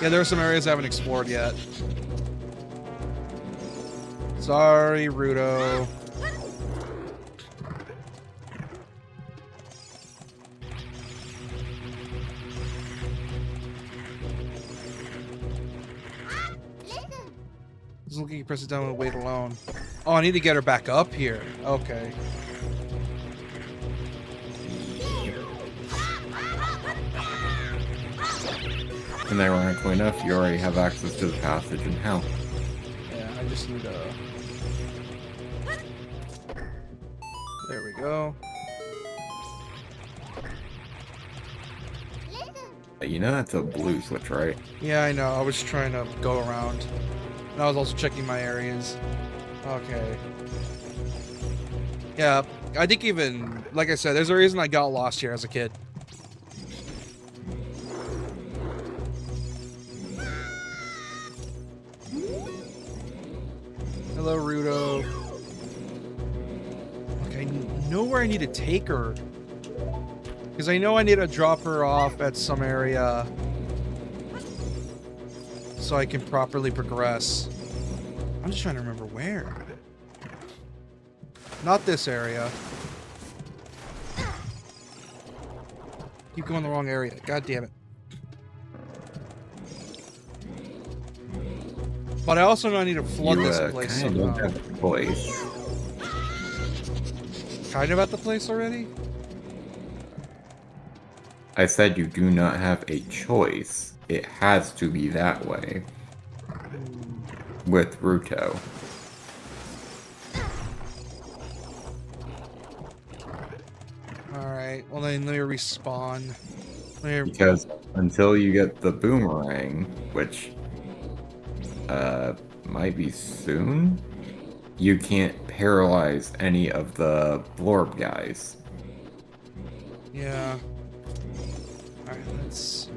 Yeah, there are some areas I haven't explored yet. Sorry, Rudo. Just looking, you press it down and wait alone. Oh, I need to get her back up here. Okay. And ironically enough, you already have access to the passage in hell. Yeah, I just need to... There we go. You know that's a blue switch, right? Yeah, I know. I was trying to go around. And I was also checking my areas. Okay. Yeah, I think even... Like I said, there's a reason I got lost here as a kid. Hello, Rudo. Okay, I know where I need to take her. Because I know I need to drop her off at some area so I can properly progress. I'm just trying to remember where. Not this area. Keep going the wrong area. God damn it. But I also know I need to flood this place kind somehow. of at the place. Kind of at the place already? I said you do not have a choice. It has to be that way. With Ruto. Alright, well then let me respawn. Because until you get the boomerang, which might be soon, you can't paralyze any of the blorb guys. Yeah. Alright, let's see.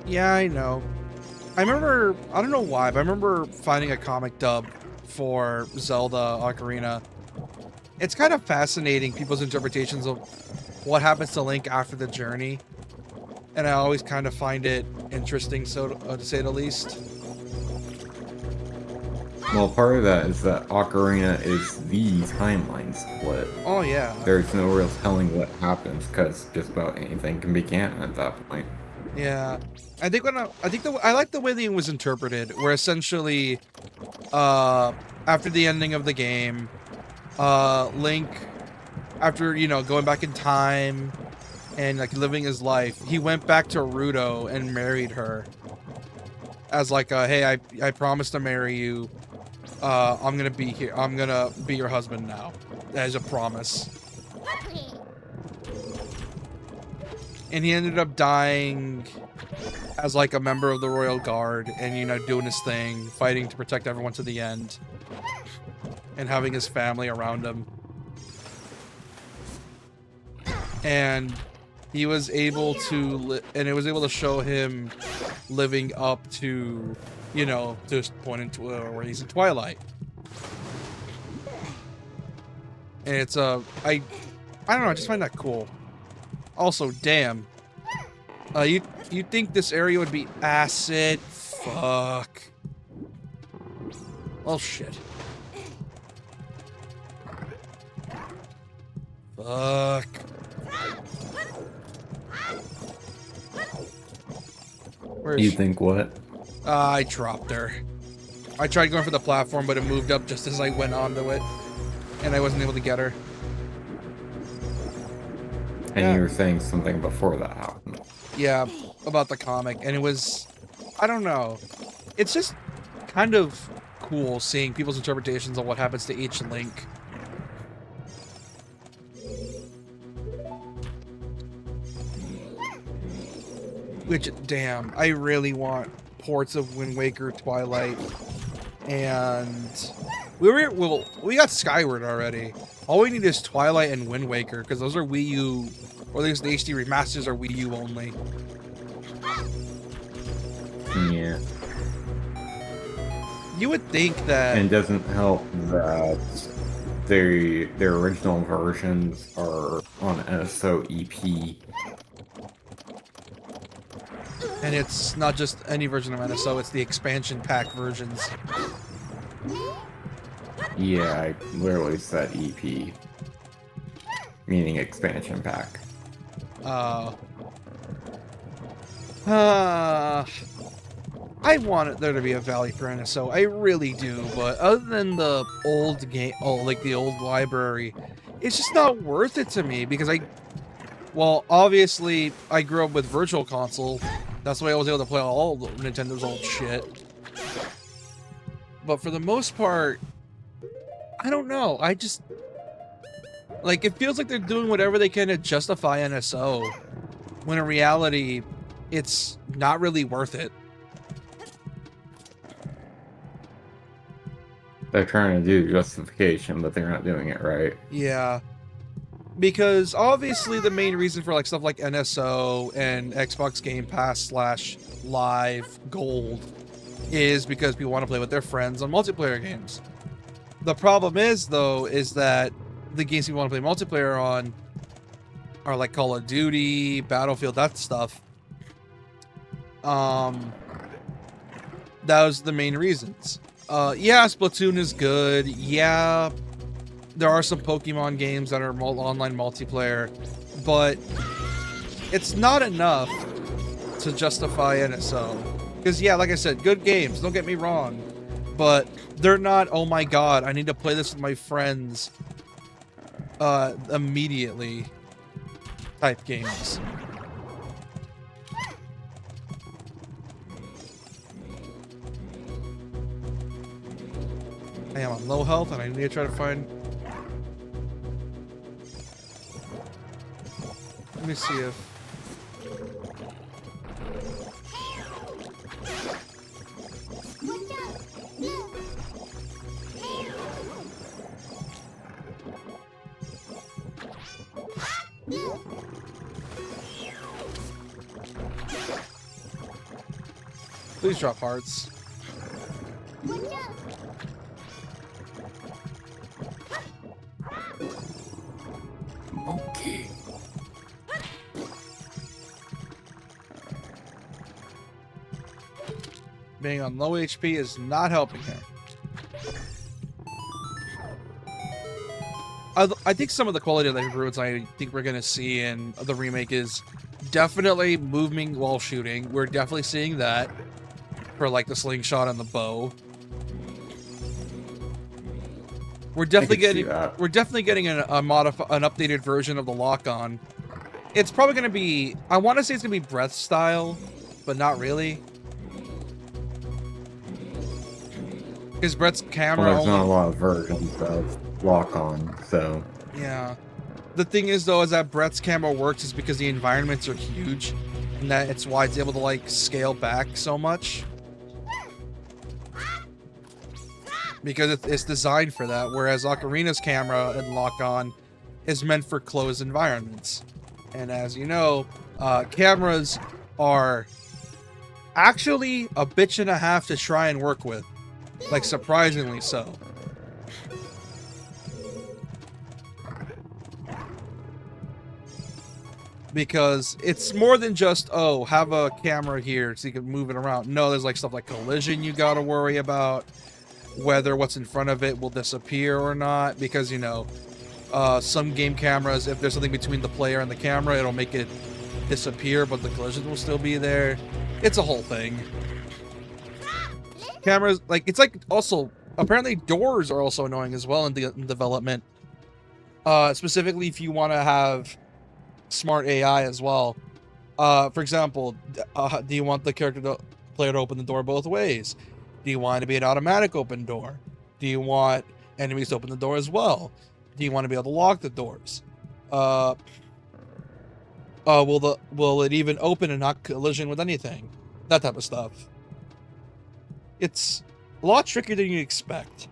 Yeah, I know. I remember, I don't know why, but I remember finding a comic dub for Zelda Ocarina. It's kind of fascinating, people's interpretations of what happens to Link after the journey. And I always kind of find it interesting, so to say the least. Well, part of that is that Ocarina is the timeline split. Oh yeah. There's no real telling what happens, because just about anything can be canon at that point. Yeah. I like the way it was interpreted, where essentially, after the ending of the game, Link, after, you know, going back in time and like living his life, he went back to Ruto and married her. As like, hey, I promised to marry you. I'm gonna be here. I'm gonna be your husband now, as a promise. And he ended up dying as like a member of the royal guard, and you know, doing his thing, fighting to protect everyone to the end. and having his family around him. And he was able to, and it was able to show him living up to, you know, to this point into where he's in Twilight. And it's I don't know, I just find that cool. Also, damn. You think this area would be acid? Fuck. Oh shit. Fuck. Where's You think what? I dropped her. I tried going for the platform, but it moved up just as I went onto it. And I wasn't able to get her. And Yeah. you were saying something before that happened. Yeah, about the comic. And it was, I don't know. It's just kind of cool seeing people's interpretations on what happens to each Link. Which, damn, I really want ports of Wind Waker, Twilight, and we got Skyward already. All we need is Twilight and Wind Waker, because those are Wii U, or at least the HD remasters are Wii U only. Yeah. You would think that... And it doesn't help that their original versions are on NSO EP. And it's not just any version of NSO, it's the expansion pack versions. Yeah, I literally said EP. Meaning expansion pack. I want there to be a Valley for NSO, I really do, but other than the old game, like the old library, it's just not worth it to me, because well, obviously, I grew up with Virtual Console. That's why I was able to play all of Nintendo's old shit. But for the most part, I don't know. I just... like, it feels like they're doing whatever they can to justify NSO, when in reality, it's not really worth it. They're trying to do justification, but they're not doing it right. Yeah. Because obviously the main reason for like stuff like NSO and Xbox Game Pass / Live Gold is because people want to play with their friends on multiplayer games. The problem is, though, is that the games people want to play multiplayer on are like Call of Duty, Battlefield, that stuff. That was the main reasons. Yeah, Splatoon is good. Yeah, there are some Pokemon games that are online multiplayer, but it's not enough to justify NSO. Because, yeah, like I said, good games, don't get me wrong, but they're not, oh my god, I need to play this with my friends immediately type games. I am on low health and I need to try to find... Let me see if... Please drop hearts. Okay. Being on low HP is not helping him. I think some of the quality of the improvements I think we're going to see in the remake is definitely moving while shooting. We're definitely seeing that for like the slingshot and the bow. We're definitely getting an updated version of the lock-on. It's probably going to be, I want to say it's going to be Breath style, but not really. Because Brett's camera Well, there's not a lot of versions of lock-on, so... Yeah. The thing is, though, is that Brett's camera works is because the environments are huge, and that it's why it's able to, like, scale back so much. because it's designed for that, whereas Ocarina's camera and lock-on is meant for closed environments. And as you know, cameras are actually a bitch and a half to try and work with. Like, surprisingly so. Because it's more than just, oh, have a camera here so you can move it around. No, there's like stuff like collision you gotta worry about, whether what's in front of it will disappear or not, because, you know, some game cameras, if there's something between the player and the camera, it'll make it disappear, but the collision will still be there. It's a whole thing. Cameras, like, it's like, also, apparently doors are also annoying as well in development. Specifically if you want to have smart AI as well. For example, do you want the player to open the door both ways? Do you want it to be an automatic open door? Do you want enemies to open the door as well? Do you want to be able to lock the doors? Will it even open and not collision with anything? That type of stuff. It's a lot trickier than you expect.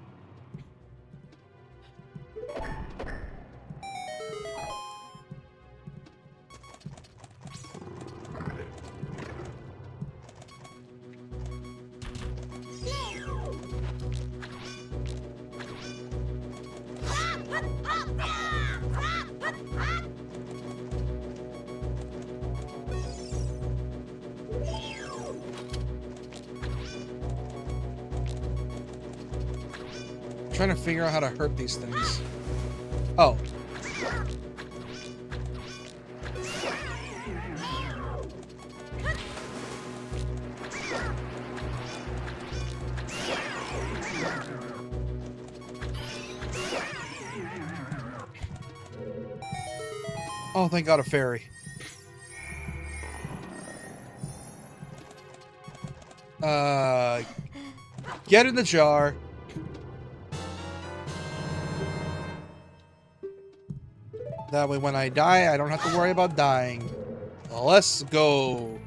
Trying to figure out how to hurt these things. Oh. Oh, thank God, a fairy. Get in the jar. That way when I die, I don't have to worry about dying. Let's go.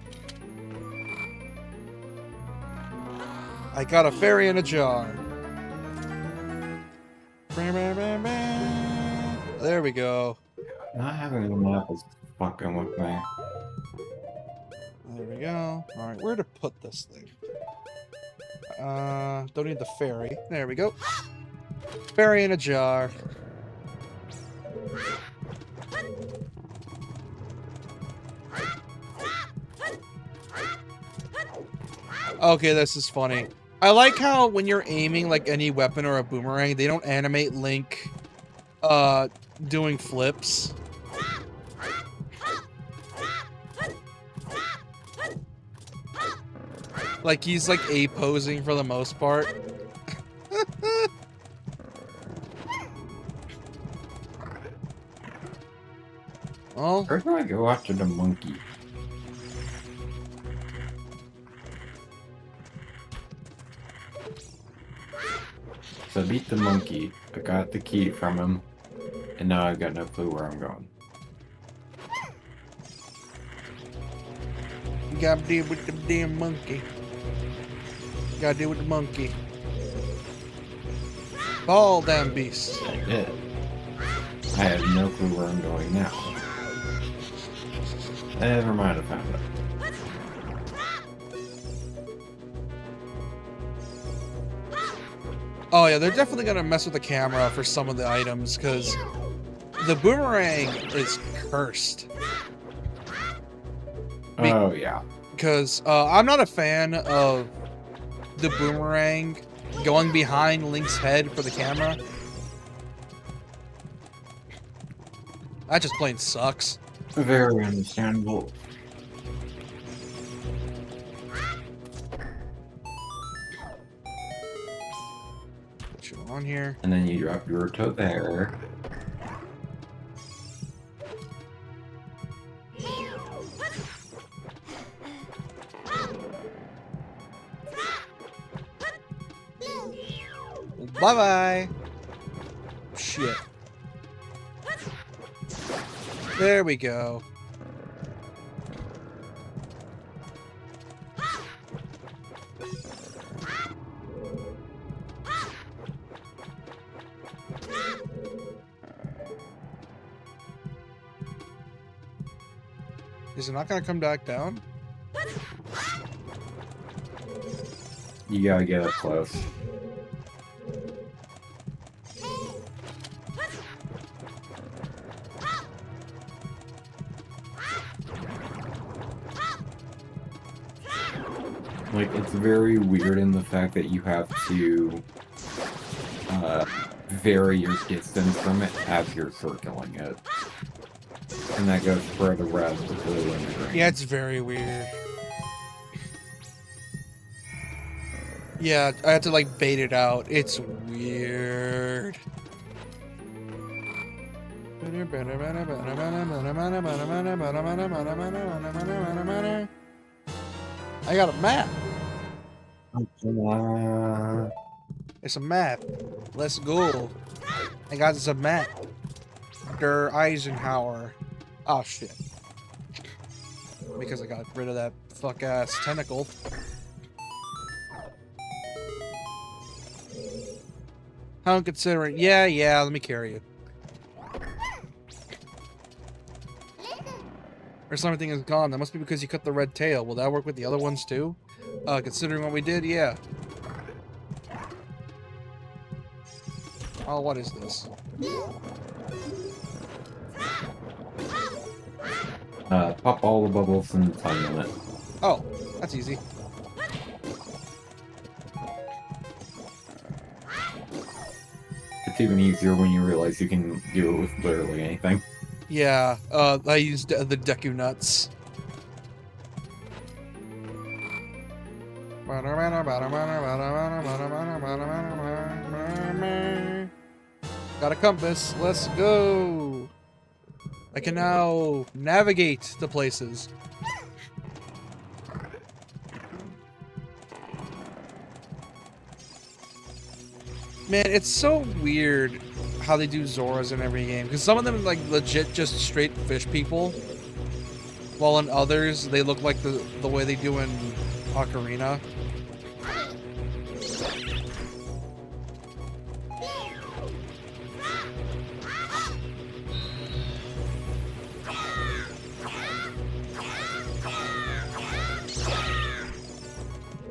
I got a fairy in a jar. There we go. Not having a map is fucking with me. There we go. Alright, where to put this thing? Don't need the fairy. There we go. Fairy in a jar. Okay, this is funny. I like how when you're aiming like any weapon or a boomerang, they don't animate Link doing flips. Like he's like A-posing for the most part. Well, Where do I go after the monkey? So I beat the monkey, I got the key from him, and now I've got no clue where I'm going. you gotta deal with the damn monkey. You gotta deal with the monkey. Ball damn beast. I did. I have no clue where I'm going now. Never mind, I found it. Oh yeah, they're definitely gonna mess with the camera for some of the items, because the boomerang is cursed. Oh, yeah. Because I'm not a fan of the boomerang going behind Link's head for the camera. That just plain sucks. Very understandable. Put you on here. And then you drop your toe there. Bye-bye. Shit. There we go. Is it not gonna come back down? You gotta get up close. Like, it's very weird in the fact that you have to vary your distance from it as you're circling it. And that goes for the red, the blue, and the green. Yeah, it's very weird. Yeah, I have to like bait it out. It's weird. I got a map. It's a map. Let's go. Hey guys, it's a map. Der Eisenhower. Oh shit. Because I got rid of that fuck ass tentacle. How inconsiderate. Yeah, let me carry you. Or something is gone. That must be because you cut the red tail. Will that work with the other ones too? Considering what we did, yeah. Oh, what is this? Pop all the bubbles in the time limit. Oh, that's easy. It's even easier when you realize you can do it with literally anything. Yeah, I used the Deku nuts. Got a compass. Let's go. I can now navigate the places. Man, it's so weird how they do Zoras in every game, because some of them like legit just straight fish people, while in others they look like the way they do in Ocarina.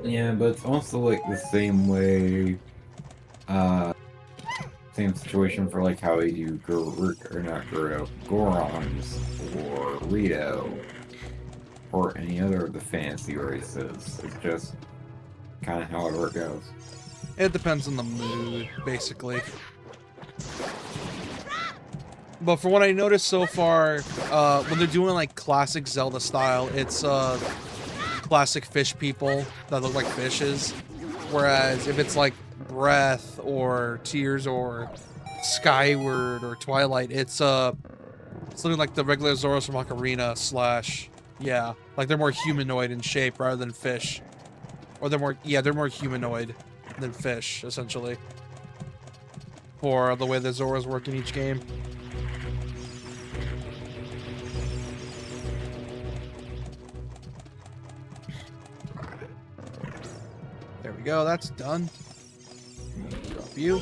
Yeah, but it's also like the same way, same situation for like how they do Gorons or Rito or any other of the fantasy races. It's just kind of however it goes. It depends on the mood, basically. But from what I noticed so far, when they're doing like classic Zelda style, it's classic fish people that look like fishes. Whereas if it's like Breath or Tears or Skyward or Twilight, it's something like the regular Zoras from Ocarina / yeah, like they're more humanoid in shape rather than fish. Or they're more humanoid than fish, essentially. For the way the Zoras work in each game. There we go, that's done. Drop you.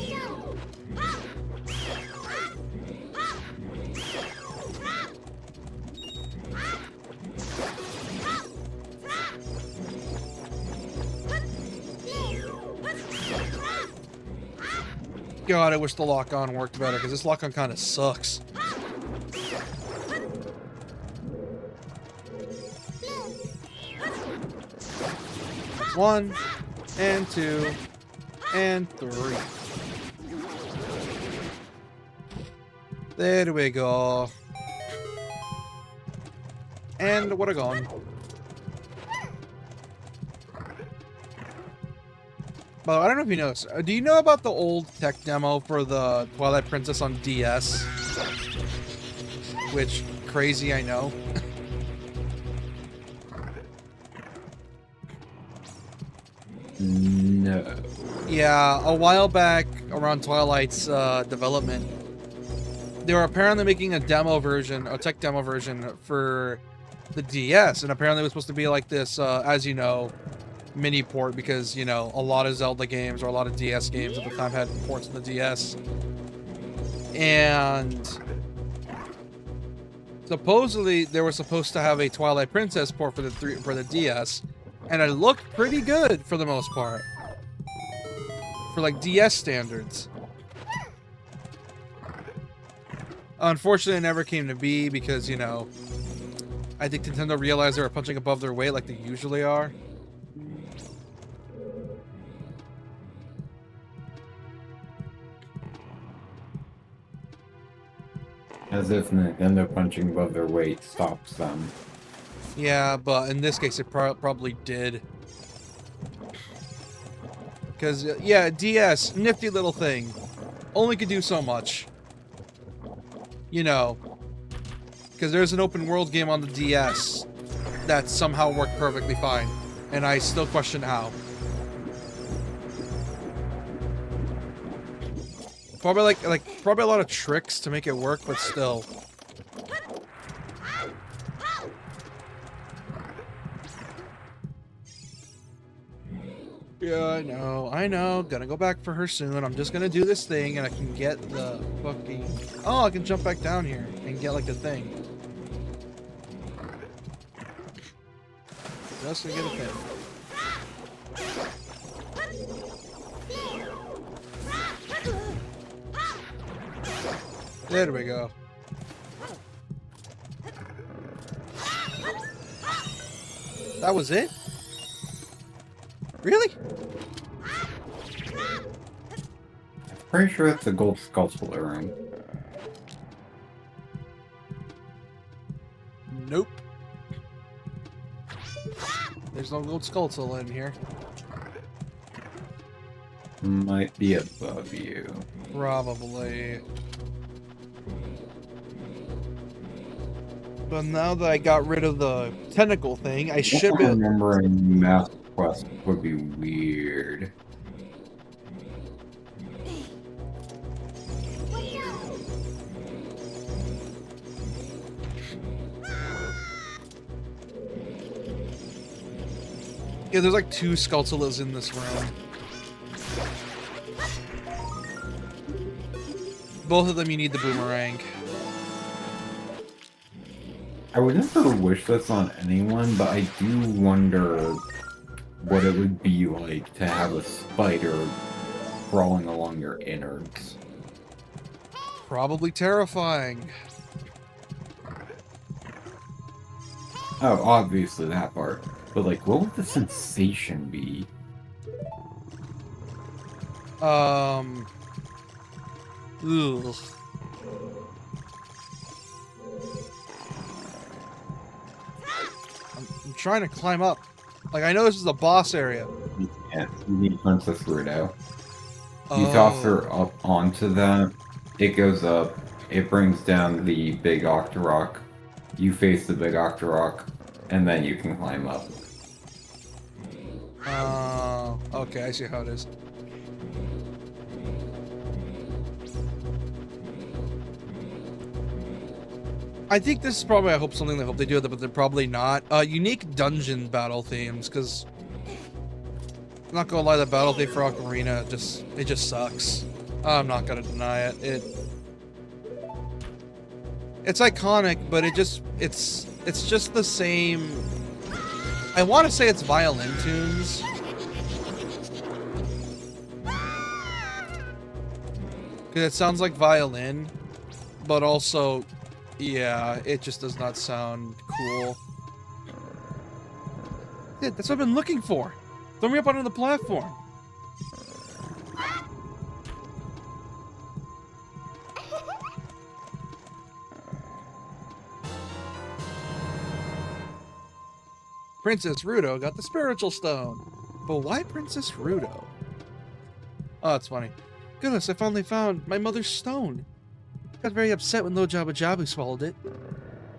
God, I wish the lock-on worked better, because this lock-on kind of sucks. That's 1, and 2, and 3. There we go. And what a gone. But I don't know if you know this. Do you know about the old tech demo for the Twilight Princess on DS? Which, crazy, I know. No. Yeah, a while back, around Twilight's development, they were apparently making a demo version, a tech demo version for the DS, and apparently it was supposed to be like this, as you know, mini port, because, you know, a lot of Zelda games or a lot of DS games at the time had ports on the DS. And Supposedly, they were supposed to have a Twilight Princess port for the DS, and it looked pretty good for the most part. For like DS standards. Unfortunately, it never came to be because, you know, I think Nintendo realized they were punching above their weight like they usually are. As if Nintendo punching above their weight stops them. Yeah, but in this case, it probably did. Because, yeah, DS, nifty little thing. Only could do so much. You know. Because there's an open world game on the DS that somehow worked perfectly fine. And I still question how. Probably probably a lot of tricks to make it work, but still. Yeah, I know. Gonna go back for her soon. I'm just gonna do this thing and I can get the fucking... Oh, I can jump back down here and get like a thing. Just to get a thing. There we go. That was it? Really? Pretty sure it's a gold sculpture ring. Nope. There's no gold skull in here. Might be above you. Probably. But now that I got rid of the tentacle thing, I should be... Remembering Math Quest would be weird. Yeah, there's like 2 Skulltulas in this room. Both of them you need the boomerang. I would never wish this on anyone, but I do wonder what it would be like to have a spider crawling along your innards. Probably terrifying. Oh, obviously that part. But like, what would the sensation be? Ugh. I'm trying to climb up. Like, I know this is the boss area. You can't. You need Princess Ruto. You toss her up onto that, it goes up, it brings down the big Octorok, you face the big Octorok, and then you can climb up. Okay, I see how it is. I think this is probably, I hope something, I hope they do it, but they're probably not. Unique dungeon battle themes, because I'm not gonna lie, the battle theme for Ocarina, it just sucks. I'm not gonna deny it. It's iconic, but it's just the same. I want to say it's violin tunes. Because it sounds like violin, but also, yeah, it just does not sound cool. Yeah, that's what I've been looking for. Throw me up onto the platform. Princess Ruto got the spiritual stone. But why Princess Ruto? Oh, that's funny. Goodness, I finally found my mother's stone. Got very upset when Lord Jabba Jabu swallowed it.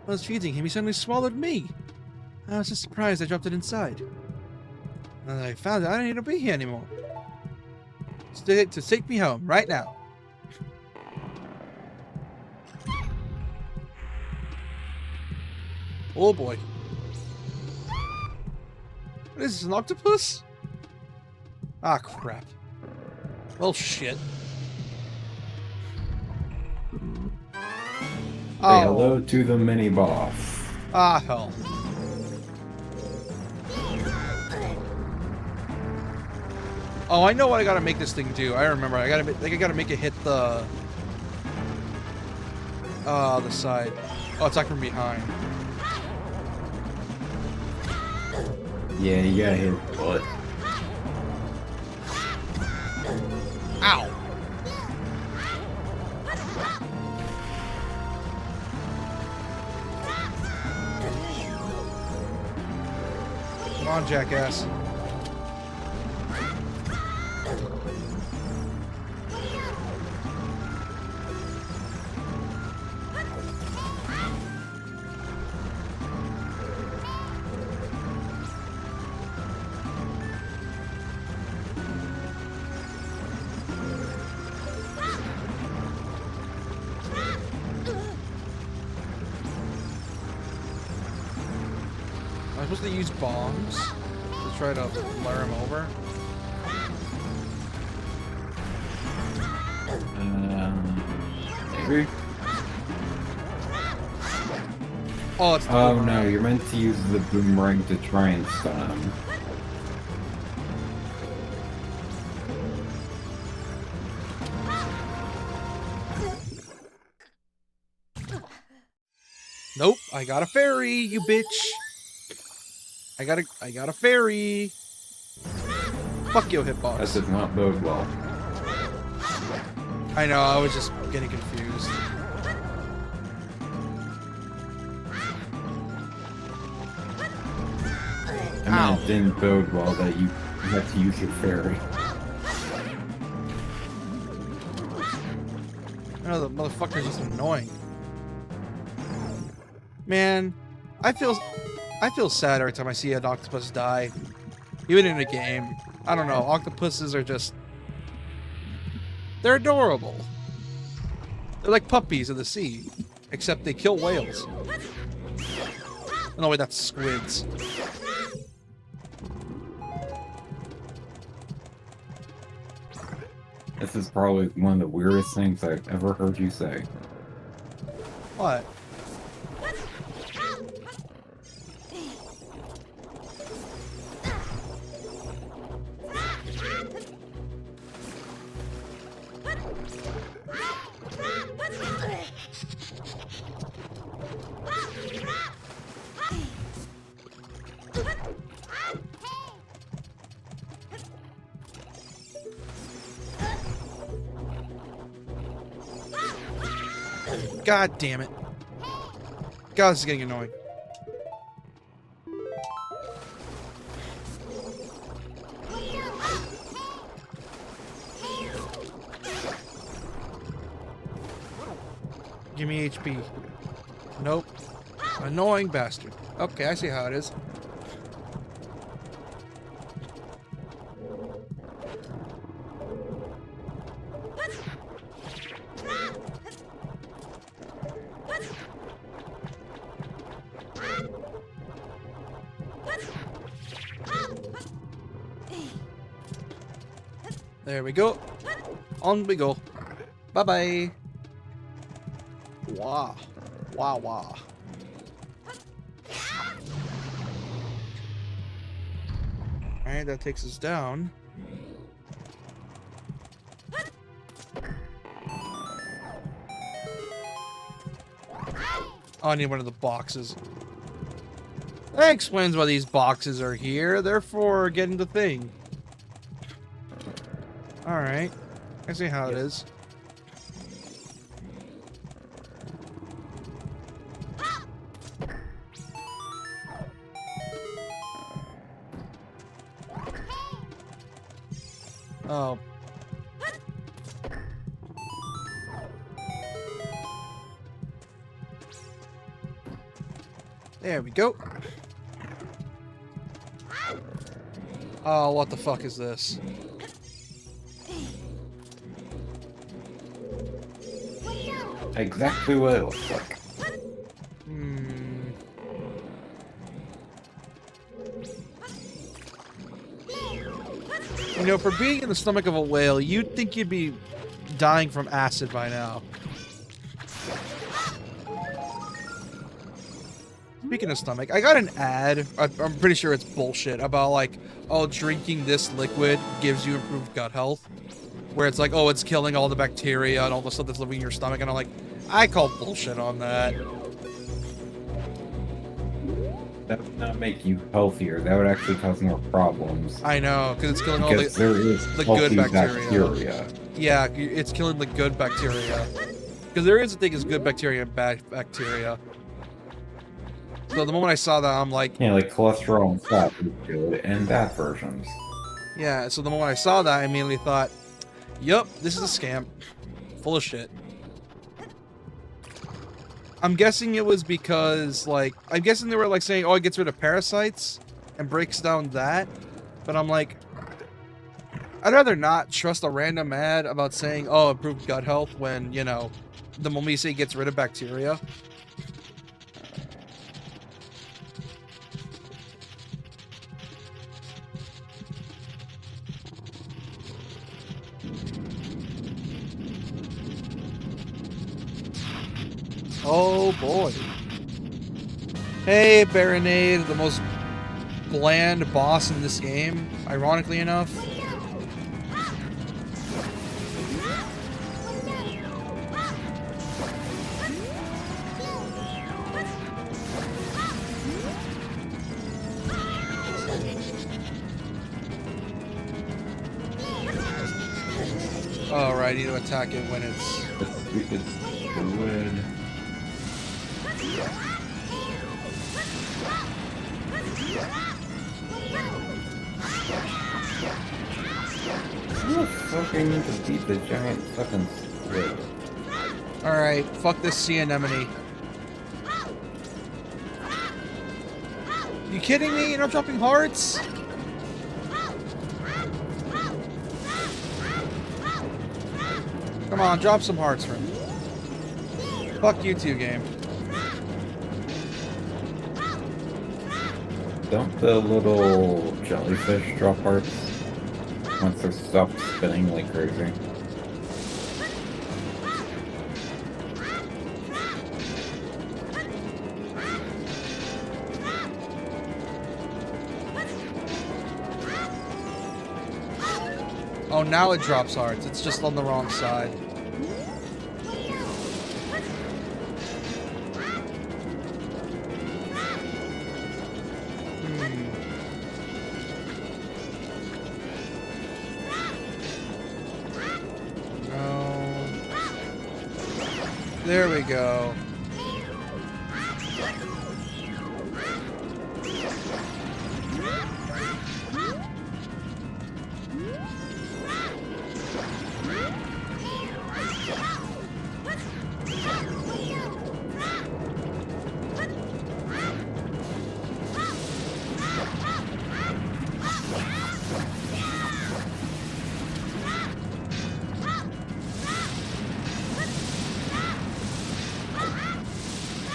I was feeding him, he suddenly swallowed me. I was just surprised I dropped it inside. And I found out I don't need to be here anymore. To take me home, right now. Oh boy. What is this, an octopus? Ah, crap. Well, shit. Say hello to the mini boss. Ah, hell. Oh, I know what I gotta make this thing do. I remember. I gotta make it hit the side. Oh, it's like from behind. Yeah, you gotta hit butt. Ow! Come on, jackass. Am I supposed to use bombs to try to lure him over? Maybe? Oh, it's Oh no, you're meant to use the boomerang to try and stun him. Nope, I got a fairy, you bitch. I got a fairy. Fuck you, hitbox. That does not bode well. I know, I was just getting confused. I mean, it didn't bode well that you had to use your fairy. I know, the motherfucker's just annoying. Man, I feel sad every time I see an octopus die. Even in a game. I don't know, octopuses are just... They're adorable. They're like puppies of the sea. Except they kill whales. Oh, no, wait, that's squids. This is probably one of the weirdest things I've ever heard you say. What? God damn it. God, this is getting annoying. Give me HP. Nope. Annoying bastard. Okay, I see how it is. There we go. On we go. Bye-bye. Wow. Wow, wow. Alright, that takes us down. Oh, I need one of the boxes. That explains why these boxes are here. They're for getting the thing. Alright. I see how it is. Oh. There we go. Oh, what the fuck is this? Exactly what it looks like. You know, for being in the stomach of a whale, you'd think you'd be dying from acid by now. Speaking of stomach, I got an ad. I'm pretty sure it's bullshit about like, oh, drinking this liquid gives you improved gut health. Where it's like, oh, it's killing all the bacteria and all the stuff that's living in your stomach. And I'm like, I call bullshit on that. That would not make you healthier. That would actually cause more problems. I know, because it's killing all Because there is the good healthy bacteria. Yeah, it's killing the good bacteria. Because there is a thing as good bacteria and bad bacteria. So the moment I saw that, I'm like... Yeah, like cholesterol and fat is good, and bad versions. Yeah, so the moment I saw that, I immediately thought, yup, this is a scam. Full of shit. I'm guessing it was because, like... I'm guessing they were, like, saying, oh, it gets rid of parasites and breaks down that. But I'm like... I'd rather not trust a random ad about saying, oh, improved gut health when, you know, the moment you say it gets rid of bacteria. Oh boy. Hey, Baronade, the most bland boss in this game, ironically enough. Alright, I need to attack it when it's... Stupid wood. You fucking need to beat the giant fucking squid. Alright, fuck this sea anemone. You kidding me? You're not dropping hearts? Come on, drop some hearts for me. Fuck you two, game. Don't the little jellyfish drop hearts once they're stopped spinning like crazy? Oh, now it drops hearts. It's just on the wrong side. No. There we go.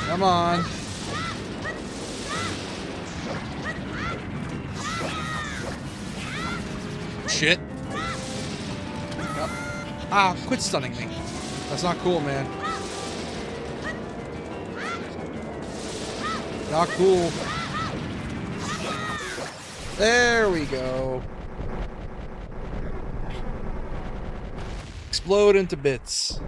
Come on. Shit. Yep. Ah, quit stunning me. That's not cool, man. Not cool. There we go. Explode into bits.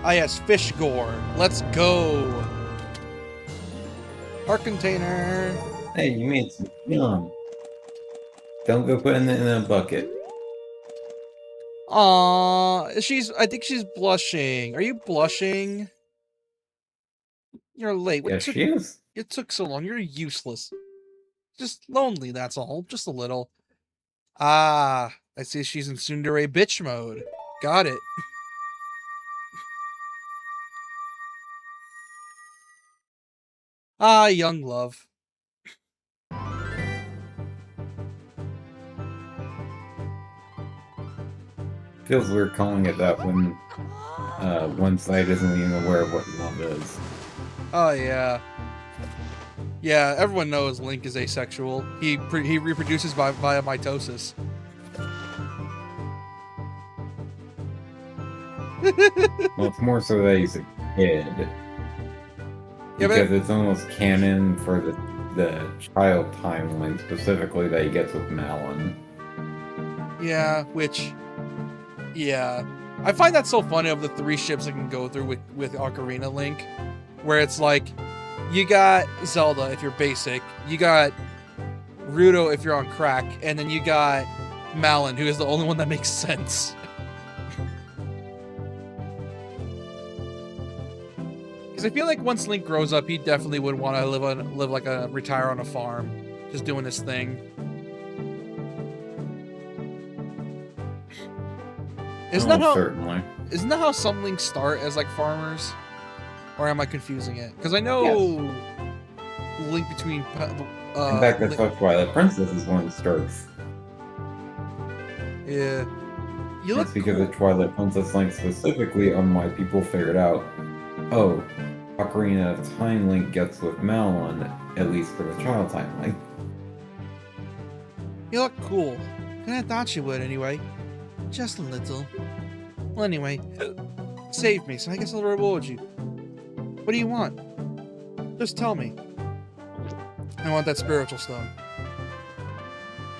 Ah yes, fish gore. Let's go. Heart container. Hey, you made some yum. Don't go putting it in a bucket. Aww, I think she's blushing. Are you blushing? You're late. Yeah, she is. It took so long. You're useless. Just lonely, that's all. Just a little. Ah, I see she's in tsundere bitch mode. Got it. Ah, young love. Feels weird calling it that when one side isn't even aware of what love is. Oh yeah. Yeah, everyone knows Link is asexual. He reproduces via mitosis. Well, it's more so that he's a kid. Yeah, Because but it's almost canon for the child timeline, specifically that he gets with Malin. yeah, I find that so funny of the 3 ships I can go through with Ocarina Link, where it's like, you got Zelda if you're basic, you got Ruto if you're on crack, and then you got Malin, who is the only one that makes sense. Because I feel like once Link grows up, he definitely would want to retire on a farm, just doing his thing. Isn't that Certainly. Isn't that how some Links start, as like farmers? Or am I confusing it? Because I know Link between In fact, that's why the Princess is one that starts. Yeah. You look It's because cool. of Twilight Princess Link specifically on why people figured out, oh, Ocarina of Time Link gets with Malin, at least for the child time link. You look cool. Kinda thought you would anyway. Just a little. Well, anyway, saved me, so I guess I'll reward you. What do you want? Just tell me. I want that spiritual stone.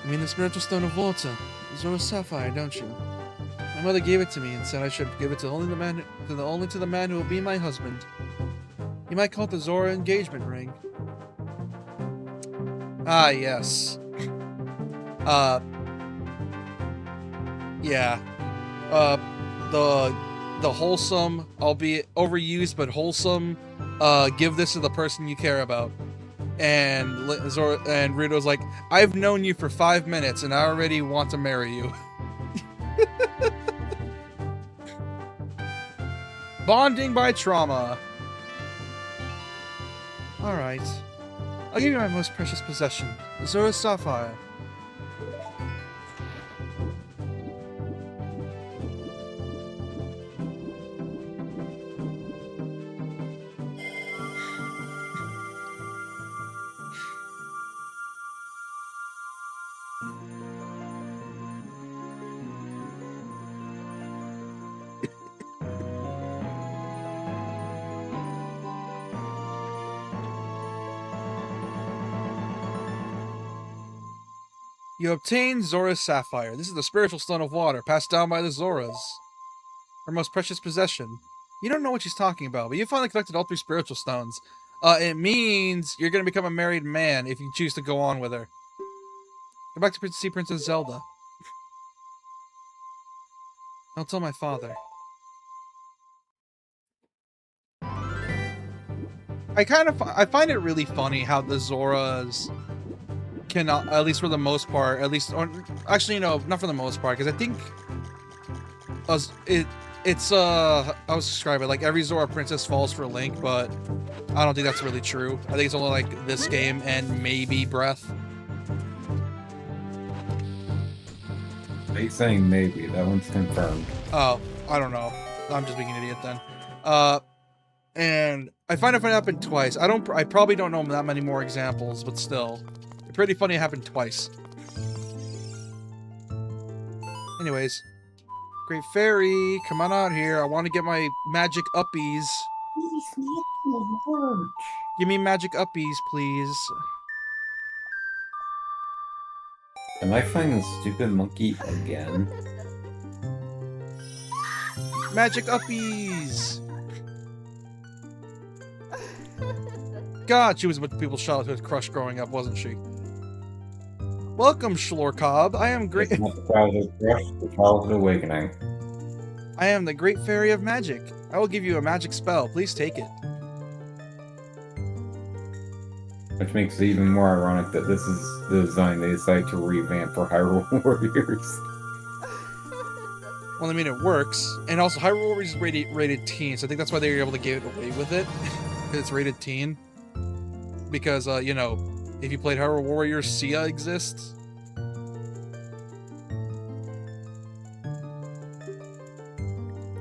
You mean the spiritual stone of water? Zora Sapphire, don't you? My mother gave it to me and said I should give it to only the man who will be my husband. You might call it the Zora engagement ring. Ah, yes. Yeah. The wholesome, albeit overused but wholesome, give this to the person you care about. And Zora and Ruto's like, I've known you for 5 minutes and I already want to marry you. Bonding by trauma. Alright. I'll give you my most precious possession, Zora Sapphire. You obtain Zora's Sapphire. This is the spiritual stone of water passed down by the Zoras. Her most precious possession. You don't know what she's talking about, but you finally collected all 3 spiritual stones. It means you're going to become a married man if you choose to go on with her. Go back to see Princess Zelda. Don't tell my father. I find it really funny how the Zoras cannot, at least for the most part, or actually, no, not for the most part, because I think it's I was describe it like every Zora princess falls for Link, but I don't think that's really true. I think it's only like this game and maybe Breath. Are you saying maybe? That one's confirmed. Oh, I don't know. I'm just being an idiot then. And I find it funny it happened twice. I probably don't know that many more examples, but still. It's pretty funny it happened twice. Anyways. Great Fairy, come on out here. I want to get my magic uppies. Give me magic uppies, please. Am I finding the stupid monkey again? Magic uppies! God, she was what people shot with crush growing up, wasn't she? Welcome, Schlorcob. I am great. It's not the childhood crush, the childhood awakening. I am the Great Fairy of Magic. I will give you a magic spell. Please take it. Which makes it even more ironic that this is the design they decided to revamp for Hyrule Warriors. Well, I mean, it works. And also, Hyrule Warriors is rated teen, so I think that's why they were able to get away with it. Because it's rated teen. Because, you know, if you played Hyrule Warriors, Sia exists.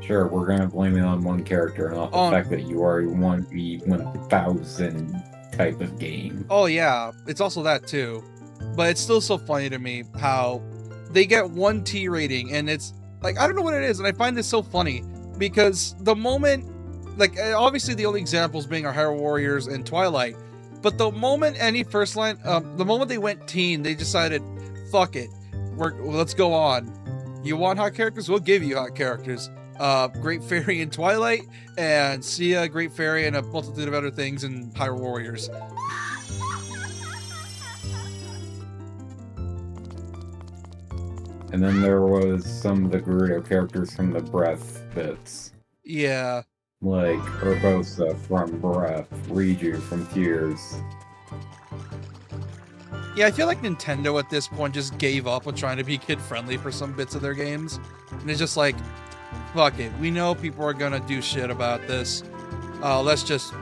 Sure, we're gonna blame it on one character, not the fact that you are a 1v1000 type of game. Oh, yeah. It's also that, too. But it's still so funny to me how they get 1 T rating, and it's like, I don't know what it is, and I find this so funny because the moment, like, obviously the only examples being our Hyrule Warriors and Twilight, but the moment any first line, the moment they went teen, they decided, fuck it, let's go on. You want hot characters? We'll give you hot characters. Great Fairy in Twilight, and Sia, Great Fairy, and a multitude of other things in Hyrule Warriors. And then there was some of the Gerudo characters from the Breath bits. Yeah. Like Urbosa from Breath, Riju from Tears. Yeah, I feel like Nintendo at this point just gave up on trying to be kid-friendly for some bits of their games. And it's just like, fuck it. We know people are gonna do shit about this. Let's just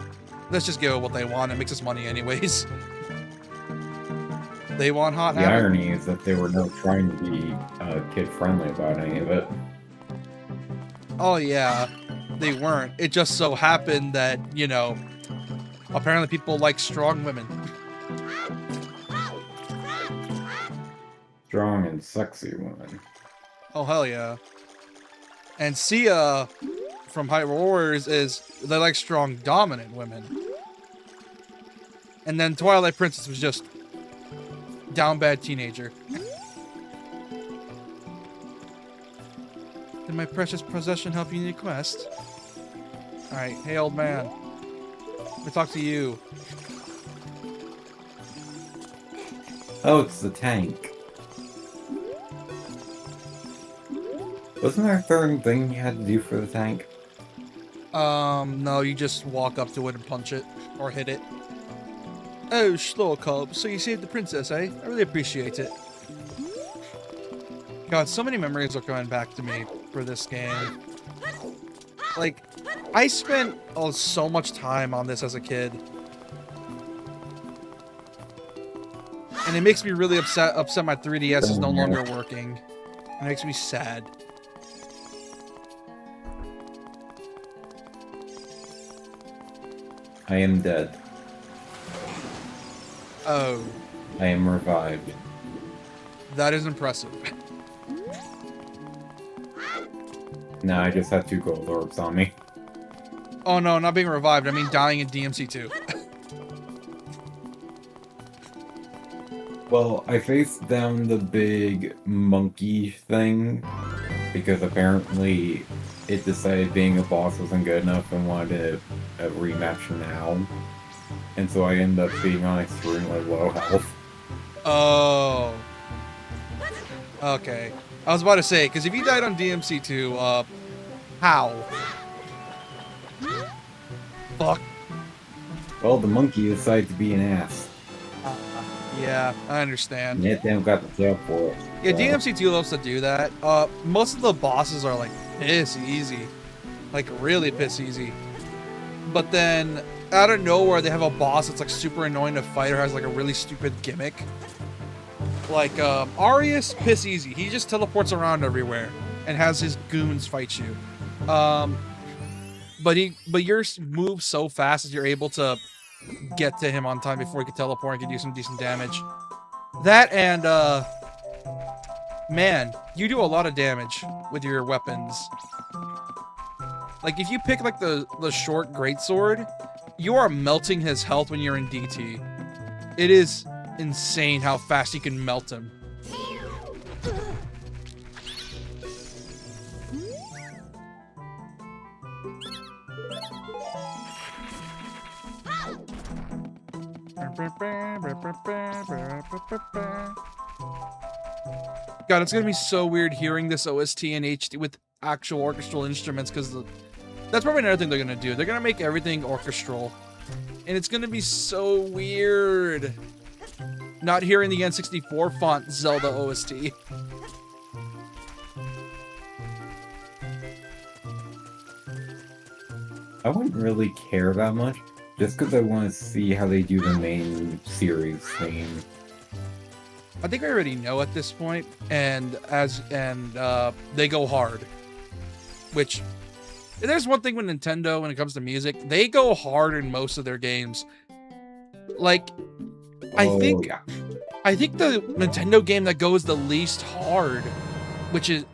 give it what they want. It makes us money anyways. They want hot. The irony is that they were not trying to be kid-friendly about any of it. Oh yeah, they weren't. It just so happened that, you know, apparently people like strong women. Strong and sexy women. Oh hell yeah. And Sia from Hyrule Warriors is they like strong dominant women. And then Twilight Princess was just down bad teenager. Did my precious possession help you in your quest? Alright, hey old man. Let me talk to you. Oh, it's the tank. Wasn't there a certain thing you had to do for the tank? No, you just walk up to it and punch it. Or hit it. Oh, Schlorkob, so you saved the princess, eh? I really appreciate it. God, so many memories are coming back to me for this game. Like, I spent so much time on this as a kid. And it makes me really upset my 3DS is no longer working. It makes me sad. I am dead. Oh. I am revived. That is impressive. Nah, I just have 2 gold orbs on me. Oh no, not being revived. I mean dying in DMC2. Well, I faced down the big monkey thing because apparently it decided being a boss wasn't good enough and wanted a rematch now. And so I ended up being on extremely low health. Oh. Okay. I was about to say, because if you died on DMC2, how? Fuck. Well, the monkey decided to be an ass. Yeah, I understand. And yet they got the job for it. Yeah, So, DMC2 loves to do that. Most of the bosses are like piss easy. Like really piss easy. But then out of nowhere they have a boss that's like super annoying to fight or has like a really stupid gimmick. Like Arius, piss easy. He just teleports around everywhere and has his goons fight you. But your moves so fast that you're able to get to him on time before he can teleport and can do some decent damage. That and man, you do a lot of damage with your weapons. Like if you pick like the short greatsword, you are melting his health when you're in DT. It is insane how fast you can melt him. God, it's gonna be so weird hearing this OST in HD with actual orchestral instruments, because that's probably another thing they're gonna do. They're gonna make everything orchestral, and it's gonna be so weird not hearing the N64 font Zelda OST. I wouldn't really care that much, just because I want to see how they do the main series theme. I think I already know at this point, and they go hard. Which, if there's one thing with Nintendo when it comes to music, they go hard in most of their games. Like, I think the Nintendo game that goes the least hard, which is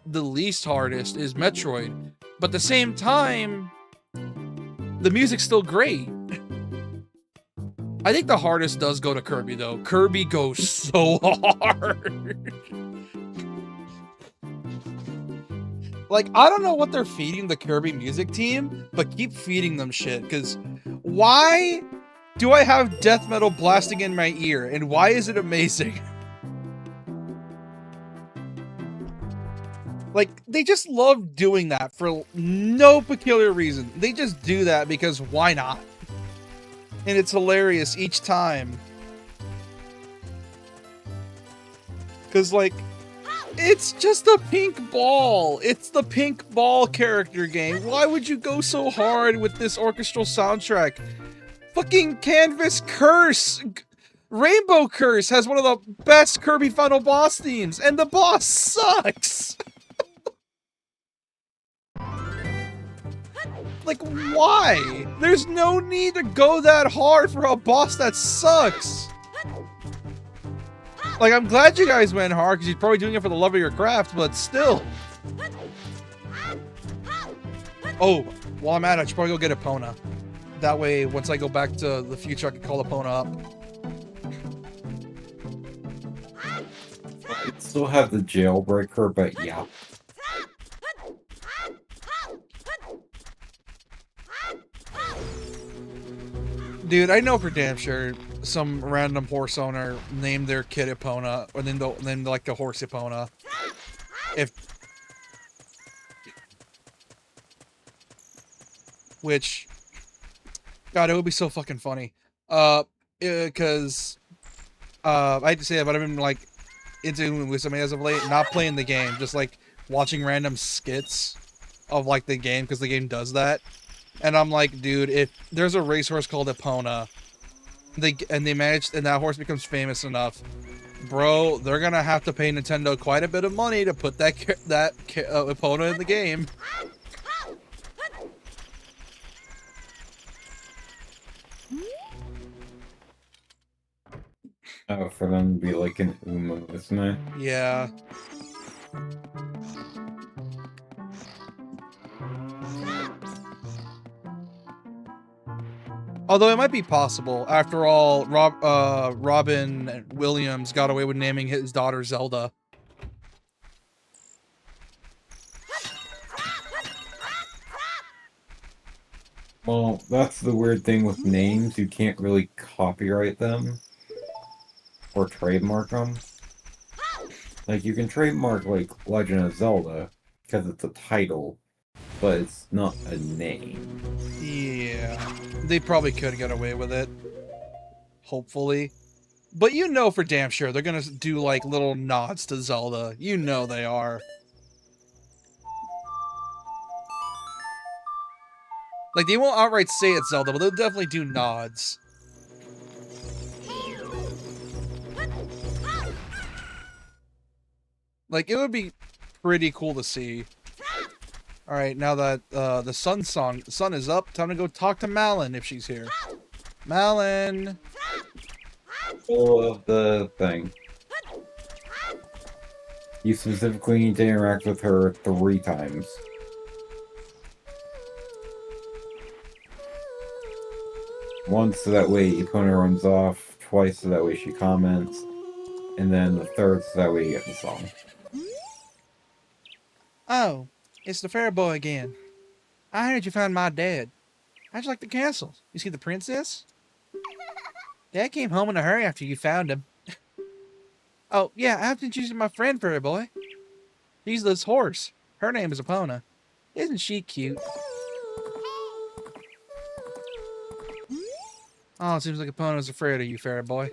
the least hardest, is Metroid. But at the same time, the music's still great. I think the hardest does go to Kirby, though. Kirby goes so hard. Like, I don't know what they're feeding the Kirby music team, but keep feeding them shit, because why do I have death metal blasting in my ear, and why is it amazing? Like, they just love doing that for no peculiar reason. They just do that because why not? And it's hilarious each time. Because, like, it's just a pink ball. It's the pink ball character game. Why would you go so hard with this orchestral soundtrack? Fucking Canvas Curse! Rainbow Curse has one of the best Kirby Final Boss themes, and the boss sucks! Like, why? There's no need to go that hard for a boss that sucks. Like, I'm glad you guys went hard, because you're probably doing it for the love of your craft, but still. Oh, while I'm at it, I should probably go get Epona. That way, once I go back to the future, I can call Epona up. I still have the jailbreaker, but yeah. Dude, I know for damn sure some random horse owner named their kid Epona, or then like the horse Epona. Which, God, it would be so fucking funny. Because I hate to say it, but I've been like into with somebody as of late, not playing the game, just like watching random skits of like the game, because the game does that. And I'm like, dude, if there's a racehorse called Epona, and that horse becomes famous enough, bro, they're gonna have to pay Nintendo quite a bit of money to put that Epona in the game. Oh, for them to be like an Uma, isn't it? Yeah. Although it might be possible. After all, Robin Williams got away with naming his daughter Zelda. Well, that's the weird thing with names. You can't really copyright them or trademark them. Like, you can trademark, like, Legend of Zelda because it's a title, but it's not a name. Yeah. They probably could get away with it. Hopefully. But you know for damn sure they're gonna do, like, little nods to Zelda. You know they are. Like, they won't outright say it's Zelda, but they'll definitely do nods. Like, it would be pretty cool to see. Alright, now that the sun is up, time to go talk to Malin if she's here. Malin! Full of the thing. You specifically need to interact with her 3 times. Once so that way Epona runs off, twice so that way she comments, and then the third so that way you get the song. Oh, it's the fair boy again. I heard you found my dad. How'd you like the castle? You see the princess? Dad came home in a hurry after you found him. Oh, yeah, I have to introduce you to my friend, fairy boy. She's this horse. Her name is Epona. Isn't she cute? Oh, it seems like Epona's afraid of you, fairy boy.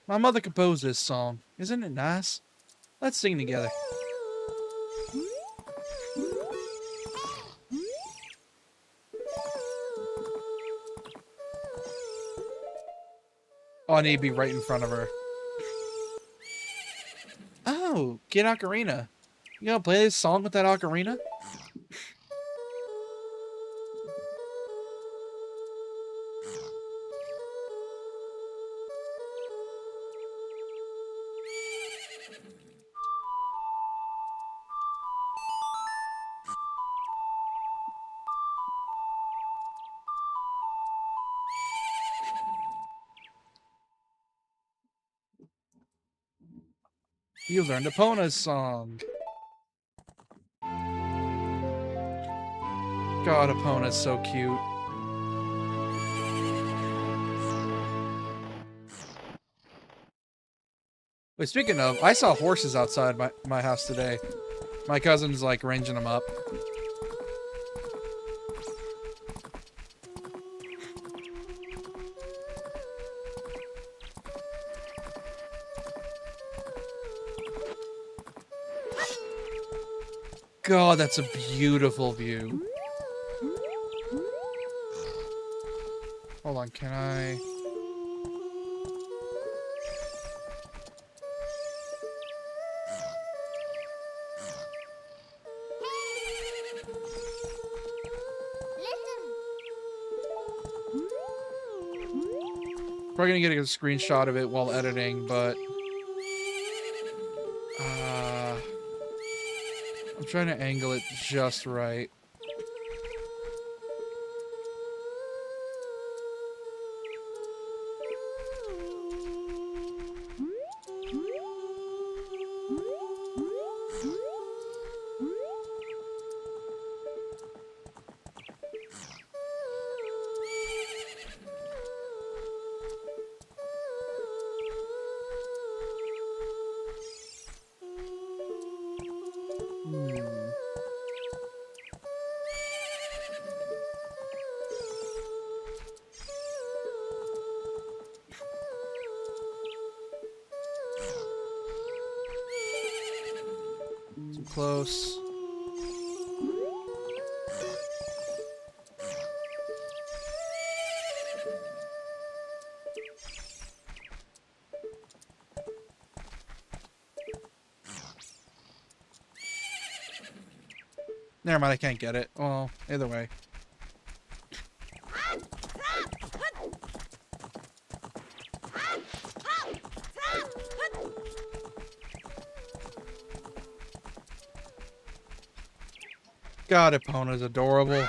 My mother composed this song. Isn't it nice? Let's sing together. Oh, I need to be right in front of her. Oh, get Ocarina. You gonna play this song with that ocarina? You learned Epona's song. God, Epona's so cute. Wait, speaking of, I saw horses outside my house today. My cousin's like ranging them up. God, that's a beautiful view. Hold on, can I... Probably gonna get a screenshot of it while editing, but... I'm trying to angle it just right. Too close. Never mind, I can't get it. Well, either way. God, Epona's adorable.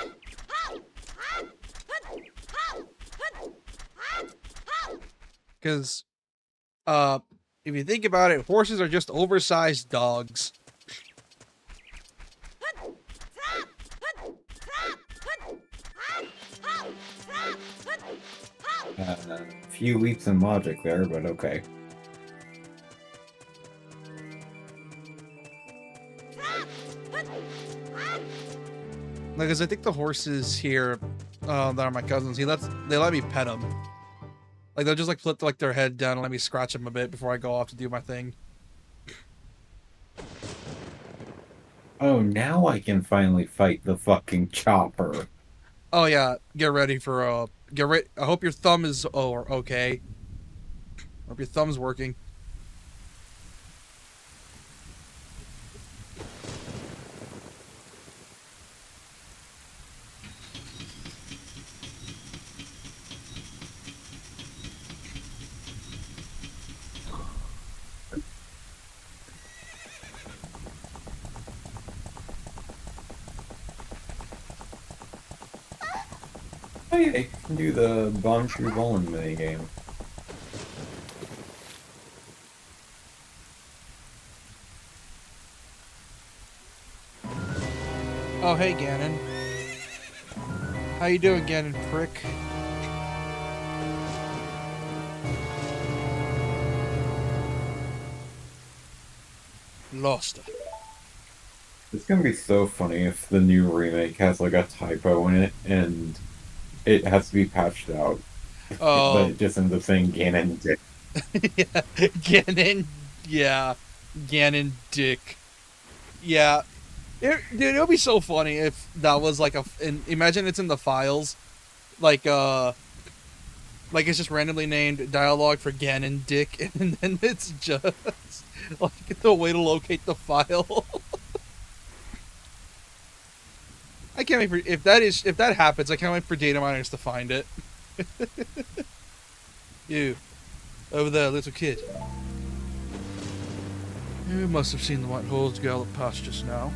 Because, if you think about it, horses are just oversized dogs. A few leaps in logic there, but okay. Like, cause I think the horses here, that are my cousins, they let me pet them. Like, they'll just like flip like their head down and let me scratch them a bit before I go off to do my thing. Oh, now I can finally fight the fucking chopper. Oh yeah, get ready for I hope your thumb is okay. Hope your thumb's working. Oh yeah, you can do the bomb shoe bowling minigame. Oh hey Ganon. How you doing, Ganon prick? Lost her. It's gonna be so funny if the new remake has like a typo in it and it has to be patched out. Oh. But it just ends up saying Ganon Dick. Yeah, Ganon. Yeah, Ganon dick. Yeah, dude, it would be so funny if that was like imagine it's in the files, like it's just randomly named dialogue for Ganon dick, and then it's just like the way to locate the file. I can't wait for if that happens. I can't wait for data miners to find it. You, over there, little kid. You must have seen the white horse gallop past just now.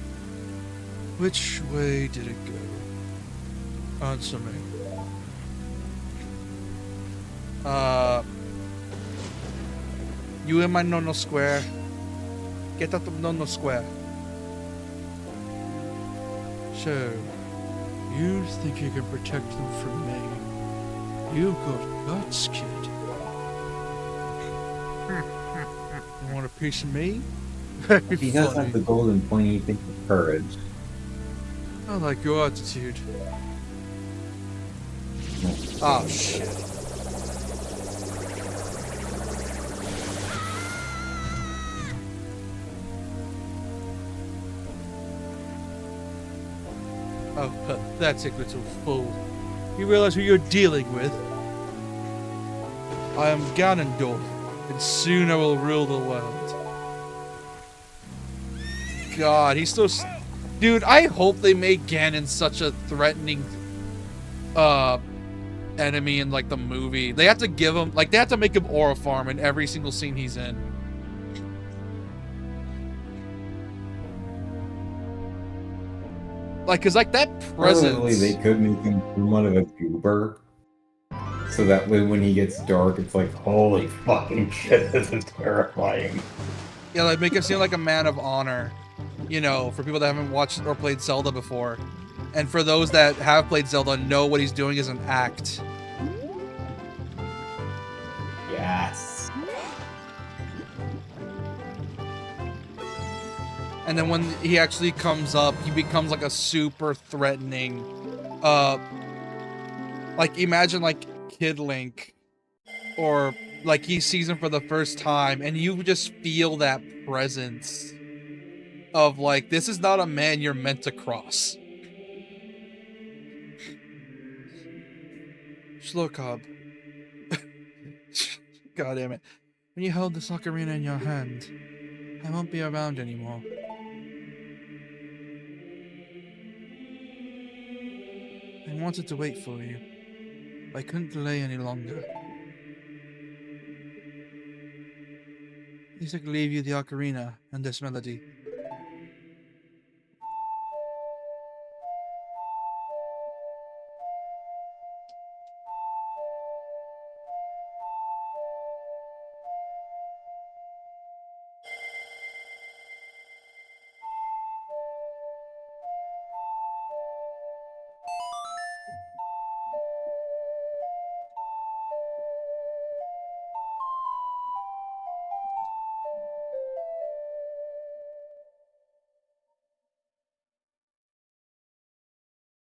Which way did it go? Answer me. You in my nono square? Get out of Nono Square. So, you think you can protect them from me? You've got guts, kid. You want a piece of me? Very He does funny. have the golden pointy thing of courage. I like your attitude. Oh, shit. Oh, pathetic little fool. You realize who you're dealing with? I am Ganondorf, and soon I will rule the world. God, he's so... Dude, I hope they make Ganon such a threatening enemy in, like, the movie. They have to give him... Like, they have to make him Aura Farm in every single scene he's in. Like, cause like that presence. Probably they could make him somewhat of a goober, so that way when he gets dark, it's like, holy fucking shit, this is terrifying. Yeah, like make him seem like a man of honor, you know, for people that haven't watched or played Zelda before, and for those that have played Zelda, know what he's doing is an act. Yes. And then when he actually comes up, he becomes like a super threatening, like imagine like Kid Link, or like he sees him for the first time and you just feel that presence of like, this is not a man you're meant to cross. Slowcob. God damn it. When you hold this ocarina in your hand, I won't be around anymore. I wanted to wait for you, but I couldn't delay any longer. At least I could leave you the ocarina and this melody.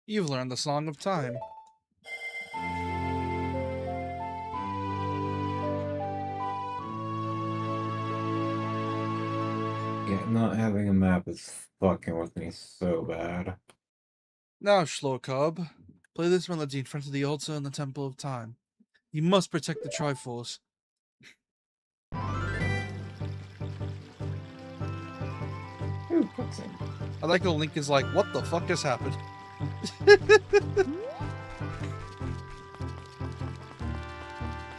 You've learned the Song of Time. Yeah, not having a map is fucking with me so bad. Now, Slowcob, play this melody in front of the altar in the Temple of Time. You must protect the Triforce. Who puts it? I like how Link is like, what the fuck has happened?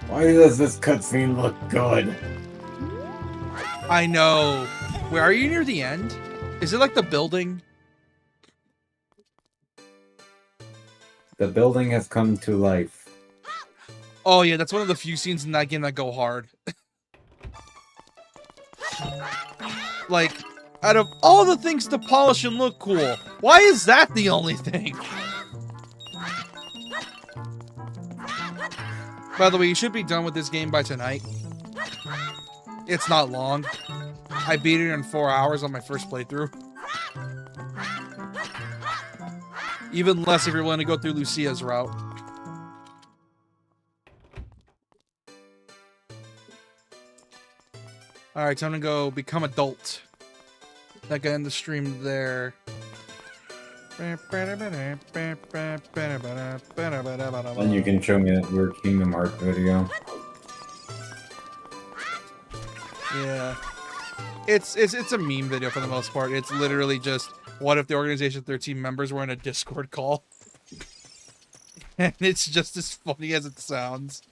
Why does this cutscene look good? I know. Where are you near the end? Is it like the building? The building has come to life. Oh yeah, that's one of the few scenes in that game that go hard. Like, out of all the things to polish and look cool, why is that the only thing? By the way, you should be done with this game by tonight. It's not long. I beat it in 4 hours on my first playthrough. Even less if you're willing to go through Lucia's route. Alright, time to go become adult. That guy in the stream there. And you can show me that weird Kingdom Hearts video. Yeah. It's a meme video for the most part. It's literally just, what if the Organization 13 members were in a Discord call? And it's just as funny as it sounds.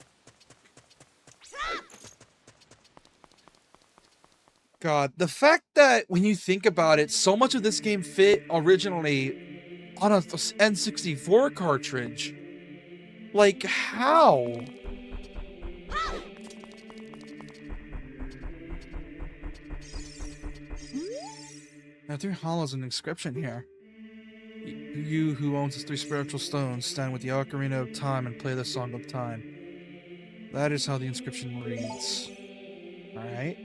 God, the fact that when you think about it, so much of this game fit originally on a N64 cartridge. Like, how? Now, 3 hollows and inscription here. You who owns the 3 spiritual stones stand with the Ocarina of Time and play the Song of Time. That is how the inscription reads. Alright.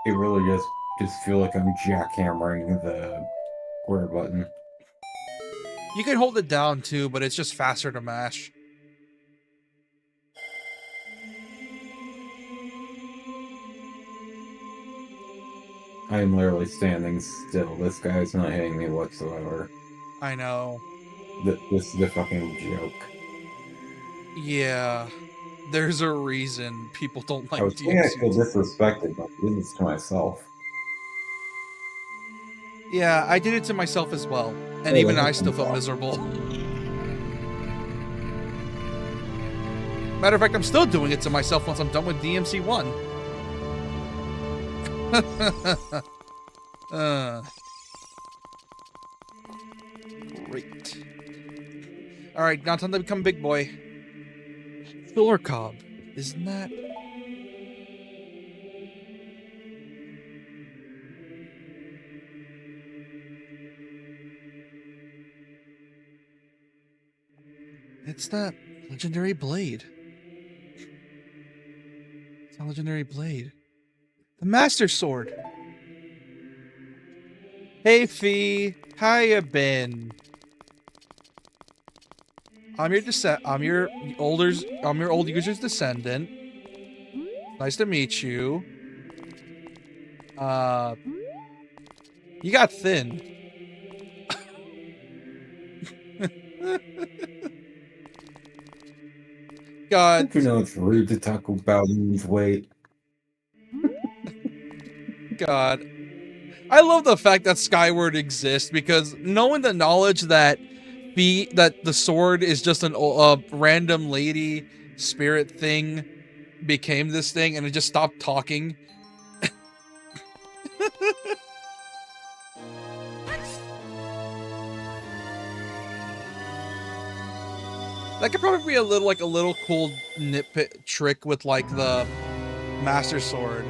It really just feel like I'm jackhammering the square button. You can hold it down too, but it's just faster to mash. I'm literally standing still. This guy's not hitting me whatsoever. I know. This is a fucking joke. Yeah. There's a reason people don't like I was saying I feel DMC. disrespected, but I did this to myself. Yeah, I did it to myself as well. And Hey, even let me I still felt talk. miserable. Matter of fact, I'm still doing it to myself once I'm done with DMC 1. Great. Alright, now time to become big boy. Filler cob. Isn't that? It's that legendary blade. It's a legendary blade. The Master Sword. Hey Fee, how you been? I'm your old user's descendant. Nice to meet you. You got thin. God. Don't you know it's rude to talk about lose weight? God. I love the fact that Skyward exists because knowing the knowledge that the sword is just a random lady spirit thing became this thing and it just stopped talking. That could probably be a little cool nitpick trick with like the Master Sword.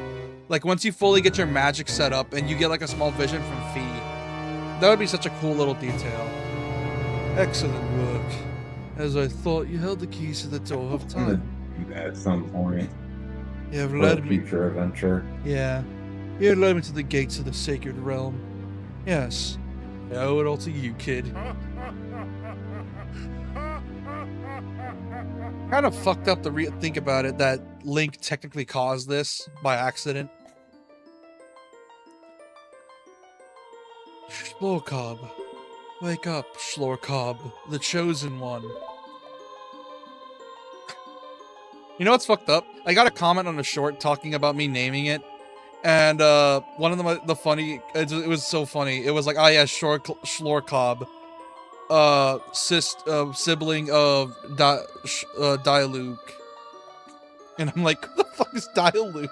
Like once you fully get your magic set up and you get like a small vision from Fee. That would be such a cool little detail. Excellent work. As I thought, you held the keys to the door of I'm gonna time. do that at some point. You have For a led me. future adventure. Yeah. You have led me to the gates of the sacred realm. Yes. I owe it all to you, kid. Kind of fucked up to think about it that Link technically caused this by accident. Shlorcob. Wake up, Shlorcob, the chosen one. You know what's fucked up? I got a comment on a short talking about me naming it. And one of the funny, it was so funny. It was like, oh yeah, Shlorcob. Sibling of Diluc. And I'm like, who the fuck is Diluc?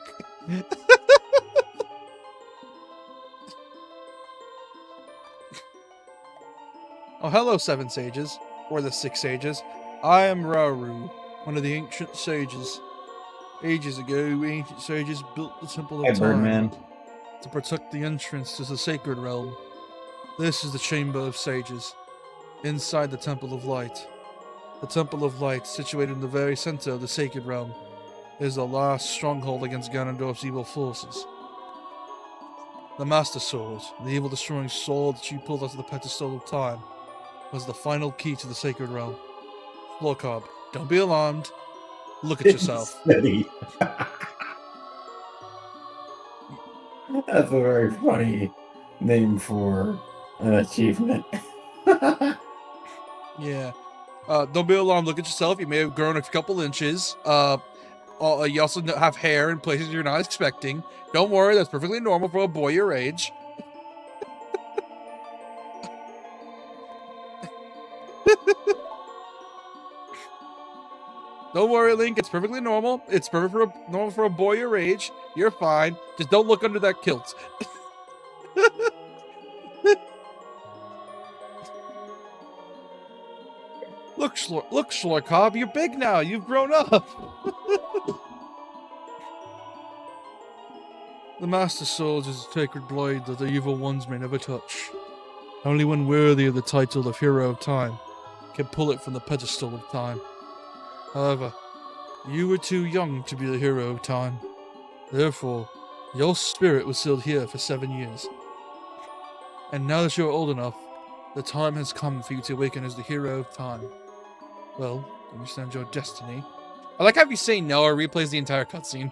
Oh, hello, 7 sages. Or the 6 sages. I am Rauru, one of the ancient sages. Ages ago, ancient sages built the Temple Hey, of Time Birdman. to protect the entrance to the sacred realm. This is the Chamber of Sages, inside the Temple of Light. The Temple of Light, situated in the very center of the sacred realm, is the last stronghold against Ganondorf's evil forces. The Master Sword, the evil-destroying sword that you pulled out of the pedestal of time, was the final key to the sacred realm. Shlorcob, don't be alarmed. Look at yourself. Steady. That's a very funny name for an achievement. Yeah. Don't be alarmed. Look at yourself. You may have grown a couple inches. You also have hair in places you're not expecting. Don't worry. That's perfectly normal for a boy your age. Don't worry, Link. It's perfectly normal. It's normal for a boy your age. You're fine. Just don't look under that kilt. Look, Schlorkob, you're big now. You've grown up. The Master Sword is a sacred blade that the evil ones may never touch. Only one worthy of the title of Hero of Time can pull it from the pedestal of time. However, you were too young to be the Hero of Time. Therefore, your spirit was sealed here for 7 years. And now that you're old enough, the time has come for you to awaken as the Hero of Time. Well, you understand your destiny. I like how you say no or replays the entire cutscene.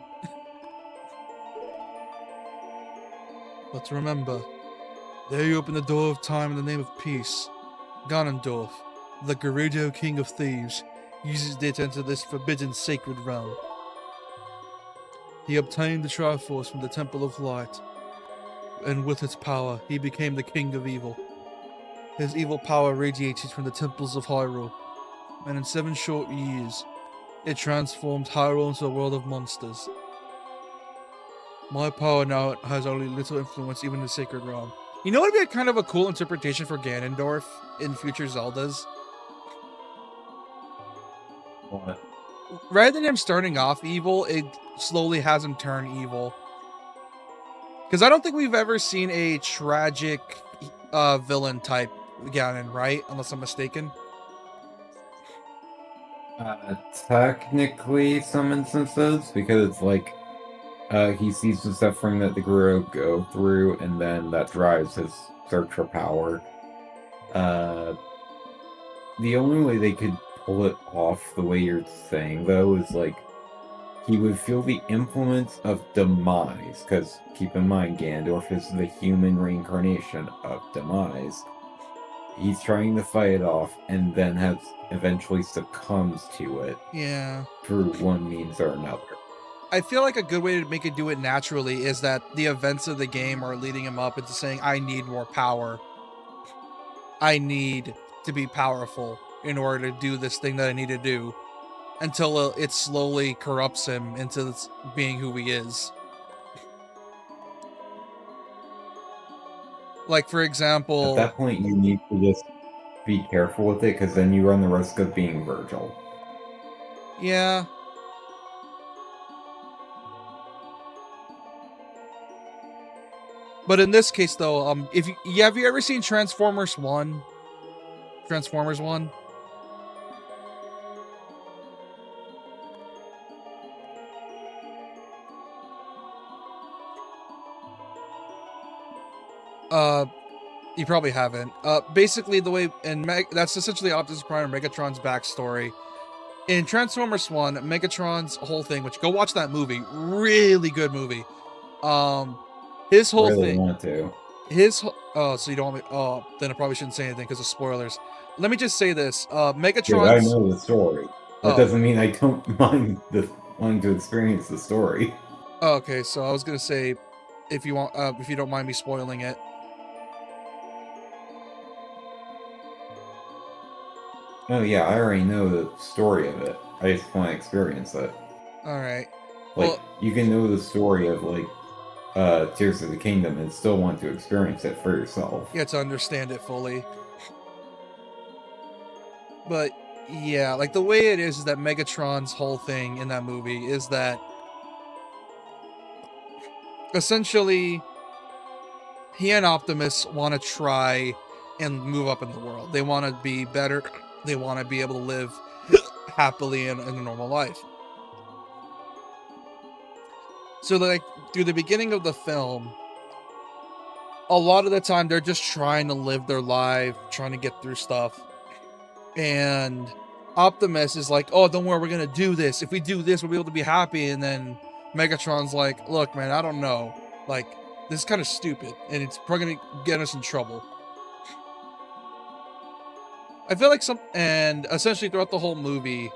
But remember, there you open the door of time in the name of peace. Ganondorf, the Gerudo King of Thieves, uses it to enter this forbidden sacred realm. He obtained the Triforce from the Temple of Light, and with its power, he became the King of Evil. His evil power radiated from the temples of Hyrule, and in 7 short years, it transformed Hyrule into a world of monsters. My power now has only little influence even in the Sacred Realm. You know what would be kind of a cool interpretation for Ganondorf in future Zeldas? What? Rather than him starting off evil, it slowly has him turn evil. Because I don't think we've ever seen a tragic villain type Ganon, right? Unless I'm mistaken. Technically, some instances, because it's like he sees the suffering that the Gerudo go through, and then that drives his search for power. The only way they could pull it off the way you're saying, though, is like he would feel the influence of demise, because keep in mind, Ganondorf is the human reincarnation of demise. He's trying to fight it off, and then has eventually succumbs to it. Yeah. Through one means or another. I feel like a good way to make it do it naturally is that the events of the game are leading him up into saying, I need more power. I need to be powerful in order to do this thing that I need to do. Until it slowly corrupts him into being who he is. Like, for example... At that point, you need to just be careful with it, because then you run the risk of being Virgil. Yeah. But in this case, though, have you ever seen Transformers 1? Transformers 1? You probably haven't. Basically, the way that's essentially Optimus Prime and Megatron's backstory. In Transformers 1, Megatron's whole thing, which go watch that movie, really good movie. His whole really thing. Want to. So you don't want me? Oh, then I probably shouldn't say anything because of spoilers. Let me just say this: Megatron's. Dude, I know the story. That doesn't mean I don't mind wanting to experience the story. Okay, so I was gonna say, if you want, if you don't mind me spoiling it. Oh yeah, I already know the story of it. I just want to experience it. Alright. Like, Well, you can know the story of, like, Tears of the Kingdom and still want to experience it for yourself. you have to understand it fully. But, yeah, like, the way it is that Megatron's whole thing in that movie is that essentially he and Optimus want to try and move up in the world. They want to be better. They want to be able to live happily in a normal life. So, like, through the beginning of the film, a lot of the time they're just trying to live their life, trying to get through stuff. And Optimus is like, oh, don't worry, we're going to do this. If we do this, we'll be able to be happy. And then Megatron's like, look, man, I don't know. Like, this is kind of stupid, and it's probably going to get us in trouble. I feel like and essentially throughout the whole movie,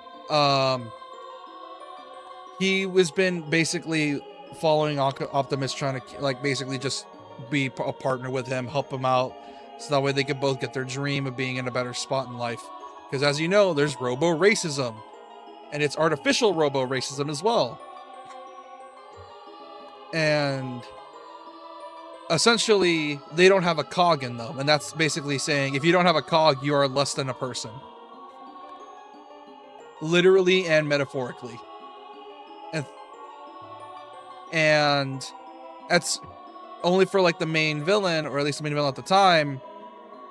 he was been basically following Optimus, trying to, like, basically just be a partner with him, help him out, so that way they could both get their dream of being in a better spot in life. Because as you know, there's robo-racism, and it's artificial robo-racism as well. And essentially, they don't have a cog in them, and that's basically saying if you don't have a cog, you are less than a person. literally and metaphorically. And that's only for like the main villain, or at least the main villain at the time,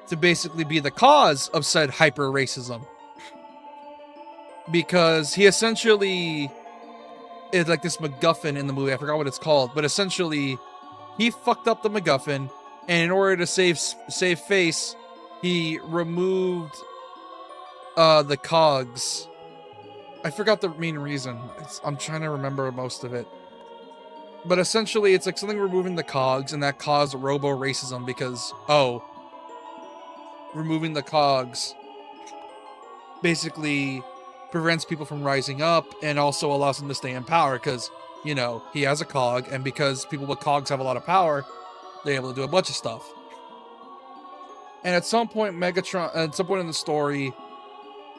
to basically be the cause of said hyper racism. Because he essentially is like this MacGuffin in the movie. I forgot what it's called, but essentially he fucked up the MacGuffin, and in order to save face, he removed the cogs. I forgot the main reason. I'm trying to remember most of it. But essentially, it's like something removing the cogs, and that caused robo-racism because, removing the cogs basically prevents people from rising up and also allows them to stay in power because, you know, he has a cog, and because people with cogs have a lot of power, they're able to do a bunch of stuff. And at some point, in the story,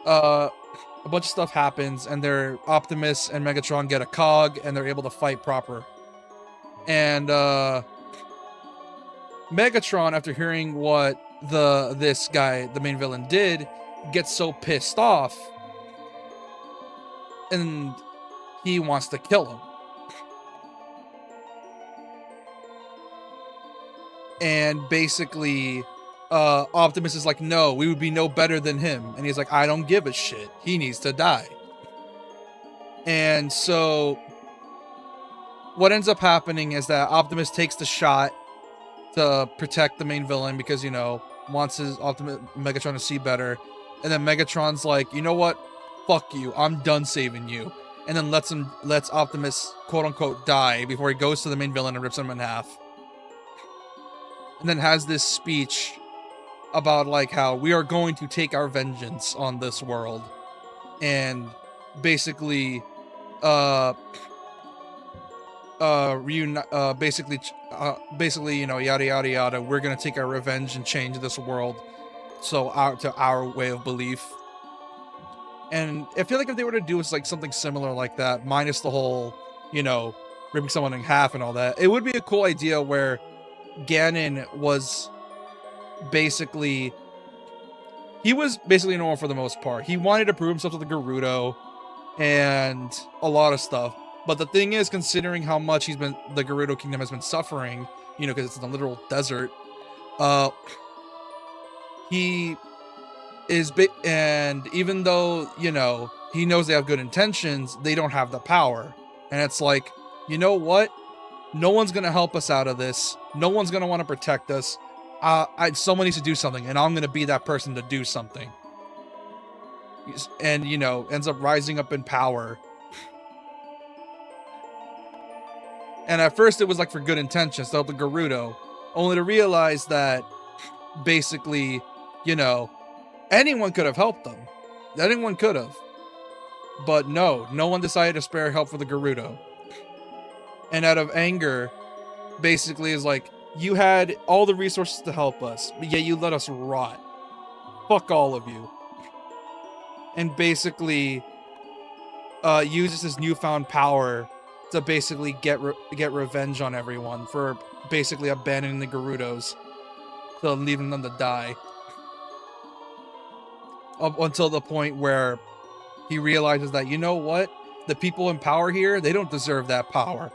a bunch of stuff happens, and Optimus and Megatron get a cog, and they're able to fight proper. And Megatron, after hearing what this guy, the main villain, did, gets so pissed off, and he wants to kill him. And basically, Optimus is like, no, we would be no better than him. And he's like, I don't give a shit. He needs to die. And so what ends up happening is that Optimus takes the shot to protect the main villain because, you know, wants his Megatron to see better. And then Megatron's like, you know what? Fuck you. I'm done saving you. And then lets Optimus, quote unquote, die before he goes to the main villain and rips him in half. And then has this speech about like how we are going to take our vengeance on this world. And basically, basically, you know, yada yada yada, we're gonna take our revenge and change this world to our way of belief. And I feel like if they were to do like something similar like that, minus the whole, you know, ripping someone in half and all that, it would be a cool idea where Ganon was basically normal for the most part. He wanted to prove himself to the Gerudo and a lot of stuff. But the thing is, considering how much the Gerudo Kingdom has been suffering, you know, because it's in a literal desert, he is and even though, you know, he knows they have good intentions, they don't have the power. And it's like, you know what? No one's going to help us out of this. No one's going to want to protect us. Someone needs to do something, and I'm going to be that person to do something. And, you know, ends up rising up in power. And at first it was like for good intentions to help the Gerudo, only to realize that basically, you know, anyone could have helped them. Anyone could have. But no one decided to spare help for the Gerudo. And out of anger, basically is like, you had all the resources to help us, but yet you let us rot. Fuck all of you. And basically uses his newfound power to basically get revenge on everyone for basically abandoning the Gerudos, to leaving them to die. Up until the point where he realizes that, you know what? The people in power here, they don't deserve that power.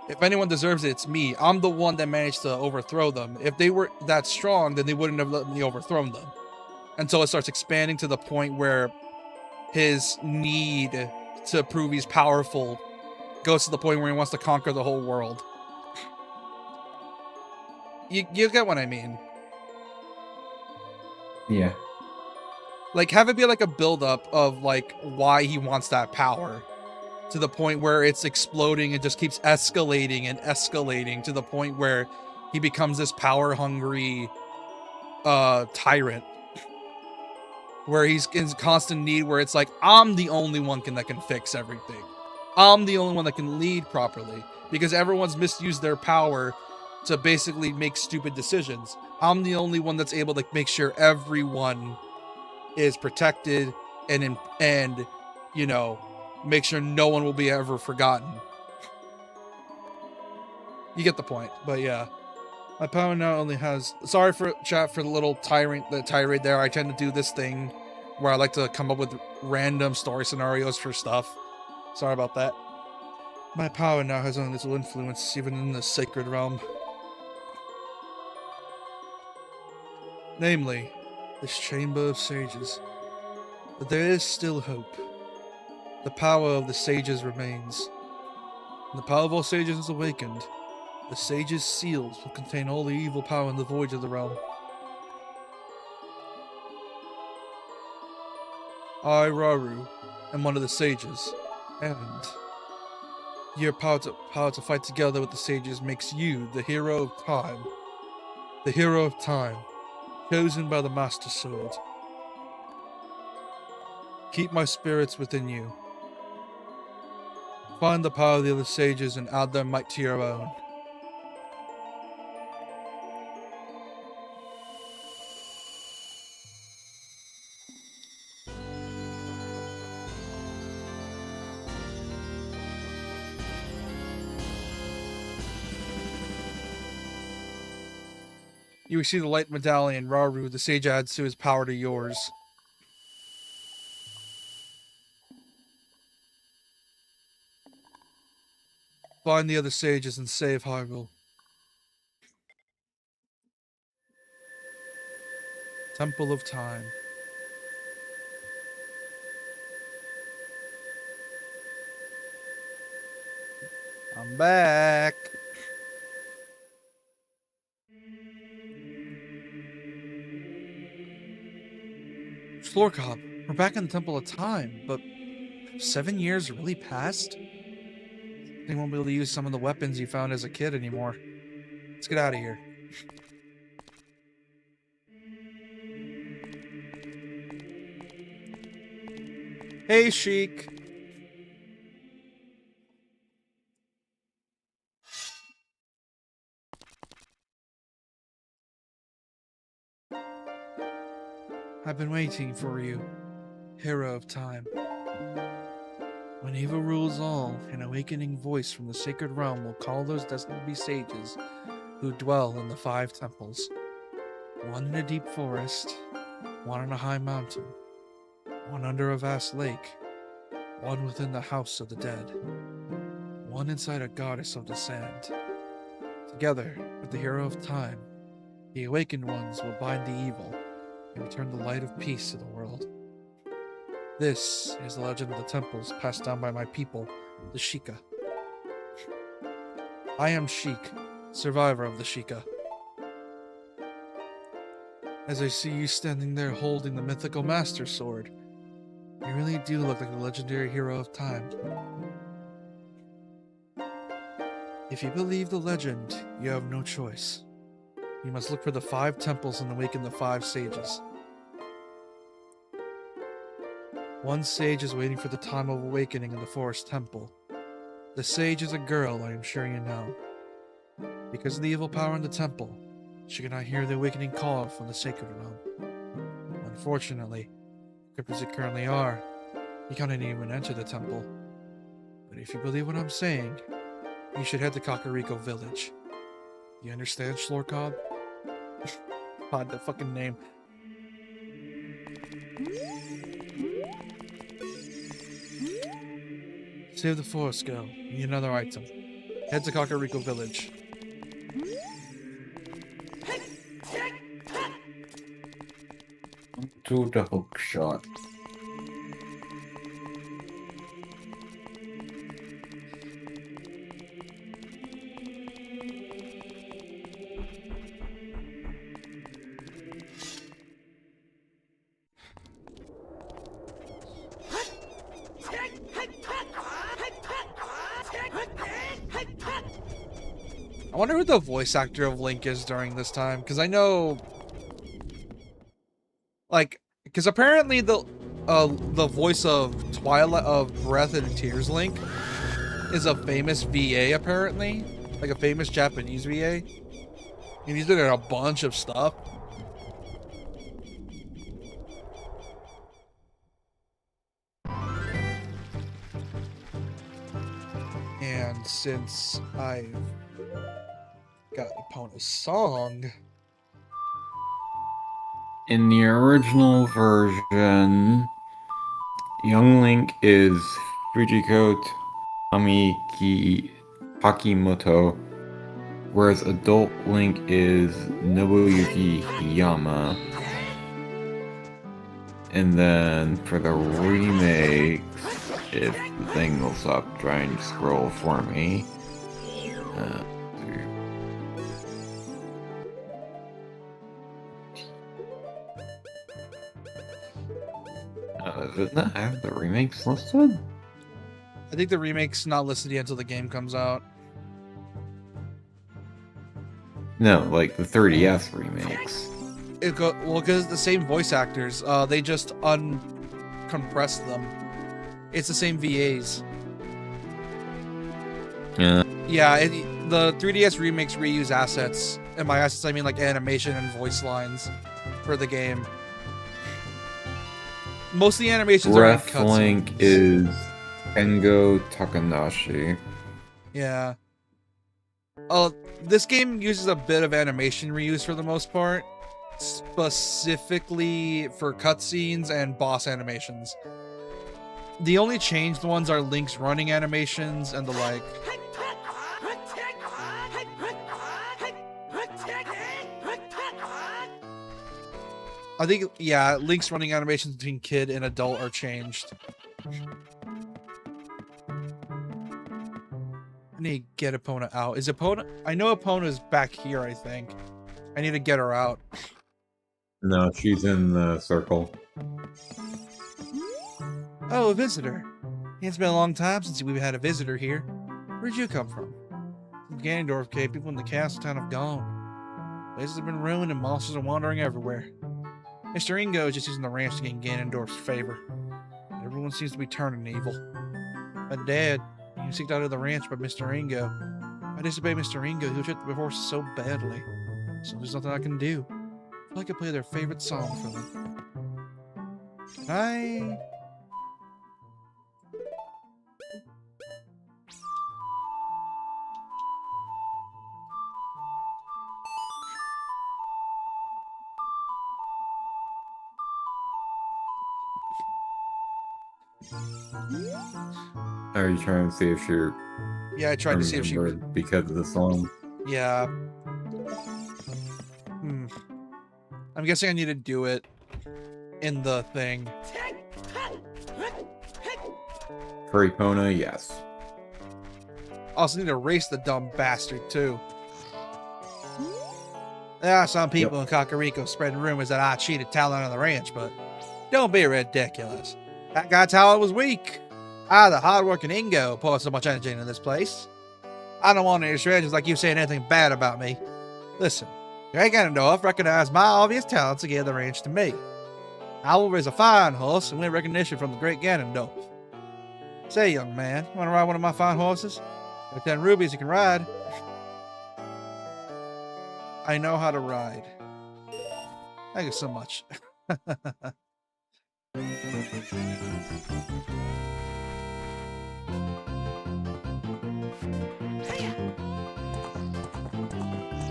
If anyone deserves it, it's me. I'm the one that managed to overthrow them. If they were that strong, then they wouldn't have let me overthrow them. Until it starts expanding to the point where his need to prove he's powerful goes to the point where he wants to conquer the whole world. You get what I mean? Yeah. Like, have it be like a build-up of like why he wants that power, to the point where it's exploding and just keeps escalating and escalating to the point where he becomes this power-hungry tyrant, where he's in constant need, where it's like, I'm the only one that can fix everything. I'm the only one that can lead properly, because everyone's misused their power to basically make stupid decisions. I'm the only one that's able to make sure everyone is protected and you know, make sure no one will be ever forgotten. You get the point. But yeah, my power now only has, sorry for chat for the little tirade there. I tend to do this thing where I like to come up with random story scenarios for stuff. Sorry about that. My power now has only little influence, even in the sacred realm. Namely, this chamber of sages. But there is still hope. The power of the sages remains. When the power of all sages is awakened, the sages' seals will contain all the evil power in the voids of the realm. I, Rauru, am one of the sages, and your power to fight together with the sages makes you the hero of time. The hero of time, chosen by the Master Sword. Keep my spirits within you. Find the power of the other sages and add their might to your own. You receive the light medallion, Rauru. The sage adds to his power to yours. Find the other sages and save Hyrule. Temple of Time. I'm back. Slorkop, we're back in the Temple of Time, but 7 years really passed? They won't be able to use some of the weapons you found as a kid anymore. Let's get out of here. Hey, Sheik. I've been waiting for you, hero of time. When evil rules all, an awakening voice from the sacred realm will call those destined to be sages who dwell in the 5 temples. One in a deep forest, one on a high mountain, one under a vast lake, one within the house of the dead, one inside a goddess of the sand. Together with the hero of time, the awakened ones will bind the evil and return the light of peace to the world. This is the legend of the temples passed down by my people, the Sheikah. I am Sheik, survivor of the Sheikah. As I see you standing there holding the mythical Master Sword, you really do look like the legendary hero of time. If you believe the legend, you have no choice. You must look for the 5 temples and awaken the 5 sages. One sage is waiting for the time of awakening in the forest temple. The sage is a girl, I am sure you know. Because of the evil power in the temple, she cannot hear the awakening call from the sacred realm. Unfortunately, equipped as you currently are, you cannot even enter the temple. But if you believe what I'm saying, you should head to Kakariko Village. You understand, Schlorkob? God, that fucking name. Save the forest girl. You need another item. Head to Kakariko Village. To the hook shot. I wonder who the voice actor of Link is during this time, because I know, like, because apparently the voice of Twilight of Breath and Tears Link is a famous VA, apparently, like a famous Japanese VA, and he's doing a bunch of stuff. And since I've got Epona's song, In the original version, young Link is Fujiko Tamiki Takimoto, whereas adult Link is Nobuyuki Hiyama. And then for the remakes, if the thing will stop trying to scroll for me. Does it not have the remakes listed? I think the remake's not listed yet until the game comes out. No, like the 3DS remakes. Well, because it's the same voice actors. They just uncompress them. It's the same VAs. Yeah. Yeah, the 3DS remakes reuse assets. And by assets, I mean like animation and voice lines for the game. Most of the animations are in Ref Link cutscenes. is Kengo Takanashi. Yeah. This game uses a bit of animation reuse for the most part, specifically for cutscenes and boss animations. The only changed ones are Link's running animations and the like. I think, yeah, Link's running animations between kid and adult are changed. I need to get Epona out. Is Epona... I know Epona's back here, I think. I need to get her out. No, she's in the circle. Oh, a visitor. It's been a long time since we've had a visitor here. Where'd you come from? From Ganondorf Cave. People in the castle town have gone. Places have been ruined and monsters are wandering everywhere. Mr. Ingo is just using the ranch to gain Ganondorf's favor. Everyone seems to be turning evil. My dad, he was kicked out of the ranch by Mr. Ingo. If I disobey Mr. Ingo, he'll treat the horses so badly. So there's nothing I can do. I could play their favorite song for them. Can I... Are you trying to see if she Yeah, I tried to see if she was... remembered because of the song? Yeah. I'm guessing I need to do it in the thing. For Epona, yes. Also need to race the dumb bastard, too. There are some people in Kakariko spreading rumors that I cheated talent on the ranch, but don't be ridiculous. That guy's talent was weak. The hardworking Ingo poured so much energy into this place. I don't want any strangers like you saying anything bad about me. Listen, Great Ganondorf recognized my obvious talents and gave the ranch to me. I will raise a fine horse and win recognition from the Great Ganondorf. Say, young man, you want to ride one of my fine horses? With 10 rubies you can ride. I know how to ride. Thank you so much.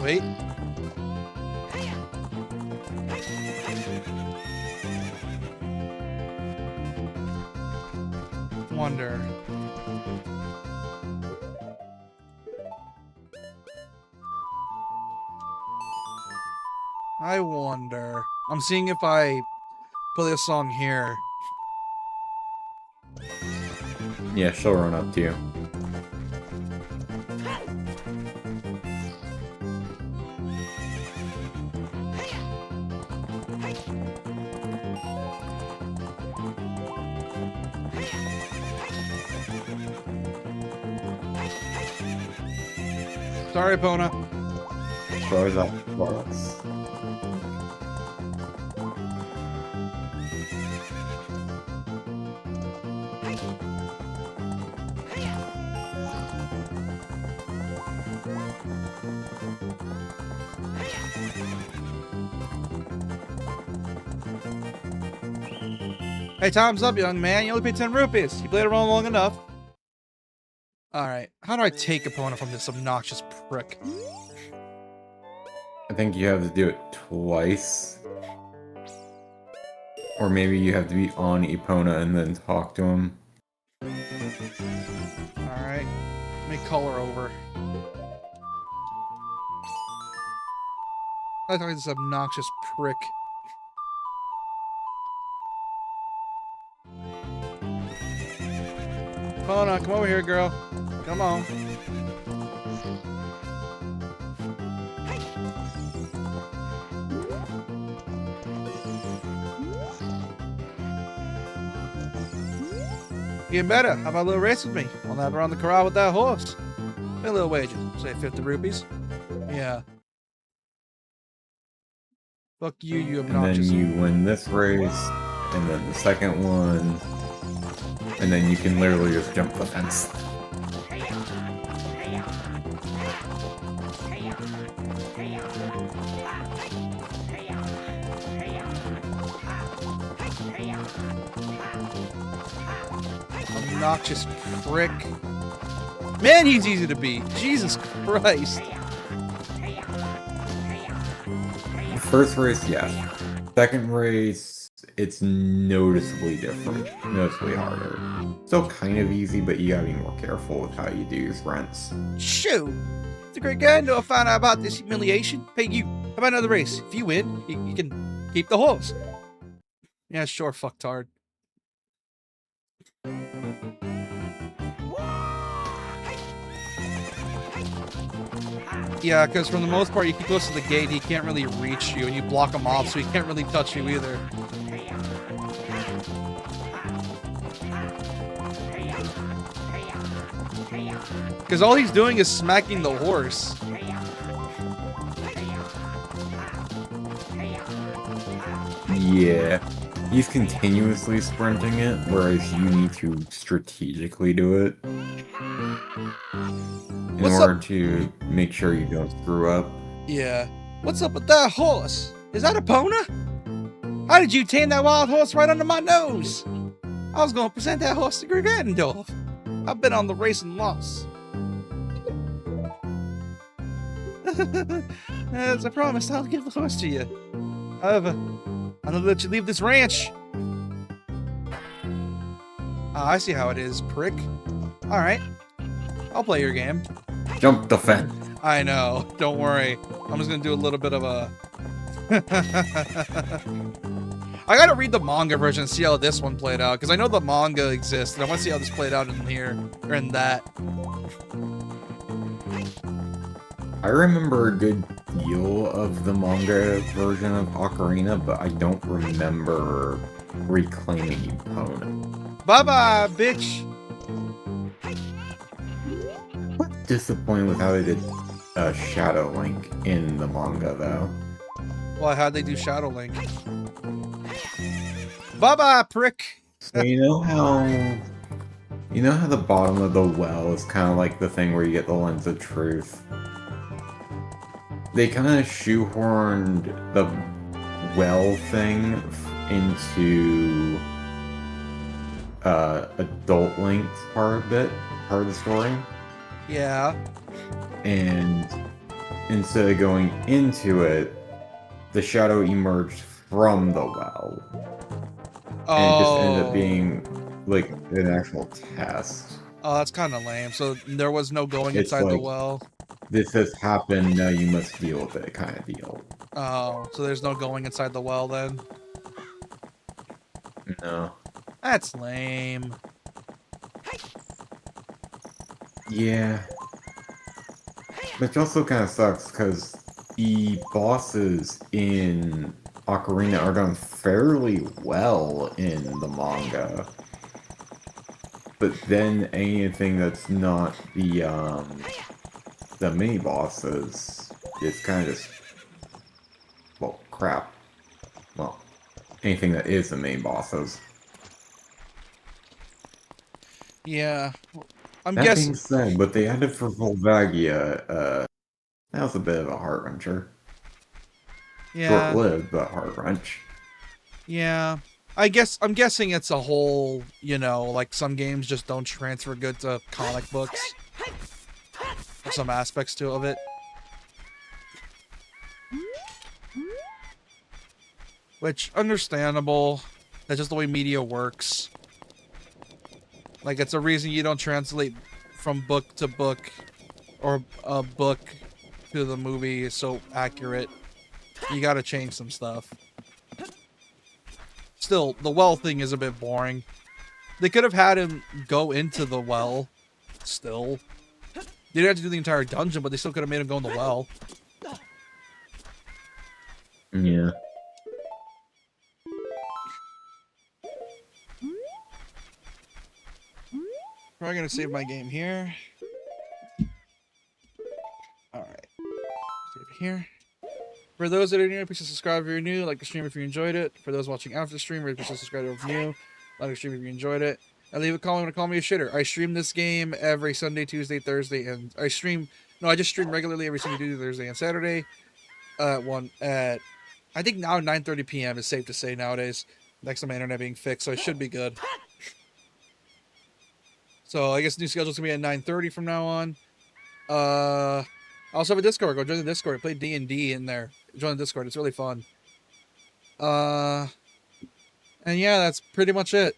Wait. Wonder. I wonder. I'm seeing if I play a song here. Yeah, she'll run up to you. Sorry, Epona. Sorry, that works. Hey, time's up, young man. You only paid 10 rupees. You played around long enough. Alright, how do I take Epona from this obnoxious prick? I think you have to do it twice. Or maybe you have to be on Epona and then talk to him. Alright. Let me call her over. I thought this obnoxious prick. Hold on, come over here, girl. Come on. Getting better. How about a little race with me? I'll have around the corral with that horse. Pay a little wager. Say 50 rupees. Yeah. Fuck you, you And obnoxious. then you win this race, and then the second one, and then you can literally just jump the fence. Obnoxious prick. Man, he's easy to beat. Jesus Christ. First race, yes. Second race, it's noticeably different. Noticeably harder. Still kind of easy, but you gotta be more careful with how you do your sprints. Shoot. The great guy know I found out about this humiliation. Hey, you. How about another race? If you win, you can keep the horse. Yeah, sure, fucktard. Yeah, because for the most part, you keep close to the gate, he can't really reach you, and you block him off, so he can't really touch you either. Because all he's doing is smacking the horse. Yeah. He's continuously sprinting it, whereas you need to strategically do it. In What's order up? to make sure you don't screw up. Yeah. What's up with that horse? Is that a pony? How did you tame that wild horse right under my nose? I was gonna present that horse to Ganondorf. I've been on the race and lost. As I promised, I'll give the horse to you. However, I'm gonna let you leave this ranch. Ah, I see how it is, prick. Alright. I'll play your game. Jump the fence. I know. Don't worry. I'm just gonna do a little bit of a... I gotta read the manga version and see how this one played out, because I know the manga exists, and I want to see how this played out in here, or in that. I remember a good deal of the manga version of Ocarina, but I don't remember reclaiming Epona. Bye-bye, bitch! Disappointed with how they did Shadow Link in the manga, though. Well, how'd they do Shadow Link? Bye-bye, prick! So you know how the bottom of the well is kind of like the thing where you get the lens of truth? They kind of shoehorned the well thing into adult Link's part of the story. Yeah. And instead of going into it, the shadow emerged from the well. Oh. And it just ended up being like an actual test. Oh, that's kind of lame. So there was no going It's inside the like, well? This has happened, now you must deal with it kind of deal. Oh, so there's no going inside the well then? No. That's lame. Yeah. Which also kind of sucks, because the bosses in Ocarina are done fairly well in the manga. But then anything that's not the mini bosses is kind of just, well, crap. Well, anything that is the main bosses. Yeah. I'm That guessing... being said, what they added for Volvagia, that was a bit of a heart-wrencher. Yeah. Short-lived, but heart-wrench. Yeah. I'm guessing it's a whole, you know, like some games just don't transfer good to comic books. Or some aspects of it. Which, understandable. That's just the way media works. Like, it's a reason you don't translate from book to book or a book to the movie is so accurate. You gotta change some stuff. Still, the well thing is a bit boring. They could have had him go into the well. Still. They didn't have to do the entire dungeon, but they still could have made him go in the well. Yeah. Probably gonna save my game here. Alright. Save it here. For those that are new, please subscribe if you're new. Like the stream if you enjoyed it. For those watching after the stream, please subscribe if you're new. Like the stream if you enjoyed it. And leave a comment and call me a shitter. I stream this game every Sunday, Tuesday, Thursday, and I just stream regularly every Sunday, Tuesday, Thursday, and Saturday. I think now 9:30 p.m. is safe to say nowadays. Next to my internet being fixed, so it should be good. So I guess the new schedule's gonna be at 9:30 from now on. I also have a Discord. Go join the Discord. I play D&D in there. Join the Discord. It's really fun. And yeah, that's pretty much it.